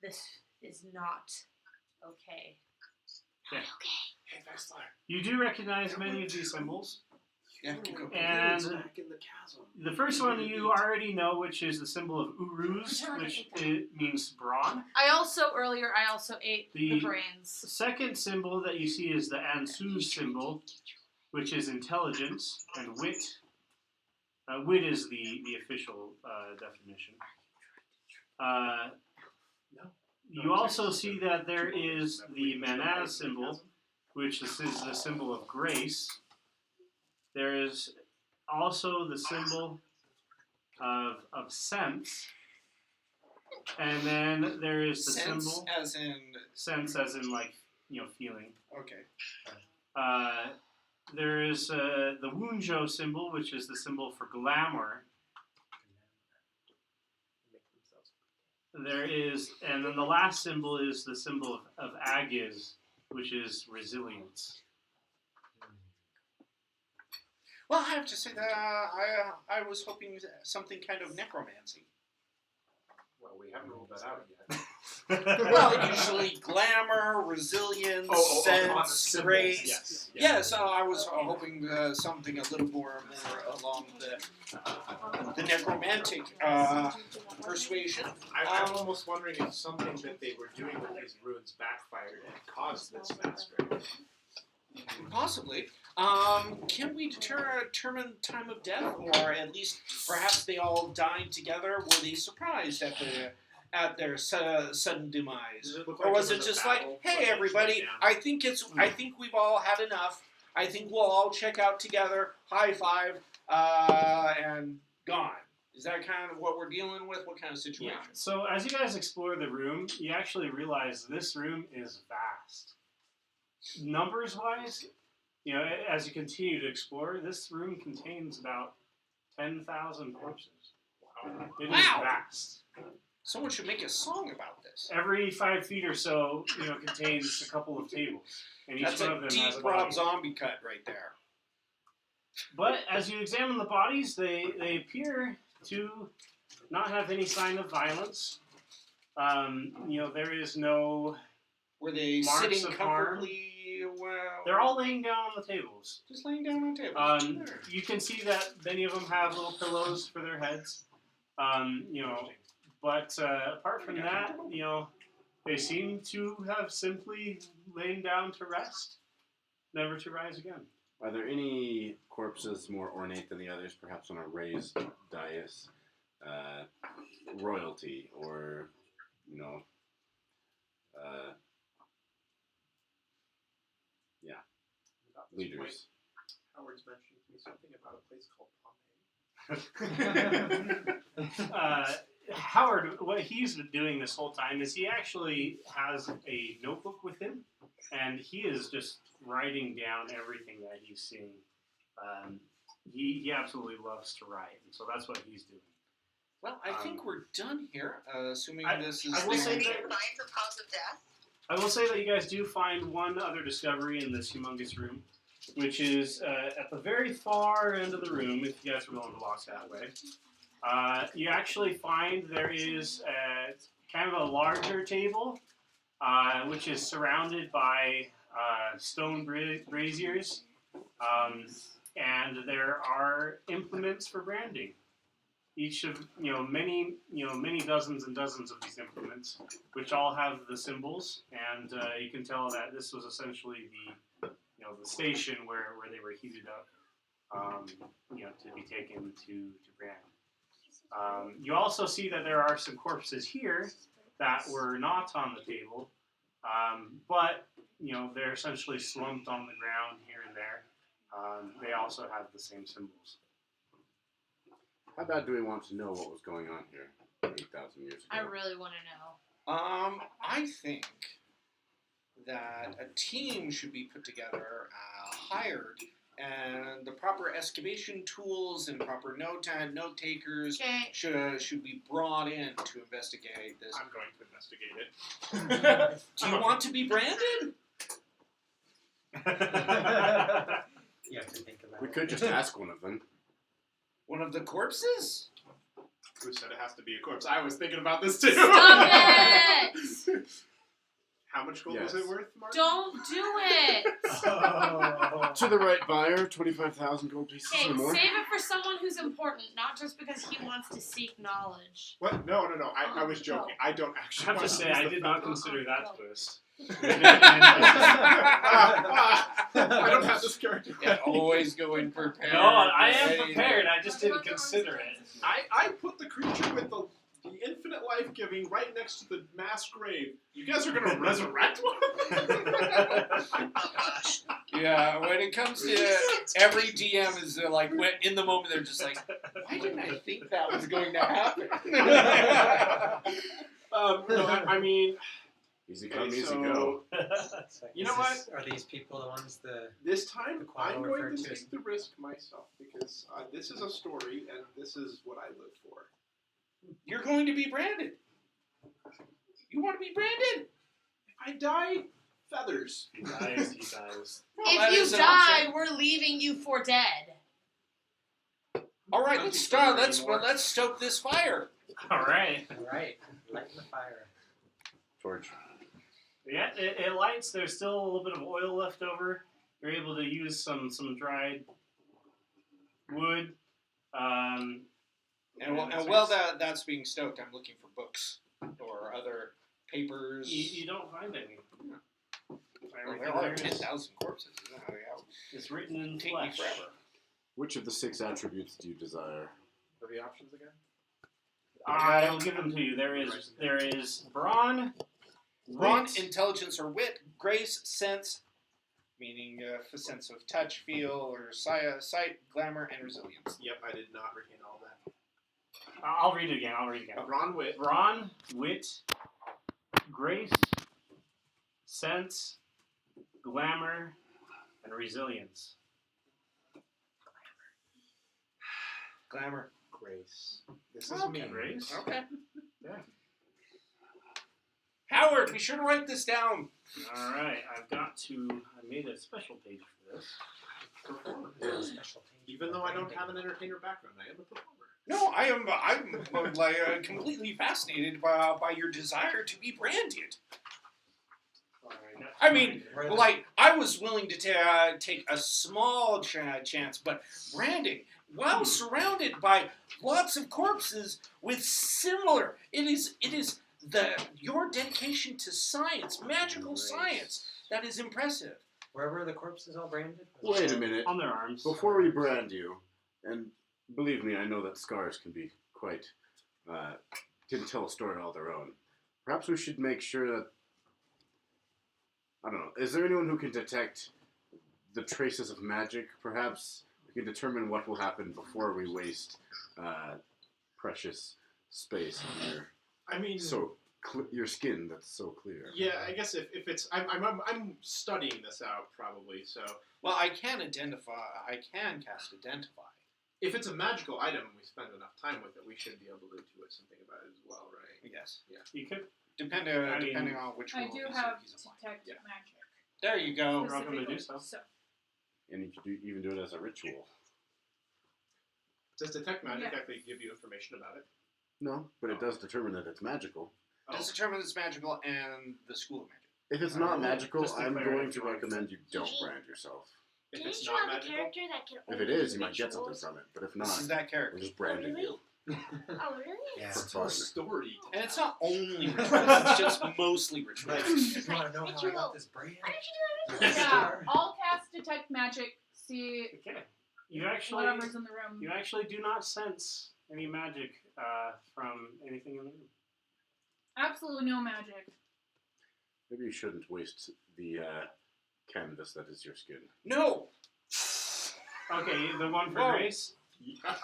this is not okay. Hey, Vexler. You do recognize many of these symbols. Yeah. And back in the chasm. the first one you already know, which is the symbol of Uruz, which it means brawn. I also ate the The brains. The second symbol that you see is the Ansu symbol, which is intelligence and wit. Wit is the official definition. You also see that there is the Manaz symbol, which is the symbol of grace. There is also the symbol of sense, and then there is the Sense symbol as in. sense as in like feeling. Okay. There is the Wunjo symbol, which is the symbol for glamour. There is, and then the last symbol is the symbol of Agiz, which is resilience. Well, I have to say that I was hoping something kind of necromancy. Well, we haven't ruled that out yet. Well, usually glamour, resilience, on the sense, symbols, grace. yes. Yeah, so I was hoping something a little more along the necromantic persuasion. I'm almost wondering if something that they were doing with these runes backfired and caused this massacre. Possibly. Can we determine time of death, or at least perhaps they all died together? Were they surprised at their sudden demise, Does it look or like was there it was a just like, battle hey, where they everybody, shut down? I think we've all had enough. I think we'll all check out together, high five, and gone. Is that kind of what we're dealing with? What kind of situation? Yeah. So as you guys explore the room, you actually realize this room is vast. Numbers-wise, as you continue to explore, this room contains about 10,000 corpses. Wow. It is Wow. vast. Someone should make a song about this. Every 5 feet or so, contains a couple of tables, and each That's one a of them deep has a Rob body. Zombie cut right there. But as you examine the bodies, they appear to not have any sign of violence. There is no. Were they Marks sitting of harm. comfortably? Well, They're all laying down on the tables. just laying down on the table. Sure. You can see that many of them have little pillows for their heads. But apart from that, they seem to have simply lain down to rest, never to rise again. Are there any corpses more ornate than the others, perhaps on a raised dais? Royalty or you know, About this point, leaders. Howard's mentioned to me something about a place called Howard, what he's been doing this whole time is he actually has a notebook with him, and he is just writing down everything that he's seeing. He absolutely loves to write, and so that's what he's doing. Well, I think we're done here, assuming this is... I will say Any that- signs of cause of death? I will say that you guys do find one other discovery in this humongous room, which is at the very far end of the room, if you guys are willing to walk that way. You actually find there is kind of a larger table, which is surrounded by stone braziers, and there are implements for branding. Each of many dozens and dozens of these implements, which all have the symbols, and you can tell that this was essentially the station where they were heated up, to be taken to brand. You also see that there are some corpses here that were not on the table, but they're essentially slumped on the ground here and there. They also have the same symbols. How bad do we want to know what was going on here 8,000 years ago? I really want to know. I think that a team should be put together, hired, and the proper excavation tools and proper note takers should be brought in to investigate this. I'm going to investigate it. Do you want to be branded? You have to think about We it. could just ask one of them. One of the corpses? Who said it has to be a corpse? I was thinking about this too. Stop it! How much gold Yes. was it worth, Mark? Don't do it! To the right buyer, 25,000 gold pieces Okay, or more. save it for someone who's important, not just because he wants to seek knowledge. What? No. I was joking. I don't I actually. have to want say, use I the did not fact- consider that twist. I don't have this character. Yeah, always going prepared. No, I am Ready to- prepared. I just didn't consider it. I put the creature with the infinite life giving right next to the mass grave. You guys are gonna resurrect one? Oh gosh. Yeah, when it comes to every DM is like in the moment they're just like, why didn't I think that was going to happen? No, I mean, Easy come, okay, easy so go. You know what? Are these people the ones that... this time The choir I'm going referred to to as- take the risk myself because this is a story and this is what I live for. You're going to be branded. You want to be branded? If I die, feathers. He dies. Well, that If you is an die, option. we're leaving you for dead. All right, Don't let's be start. anymore. Let's stoke this fire. All right. Right. Lighting the fire. Torch. Yeah, it lights. There's still a little bit of oil left over. You're able to use some dried wood. And while that's being stoked, I'm looking for books or other papers. You don't find any. Well, Everything there are there is 10,000 corpses. is written in Take me flesh. forever. Which of the 6 attributes do you desire? What are the options again? I'll give them to you. There is brawn, Brawn, wit, intelligence or wit, grace, sense, meaning a sense of touch, feel, or sight, glamour, and resilience. Yep, I did not retain all that. I'll read it again. Ron Wit. Brawn, wit, grace, sense, glamour, and resilience. Glamour. Grace. This is Okay. me. Grace? Okay. Yeah. Howard, be sure to write this down. All right, I made a special page for this. Performer. Special team. Even though I don't have an entertainer background, I am a performer. No, I'm like completely fascinated by your desire to be branded. All right. I mean, Right. like, I was willing to take a small chance, but branding, while surrounded by lots of corpses with similar, it is your dedication to science, magical science, that is impressive. Where were the corpses all branded? Wait a minute. On their arms. Before we brand you, and believe me, I know that scars can be quite, can tell a story all their own. Perhaps we should make sure that, I don't know, is there anyone who can detect the traces of magic? Perhaps we can determine what will happen before we waste precious space on your I mean, your skin that's so clear. yeah, I guess if it's I'm studying this out probably. So Well, I can cast identify. if it's a magical item and we spend enough time with it, we should be able to intuit something about it as well, right? Yes. You could. Depending on which I rule do he's have applying. detect Yeah. magic. There you go. You're welcome to do specifically, so. And you could even do it as a ritual. Does detect magic Yeah. actually give you information about it? No, but it does determine that it's magical. Just determine it's magical and the school of magic. If it's Alright, not well, magical, just I'm declare it going if to you want. recommend you don't brand yourself. If Didn't it's you not have a magical, character that can If only it is, do you might get something rituals? from it. But if This is not, that character. we're just branding really? you. Oh, really? Yeah. it's a story. And it's not only rituals, it's just mostly rituals. Just want to know how I got this brand? Why did you do Yeah, I'll cast detect magic. See Okay. You actually whatever's in the room. you actually do not sense any magic from anything in the room. Absolutely no magic. Maybe you shouldn't waste the canvas that is your skin. No! Okay, the one for Whoa. Grace.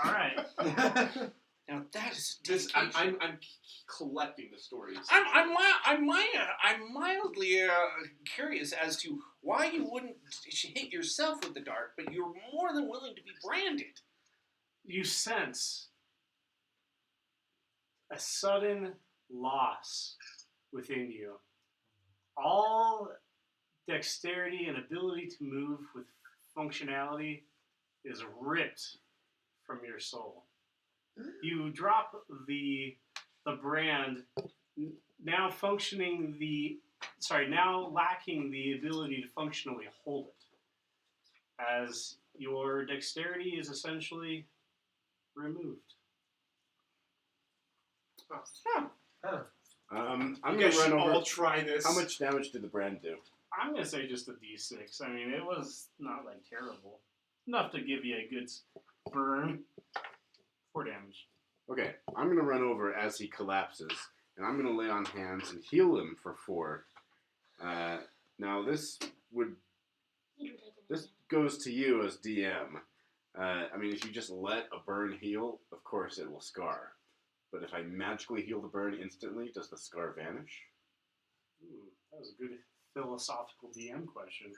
All right. Now that is This dedication. I'm collecting the stories. I'm mildly curious as to why you wouldn't hit yourself with the dart, but you're more than willing to be branded. You sense a sudden loss within you. All dexterity and ability to move with functionality is ripped from your soul. You drop the brand, now lacking the ability to functionally hold it, as your dexterity is essentially removed. I'm You going guys to should run over. all try this. How much damage did the brand do? I'm gonna say just a D6. I mean, it was not like terrible. Enough to give you a good burn. 4 damage. Okay, I'm going to run over as he collapses, and I'm going to lay on hands and heal him for 4. Now this goes to you as DM. I mean, if you just let a burn heal, of course it will scar. But if I magically heal the burn instantly, does the scar vanish? That was a good philosophical DM question.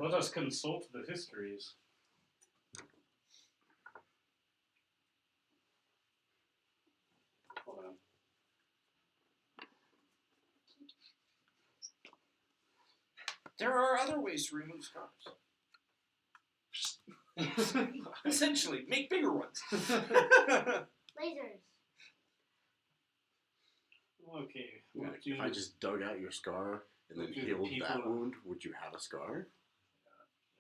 Let us consult the histories. Hold on. There are other ways to remove scars. Essentially, make bigger ones. Lasers. Okay. Yeah, what do if I just dug out your scar and then do the healed people- that wound, would you have a scar?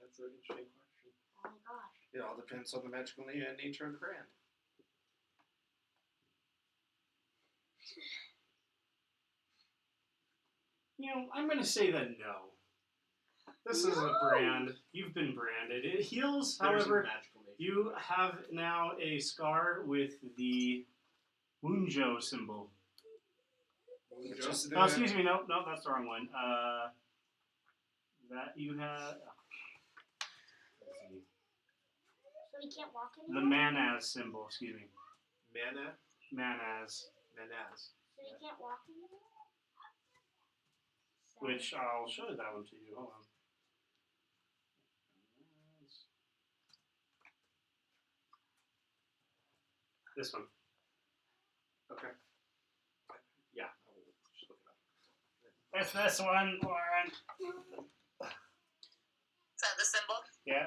That's an interesting question. Oh my gosh. It all depends on the magical nature of the brand. I'm going to say that no. This is a brand. You've been branded. It heals, There's however. a magical nature. You have now a scar with the Wunjo symbol. Just Oh, excuse me. No, that's the wrong one. That you have. Let's see. So he can't walk The anymore? Manaz symbol. Excuse me. Mana? Manaz, Manaz. So he can't walk anymore? Sad. which I'll show that one to you. Hold on. This one. Okay. Yeah, I will just look it up. It's this one, Lauren. Is that the symbol? Yeah.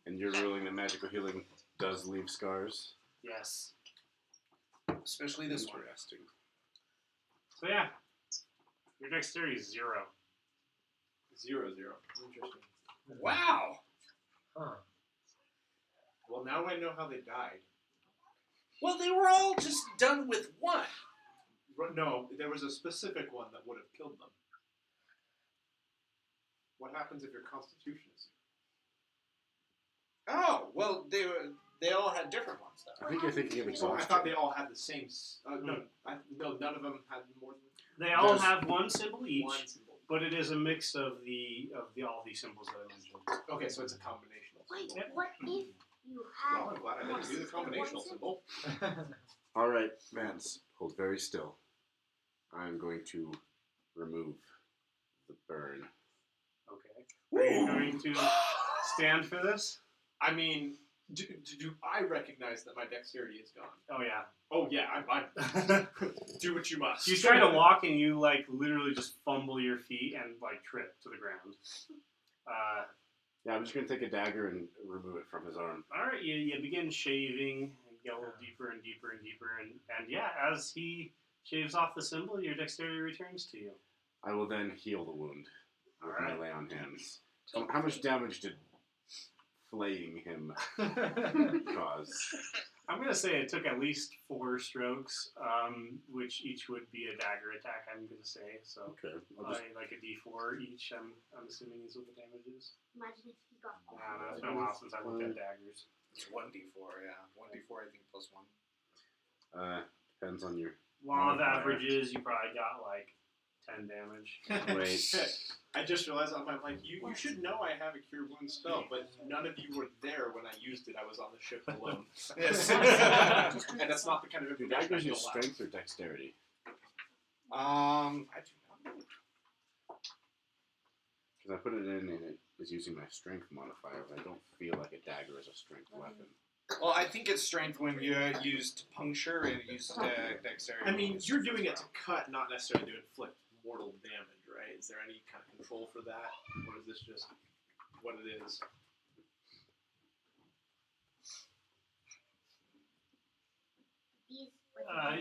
And you're ruling that magical healing does leave scars? Yes. Especially this one. Interesting. So yeah, your dexterity is 0. 0, 0. Interesting. Wow! Huh. Well, now I know how they died. Well, they were all just done with one. No, there was a specific one that would have killed them. What happens if your constitution is 0? Oh, well, They all had different ones, though. I think you're thinking of So I exhaustion. thought they all had the same. No, none of them had more than They all There's have one symbol each, one symbol. but it is a mix of all these symbols that I mentioned. Okay, so it's a combinational Wait, symbol. what if you have? Well, I'm glad I didn't do the combinational symbol. All right, Vance, hold very still. I'm going to remove the burn. Okay. Are you going to stand for this? I mean, do I recognize that my dexterity is gone? Oh yeah. Oh yeah, I do what you must. You try to walk and you like literally just fumble your feet and like trip to the ground. Yeah, I'm just going to take a dagger and remove it from his arm. All right, you begin shaving and get a little deeper and deeper and deeper, and yeah, as he shaves off the symbol, your dexterity returns to you. I will then heal the wound with my Alright. lay on hands. So how much damage did flaying him cause? I'm gonna say it took at least 4 strokes, which each would be a dagger attack. I'm gonna say so. Okay. I'll just, Like a D4 each. I'm assuming is what the damage is. Imagine if you got. I don't know. It's been a while since I looked at daggers. It's 1d4, yeah. 1d4, I think, plus 1. depends on your... Law of Modifier. averages, you probably got like 10 damage. Wait. I just realized I'm like, you should know I have a cure wound spell, but none of you were there when I used it. I was on the ship alone. Yes. And that's not the kind of Do information I daggers use don't allow. strength or dexterity? I do not know. Because I put it in and it is using my strength modifier, but I don't feel like a dagger is a strength weapon. Well, I think it's strength when you used puncture and used dexterity. I mean, you're doing it to cut, not necessarily to inflict mortal damage, right? Is there any kind of control for that? Or is this just what it is?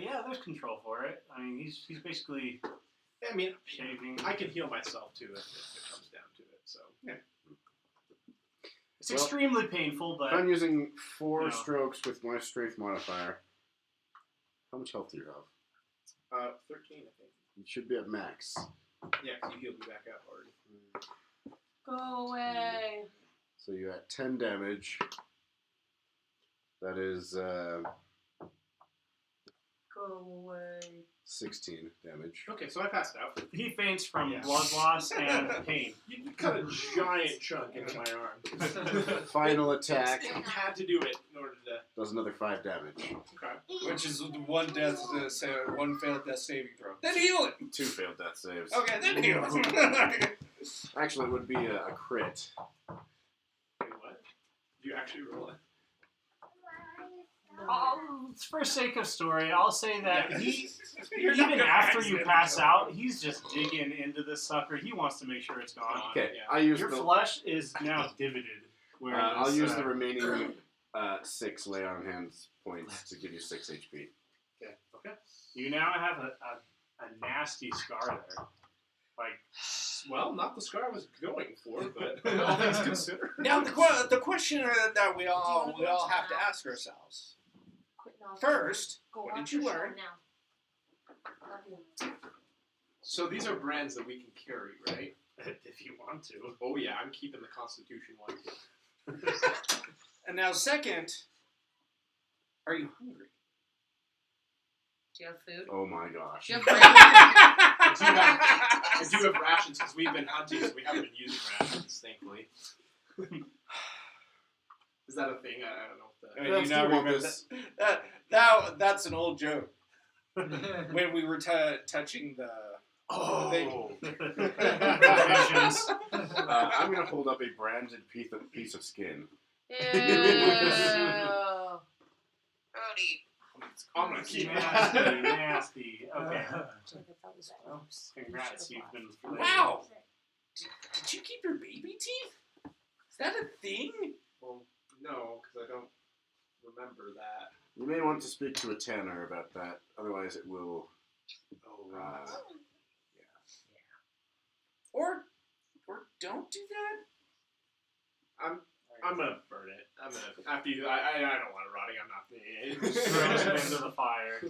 Yeah, there's control for it. I mean, he's basically I mean, shaving. I can heal myself too if it comes down to it, so. Yeah. It's Well, extremely painful, but If I'm using 4 No. strokes with my strength modifier, how much health do you have? 13, I think. You should be at max. Yeah, 'cause you healed me back up already. Go away. So you're at 10 damage. That is Go away. 16 damage. Okay, so I passed out. he faints from Yeah. blood loss and pain. You cut a giant chunk into my arm. Final attack You had to do it in order to. does another 5 damage. Okay. Which is one one failed death saving throw. Then heal it. 2 failed death saves. Okay, then heal it. Actually, it would be a crit. Wait, what? Did you actually roll it? For sake of story, I'll say that Yeah. he, You're not even gonna after you accidentally pass kill out, he's just digging into this sucker. He wants to make sure it's gone. Okay, Yeah. I use Your the flesh is now divided. Whereas, I'll use the remaining 6 lay on hands points to give you 6 HP. Okay. You now have a nasty scar there. Like, Well, not the scar I was going for, but all things considered. Now the question that we all have to ask ourselves. Quit knocking. First, Go what watch did you your show learn? now. Love you. So these are brands that we can carry, right? if you want to. Oh yeah, I'm keeping the Constitution one too. And now second, are you hungry? Do you have food? Oh my gosh. Do you have bread? I do have rations because we've been hunting, so we haven't been using rations, thankfully. Is that a thing? I don't know what the. Vance, do you want this? That's an old joke. When we were touching the Oh. Visions. I'm going to hold up a branded piece of skin. Ew. Brody. I'm gonna keep it. Nasty, nasty. Okay. That was gross. Congrats, you've been. Wow! Did you keep your baby teeth? Is that a thing? Well, no, because I don't remember that. You may want to speak to a tanner about that, otherwise it will... Or don't do that? I'm gonna burn it. I'm gonna after you. I don't want it rotting. I'm not. Throws it into the fire.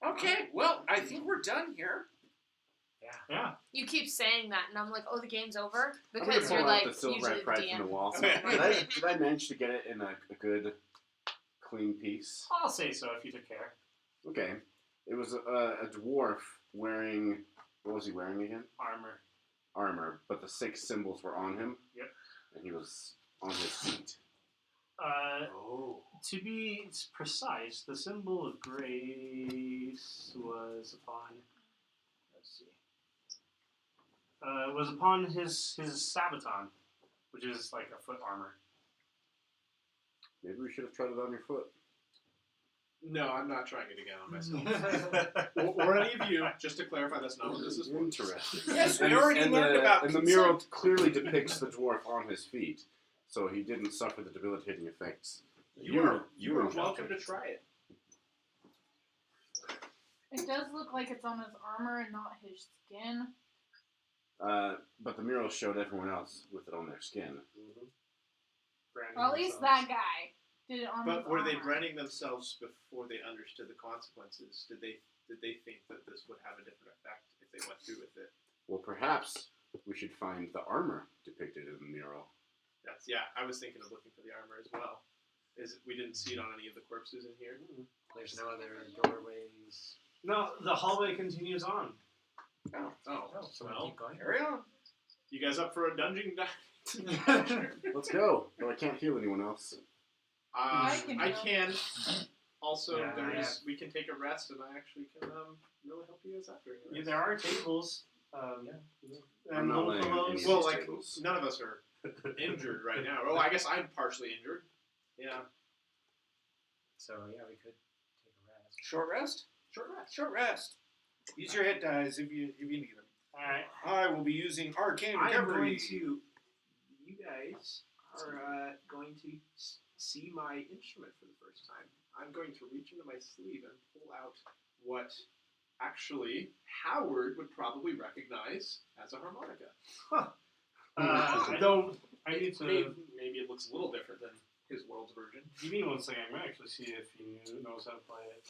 Okay, well, I think we're done here. Yeah. You keep saying that, and I'm like, oh, the game's over? I'm gonna Because pull you're out like, the silver usually I the pried DM. from the wall. Okay. Did I manage to get it in a good, clean piece? I'll say so if you took care. Okay. It was a dwarf wearing, what was he wearing again? Armor, but the 6 symbols were on him. Yep. And he was on his feet. To be precise, the symbol of grace was upon. Let's see. Was upon his sabaton, which is like a foot armor. Maybe we should have tried it on your foot. No, I'm not trying it again on myself. or any of you, just to clarify, that's not what this is for. Interesting. Yes, we already learned about And the mural clearly depicts the dwarf on his feet, so he didn't suffer the debilitating effects. You are welcome to try it. It does look like it's on his armor and not his skin. But the mural showed everyone else with it on their skin. Well, at least that guy did it on his But were they armor. branding themselves before they understood the consequences? Did they think that this would have a different effect if they went through with it? Well, perhaps we should find the armor depicted in the mural. I was thinking of looking for the armor as well. We didn't see it on any of the corpses in here. There's no other doorways. No, the hallway continues on. So well, keep going. Carry on. You guys up for a dungeon dive? Let's go. Though I can't heal anyone else. I I can. Also, Yeah, we can take a rest, and I actually can really help you guys out during the rest. There are tables. I'm And not little laying on pillows. any of Well, these like tables. none of us are injured right now. Oh, I guess I'm partially injured. Yeah. So yeah, we could take a rest. Short rest? Short rest. Short rest. Use your hit dice if you need them. Alright. I will be using Arcane I am Recovery. going to. You guys are going to see my instrument for the first time. I'm going to reach into my sleeve and pull out what actually Howard would probably recognize as a harmonica. I need to. Maybe it looks a little different than his world's version. Give me 1 second. I'm gonna actually see if he knows how to play it.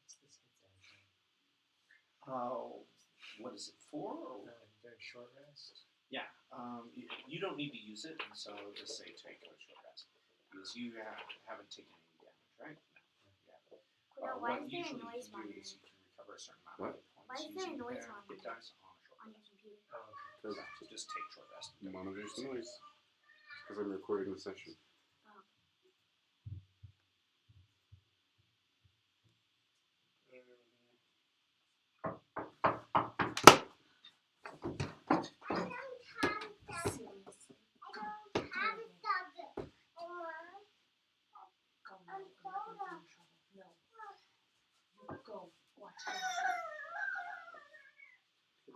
What's this hit then? What is it for? Very short rest. You don't need to use it, and so just say take a short rest. Because you haven't taken any damage, right? No, you haven't. Now, why What is there a usually noise you can do monitor is you can recover a certain amount of hit points Why is there a using noise hit monitor dice on a short on your rest. computer? Oh, okay. So just take short rest. Monitors the noise. Because I'm recording the session.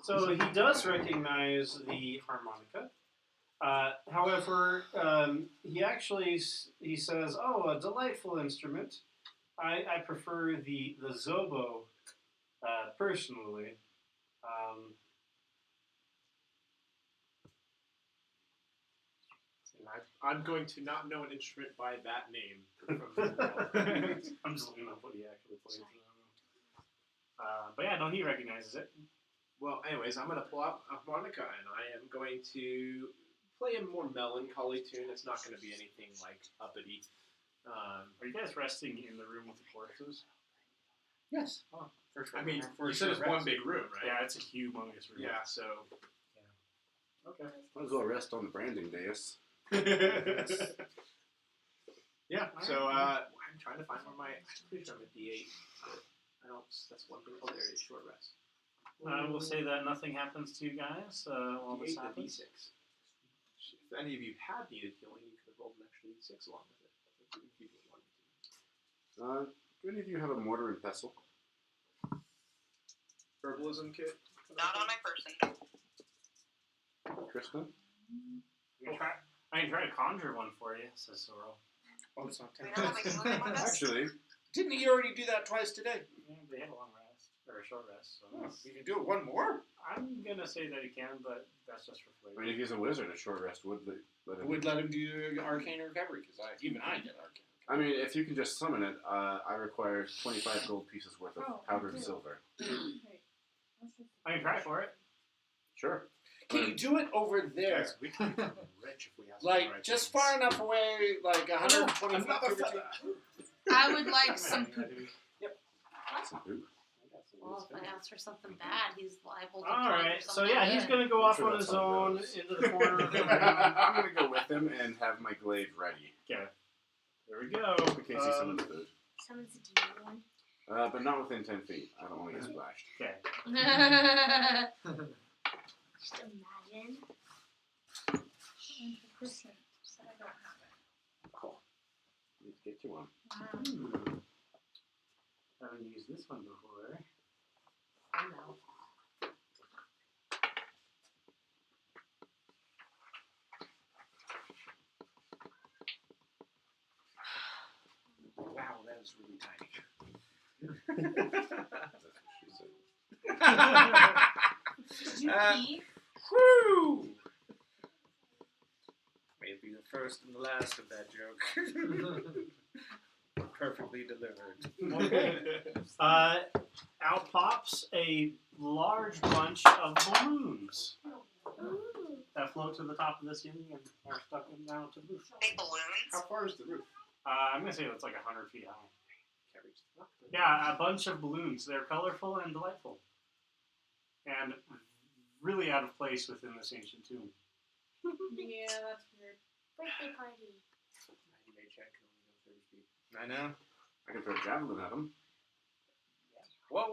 So he does recognize the harmonica. However, he says, "Oh, a delightful instrument. I prefer the zobo personally." And I'm going to not know an instrument by that name. I'm just looking up what he actually plays. But yeah, no, he recognizes it. Well, anyways, I'm going to pull out a harmonica, and I am going to play a more melancholy tune. It's not going to be anything like uppity. Are you guys resting in the room with the corpses? Yes. I mean, you said it's one big room, right? Yeah, it's a humongous room. Yeah, so. Okay. Might as well rest on the branding dais. Yeah, so I'm trying to find where I'm pretty sure I'm at D8. I don't, that's one thing. Oh, there it is, short rest. I will say that nothing happens to you guys while this D8 to happens. D6. If any of you had needed healing, you could have rolled an extra D6 along with it. If you wanted to. Do any of you have a mortar and pestle? Herbalism kit? Not on my person. Kristen? I can try to conjure one for you, says Sorrel. Oh, it's not We 10. don't have a healer among us? Actually, Didn't he already do that twice today? Yeah, they had a long rest. or a short rest. So You can do it one more. I'm gonna say that he can, but that's just for I flavor. mean, if he's a wizard, a short rest would let him. Would let him do arcane recovery because even I get arcane. I mean, if you can just summon it, I require 25 gold pieces worth of powdered okay. silver. Wait, let's just- I can try for it. Sure. Can you do it over there? Guys, we can become rich if we ask Like, the right just things. far enough away, like 120 feet. Another give or feather. take. I would like some poop. Some poop. Well, if I ask for something bad, he's liable to All apply right, for so something yeah, he's good. gonna go I'm off sure on that's his how it own goes. into the corner of the room. I'm gonna go with him and have my glaive ready Okay, there we go. in case he summons food. Someone's a demon one. But not within 10 feet. I don't want to get splashed. Okay. Just imagine. Percent, so I don't have it. Cool. Need to get you one. Haven't used this one before. I know. Wow, that is really tiny. That's what she said. Did you pee? Whew! May it be the first and the last of that joke. Perfectly delivered. Okay. Out pops a large bunch of balloons Ooh. that float to the top of the ceiling and are stuck down to the roof. Big balloons. How far is the roof? I'm gonna say it's like 100 feet high. Can't reach the top. Yeah, a bunch of balloons. They're colorful and delightful, and really out of place within this ancient tomb. Yeah, that's weird. Birthday party. 90 mage hand can only go 30 feet. I know. I can throw a javelin at him. What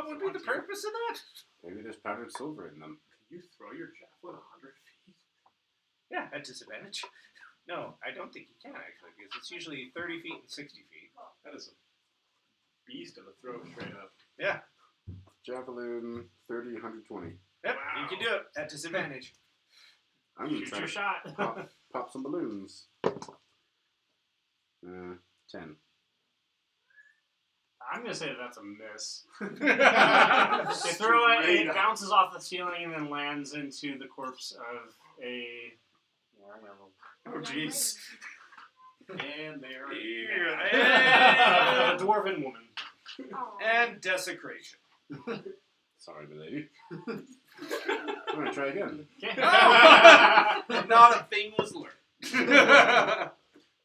would be the purpose of that? Maybe there's powdered silver in them. Can you throw your javelin 100 feet? Yeah, at disadvantage. No, I don't think you can actually, because it's usually 30 feet and 60 feet. That is a beast of a throw straight up. Yeah. Javelin, 30, 120. Yep, Wow. you can do it at disadvantage. I'm going to Shoot try your to shot. pop some balloons. 10. I'm gonna say that's a miss. Yeah. They throw it, Straight it up. bounces off the ceiling and then lands into the corpse of a. Yeah, I remember. Oh, jeez. And they are. Yeah. A dwarven woman. Aw. And desecration. Sorry, milady. I'm going to try again. Okay. Not a thing was learned.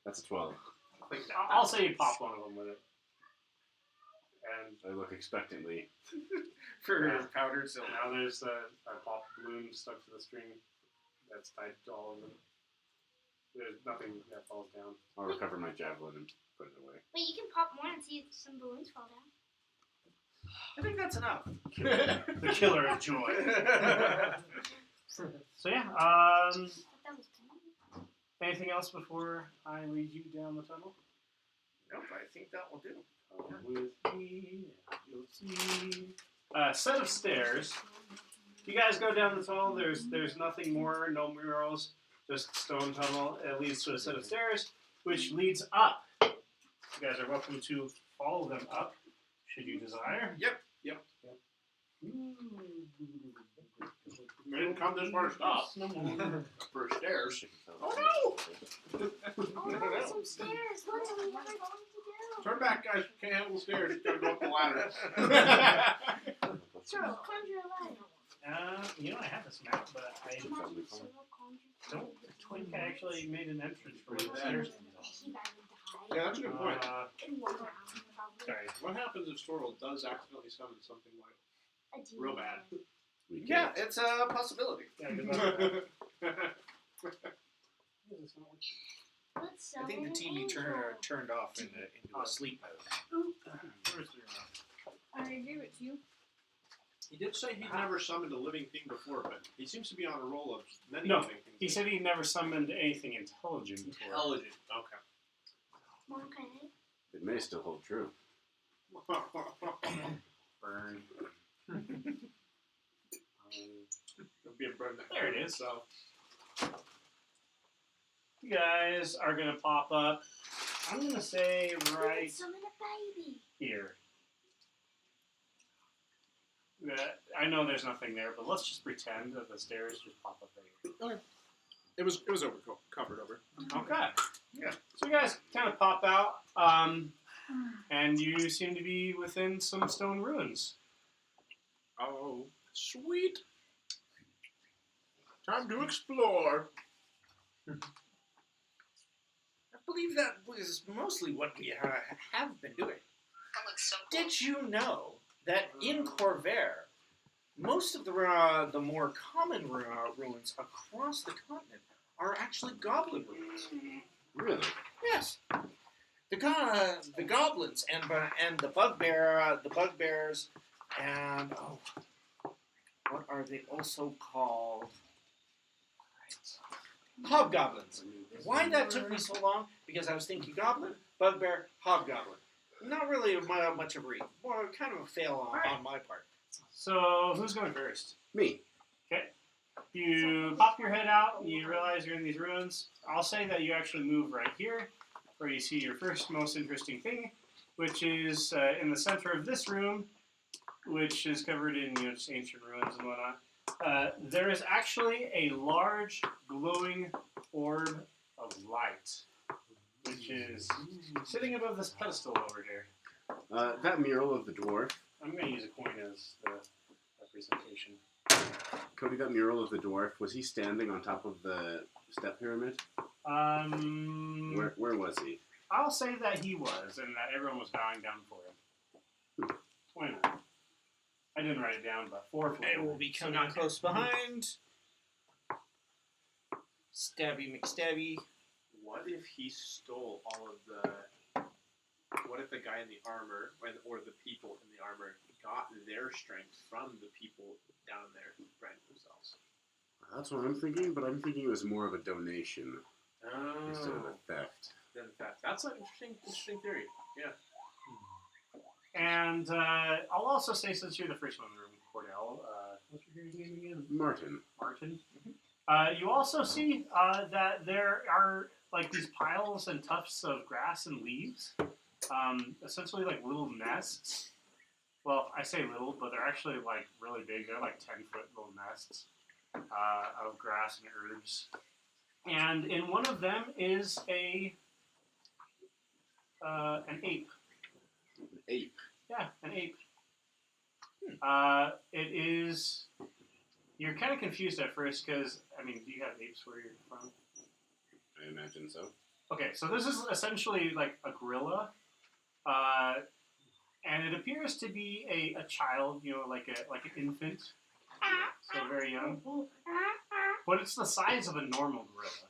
That's a 12. I'll say you pop one of them with it. And I look expectantly. For powdered silver. now there's a pop balloon stuck to the string that's tied to all of them. There's nothing that falls down. I'll recover my javelin and put it away. Wait, you can pop more and see if some balloons fall down. I think that's enough. The killer of joy. So yeah, I thought that was cool. anything else before I lead you down the tunnel? Nope, I think that will do. With me, you'll see. Set of stairs. You guys go down the tunnel. There's nothing more, no murals, just stone tunnel. It leads to a set of stairs, which leads up. You guys are welcome to follow them up, should you desire. Yep. We didn't come this far to stop. For stairs. Oh no, some stairs. What are we ever going to do? Turn back, guys. Can't handle the stairs. Gotta go up the ladder. Throw, conjure a ladder. You know I have this map, but I Imagine someone conjure. don't think I actually made an entrance for Pretty the bad. stairs. He died with the high. Yeah, that's a good point. In one round, probably. Sorry. What happens if Sorrel does accidentally summon something like A demon. real bad? We Yeah, can't. it's a possibility. Yeah, good luck. Let's I think the summon an TV angel. turned off into a sleep mode. Where's the I gave it to you. He did say he'd never summoned a living thing before, but he seems to be on a roll of many No, living things. He said he never summoned anything intelligent before. Intelligent. Okay. Okay. It may still hold true. Burn. It'll be a burn that There it is. So You guys are gonna pop up. I'm gonna say right Summon a baby. here. I know there's nothing there, but let's just pretend that the stairs just pop up right here. Okay. It was covered over. Okay. Yeah. So you guys kind of pop out, and you seem to be within some stone ruins. Oh, sweet. Time to explore. I believe that was mostly what we have been doing. That looks so cool. Did you know that in Corvair, most of the more common ruins across the continent are actually goblin ruins? Really? Yes. The goblins and the bugbears, and what are they also called? Hobgoblins. Why that took me so long? Because I was thinking goblin, bugbear, hobgoblin. Not really much of a read. More kind of a fail on my part. So who's going first? Me. You pop your head out, you realize you're in these ruins. I'll say that you actually move right here, where you see your first most interesting thing, which is in the center of this room, which is covered in just ancient ruins and whatnot. There is actually a large glowing orb of light, which is sitting above this pedestal over here. That mural of the dwarf. I'm going to use a coin as the representation. Cody, that mural of the dwarf, was he standing on top of the step pyramid? Where was he? I'll say that he was, and that everyone was bowing down for him. 29. I didn't write it down, but 4 for I will be coming close behind. Stabby McStabby. What if he stole all of the... What if the guy in the armor, or the people in the armor, got their strength from the people down there who brand themselves? That's what I'm thinking, but I'm thinking it was more of a donation instead of a theft. Then that's an interesting theory. Yeah. And I'll also say, since you're the first one in the room, Cordell, what's your hero's name again? Martin. Martin. You also see that there are like these piles and tufts of grass and leaves, essentially like little nests. Well, I say little, but they're actually like really big. They're like 10-foot little nests of grass and herbs. And in one of them is an ape. An ape. Yeah, an ape. It is. You're kind of confused at first because, I mean, do you have apes where you're from? I imagine so. Okay, so this is essentially like a gorilla, and it appears to be a child, like an infant, so very young. But it's the size of a normal gorilla.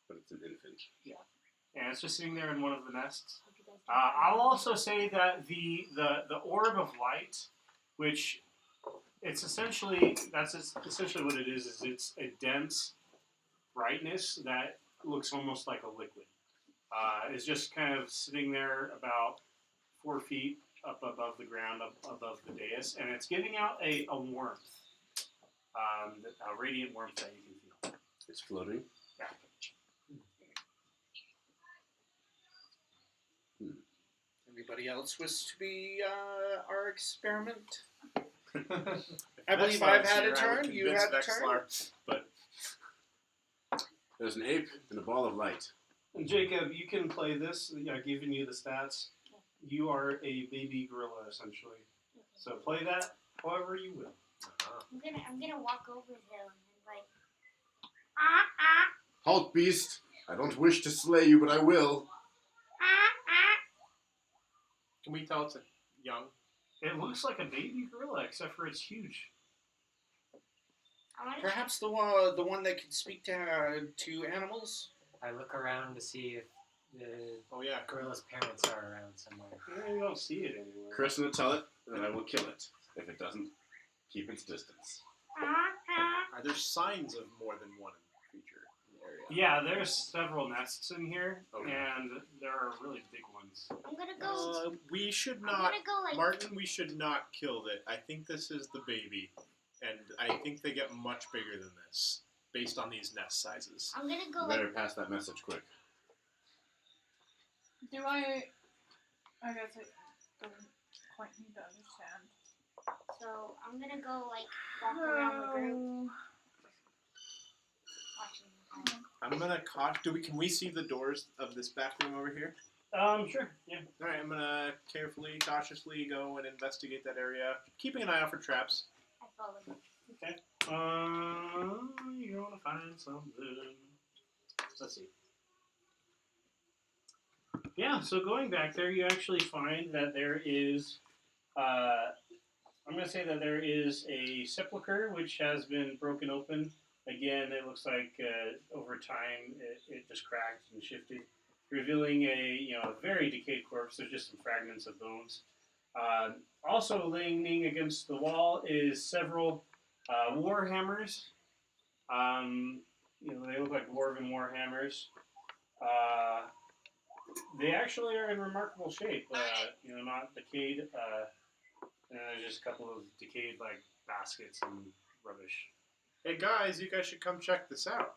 But it's an infant. Yeah, and it's just sitting there in one of the nests. I'll also say that the orb of light, which that's essentially what it is it's a dense brightness that looks almost like a liquid. Is just kind of sitting there about 4 feet up above the ground, up above the dais, and it's giving out a warmth, a radiant warmth that you can feel. It's floating? Yeah. Anybody else wish to be our experiment? I believe I've had a turn. You had a turn. But There's an ape and a ball of light. And Jacob, you can play this. Giving you the stats. You are a baby gorilla, essentially. So play that however you will. I'm gonna walk over to him and like, Halt, beast! I don't wish to slay you, but I will. can we tell it's a young? It looks like a baby gorilla, except for it's huge. Perhaps the one that can speak to animals. I look around to see if the gorilla's parents are around somewhere. You don't see it anywhere. Christen it, tell it, and I will kill it. If it doesn't, keep its distance. Are there signs of more than one creature in the area? Yeah, there's several nests in here, Okay. and there are really big ones. I'm gonna go. We should I'm not, gonna go like. Martin. We should not kill it. I think this is the baby, and I think they get much bigger than this based on these nest sizes. I'm gonna go You like. better pass that message quick. Do I guess point need to understand. So I'm gonna go like walk around the group. Watching. I'm gonna can we see the doors of this back room over here? Sure. Yeah. All right, I'm gonna carefully, cautiously go and investigate that area, keeping an eye out for traps. I followed him. Okay. You're gonna find something. Let's see. Yeah. So going back there, you actually find that there is. I'm gonna say that there is a sepulcher which has been broken open. Again, it looks like over time it just cracked and shifted, revealing a very decayed corpse. There's just some fragments of bones. Also leaning against the wall is several war hammers. They look like dwarven war hammers. They actually are in remarkable shape. Not decayed. And there's just a couple of decayed baskets and rubbish. Hey guys, you guys should come check this out.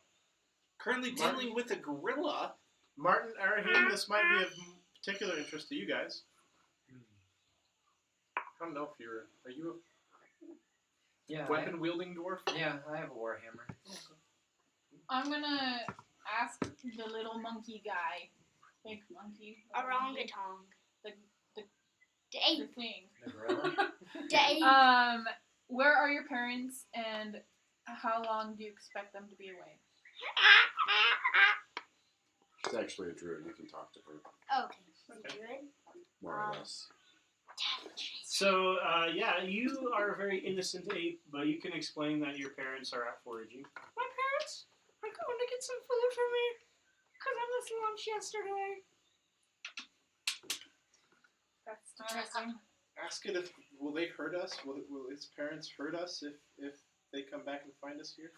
Currently dealing with a gorilla. Martin, Arahim, this might be of particular interest to you guys. I don't know if are you a weapon-wielding dwarf? Yeah, I have a warhammer. I'm gonna ask the little monkey guy, big monkey, Orangutan. the Dave. thing. The gorilla? Dave. Where are your parents, and how long do you expect them to be away? She's actually a druid. You can talk to her, Okay. Good. more or less. So, you are a very innocent ape, but you can explain that your parents are out foraging. My parents are going to get some food for me because I missed lunch yesterday. That's interesting. Ask it if will they hurt us? Will his parents hurt us if they come back and find us here?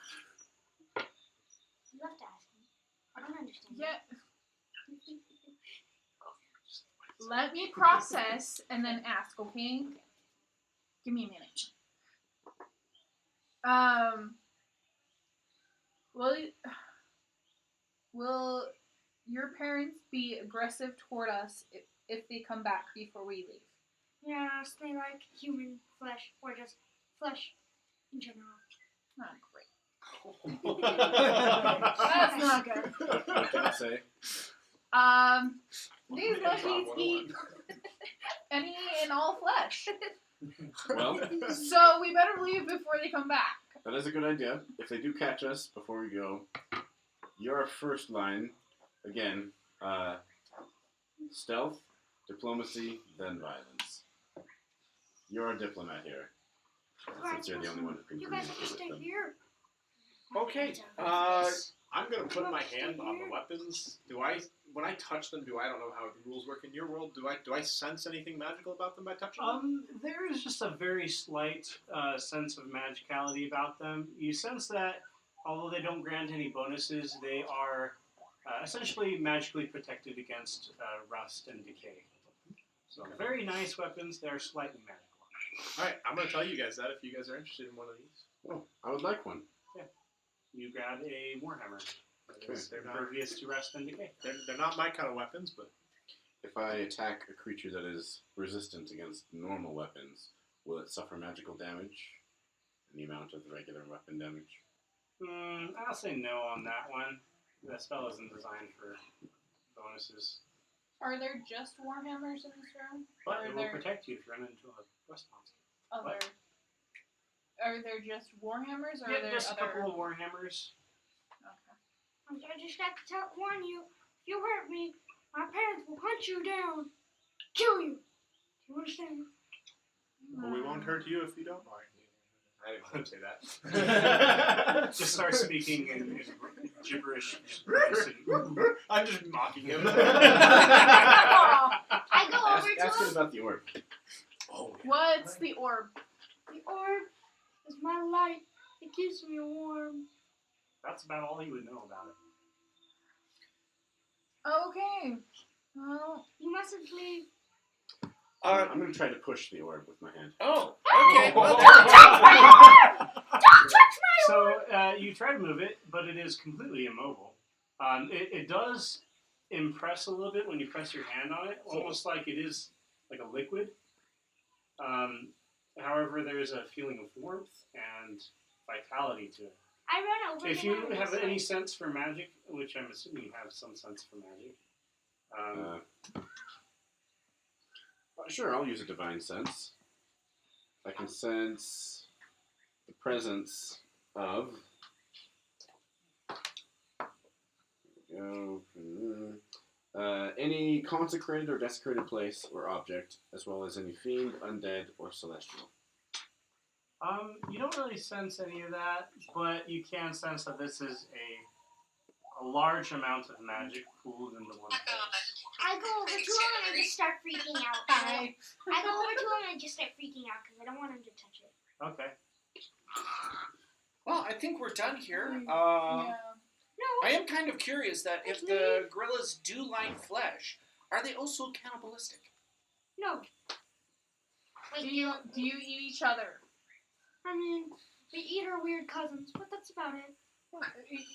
You have to ask me. I don't understand. Yeah. Let me process and then ask, okay? Give me a minute. Will your parents be aggressive toward us if they come back before we leave? Yes, they like human flesh or just flesh in general. Not great. That's not good. What can I say? These monkeys eat any and all flesh. Well, So we better leave before they come back. that is a good idea. If they do catch us before we go, your first line, again, stealth, diplomacy, then violence. You're a diplomat here, since you're the only one who can You guys have to communicate stay with them. here. Okay. I'm gonna put my hand on the weapons. When I touch them, I don't know how the rules work in your world. Do I sense anything magical about them by touching them? There is just a very slight sense of magicality about them. You sense that, although they don't grant any bonuses, they are essentially magically protected against rust and decay. So very nice weapons. They are slightly magical. All right, I'm gonna tell you guys that if you guys are interested in one of these. Oh, I would like one. You grab a warhammer. They're They're not- impervious to rust and decay. They're not my kind of weapons, but If I attack a creature that is resistant against normal weapons, will it suffer magical damage in the amount of the regular weapon damage? I'll say no on that one. That spell isn't designed for bonuses. Are there just warhammers in this room? But Are it will there protect you if you run into a rust monster. other? Are there just warhammers, or Yeah, are there just a other? couple of warhammers. Okay. I just have to warn you. If you hurt me, my parents will hunt you down, kill you. Do you understand? But we won't hurt you if you don't. I didn't want to say that. Just start speaking in gibberish. I'm just mocking him. I go Ask, over ask to it him. about the orb. Oh, What's the orb? The orb is my light. It keeps me warm. That's about all you would know about it. Okay. Well, You mustn't leave. I'm going to try to push the orb with my hand. Oh, okay. Well, So you try to move it, but it is completely immobile. It does impress a little bit when you press your hand on it, almost like it is like a liquid. However, there is a feeling of warmth and vitality to it. I run over. If to you one and have just any like, sense for magic, which I'm assuming you have some sense for magic, Sure, I'll use a divine sense. I can sense the presence of. Any consecrated or desecrated place or object, as well as any fiend, undead, or celestial. you don't really sense any of that, but you can sense that this is a large amount of magic pooled into one place. I go over to him and I just start freaking out. I go over to him and just start freaking out because I don't want him to touch it. Okay. Well, I think we're done here. Yeah. I am kind of curious that if the gorillas do like flesh, are they also cannibalistic? No. Do you eat each other? I mean, we eat our weird cousins, but that's about it.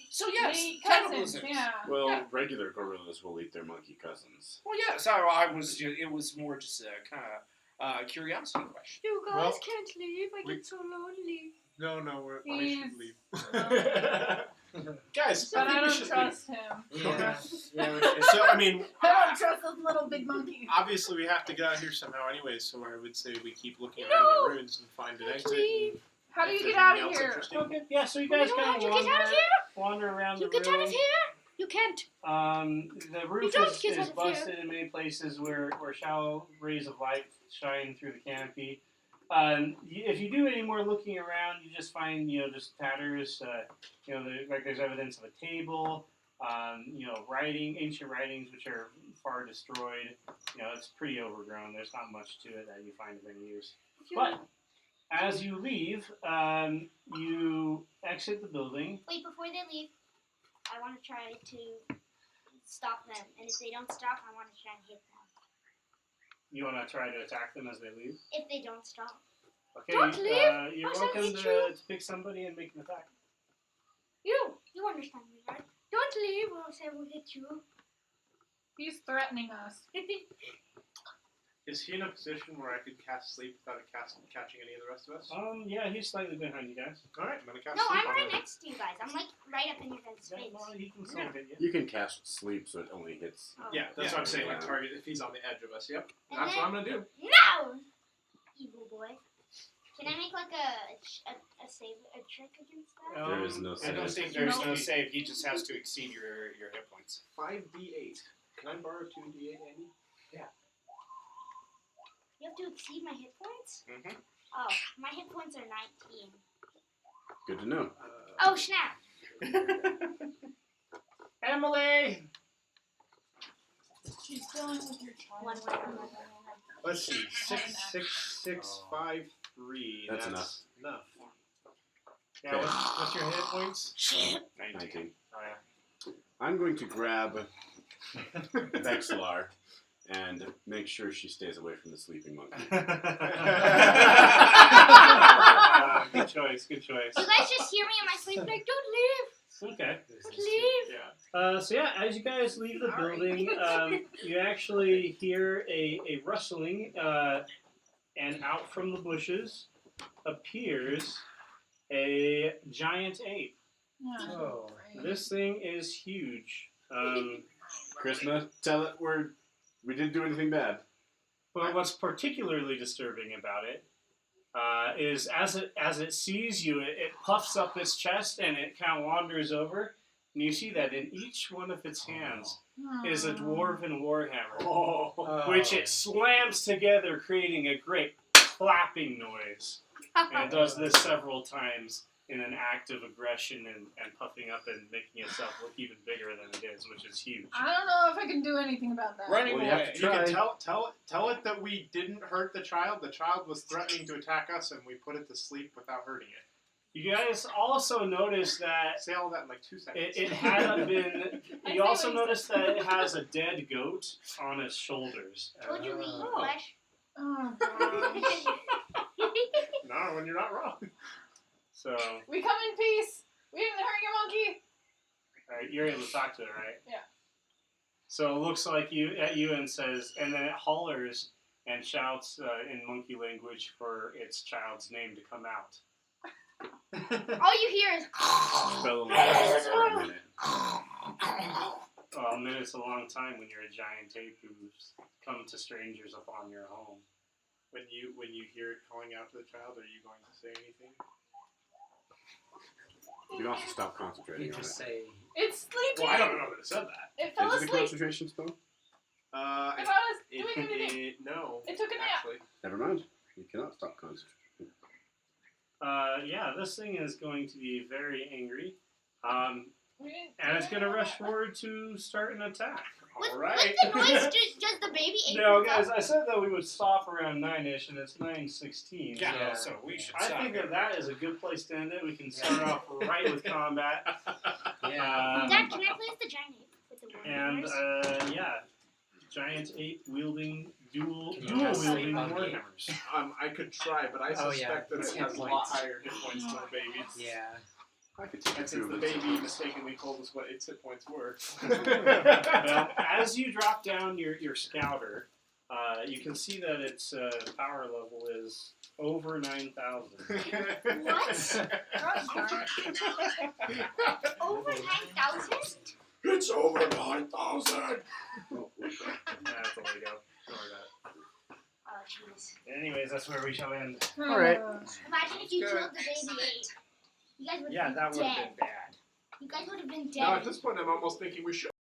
So yes, They eat cousins, cannibalism. yeah. Well, regular gorillas will eat their monkey cousins. Well, yes. It was more just a kind of curiosity question. You guys Well, can't leave. I get so lonely. No, we should leave. Guys, But I we don't should trust him. Yeah. So, I mean, I don't trust those little big monkeys. obviously we have to get out of here somehow anyway, so I would say we keep looking around the ruins and find an exit. And How do if you there's get out anything of else here? interesting- Okay. Yeah. So you guys You know kind how of you get out of here? wander around You the get room. out of here? You can't. The roof don't is get out of busted in many places where shallow rays of light shine through the canopy. If you do any more looking around, you just find just tatters. There's evidence of a table. Ancient writings which are far destroyed. It's pretty overgrown. There's not much to it that you find of any use. But as you leave, you exit the building. Wait, before they leave, I want to try to stop them. And if they don't stop, I want to try and hit them. You want to try to attack them as they leave? If they don't stop. Okay. Don't leave! You're I said welcome it's to true. pick somebody and make an attack. You understand me, right? Don't leave or else I will hit you. He's threatening us. Is he in a position where I could cast sleep without catching any of the rest of us? Yeah, he's slightly behind you guys. Alright, I'm gonna cast No, sleep I'm on right him. next to you guys. I'm like right up in your guys' Yeah, face. well, he can still hit you. You can cast sleep so it only hits. Oh. Yeah, that's what I'm saying, like Yeah. target if he's on the edge of us, yep. And That's then- what I'm gonna do. No! Evil boy. Can I make like a save, a trick against that? There is no I don't save. think there's No. no save. He just has to exceed your hit points. 5d8. Can I borrow 2d8, Andy? You have to exceed my hit points? Mm-hmm. Oh, my hit points are 19. Good to know. Oh, snap! Emily! She's dealing with your child. One way or another. Let's see. 6, 5, 3. That's enough. Yeah, what's your hit points? 19. Oh, yeah. I'm going to grab Vexlar and make sure she stays away from the sleeping monkey. Good choice, good choice. You guys just hear me in my sleep like, don't leave! Okay. Don't leave! Yeah. As you guys leave the building, you actually hear a rustling, and out from the bushes appears a giant ape. Yeah. Oh, this thing is huge. Krishna, tell it we didn't do anything bad. But what's particularly disturbing about it is as it sees you, it puffs up its chest and it kind of wanders over, and you see that in each one of its hands is a dwarven warhammer, which it slams together, creating a great clapping noise. And it does this several times in an act of aggression and puffing up and making itself look even bigger than it is, which is huge. I don't know if I can do anything about that. Running Well, you away. have to You try. can tell it that we didn't hurt the child. The child was threatening to attack us, and we put it to sleep without hurting it. You guys also notice that Say all that in like 2 seconds. it hadn't been. I You see also what you notice that it has a dead goat on its shoulders. Told you we eat flesh. Oh, gosh. No, when you're not wrong. So, We come in peace. We didn't hurt your monkey. alright, you're able to talk to it, right? Yeah. So it looks like at you and says, and then it hollers and shouts in monkey language for its child's name to come out. All you hear is. Spell lasts for a minute. Well, a minute's a long time when you're a giant ape who's come to strangers upon your home. When you hear it calling out to the child, are you going to say anything? You can also stop concentrating You on it. just say. It's sleeping. Well, I don't know that it said that. It fell Is it a asleep. concentration spell? It fell asleep. No. It took a nap. Actually. Never mind. You cannot stop concentrating. Yeah, this thing is going to be very angry. And it's going to rush forward to start an attack. All right. With the noise, does the baby ape No, wake up? guys, I said that we would stop around 9-ish, and it's 9:16. Yeah, So so we should I stop think here. that is a good place to end it. We can start off right with combat. Yeah. Dad, can I play as the giant ape with the warriors? And, yeah, giant ape wielding, dual Can you wielding cast sleep on the warhammers. I could try, but I Oh, yeah. suspect that It's it hit has a lot points. higher hit points than the baby's. Yeah. I could take And it since too. the baby mistakenly told us what its hit points were. Well, as you drop down your scouter, you can see that its power level is over 9,000. What? Over 9,000? It's over 9,000! That's the way to go. Don't worry about Oh, jeez. it. Anyways, that's where we shall end. Alright. Imagine if you Good. killed the baby ape. You guys would Yeah, have that been would have dead. been bad. You guys would have been Now, dead. at this point, I'm almost thinking we should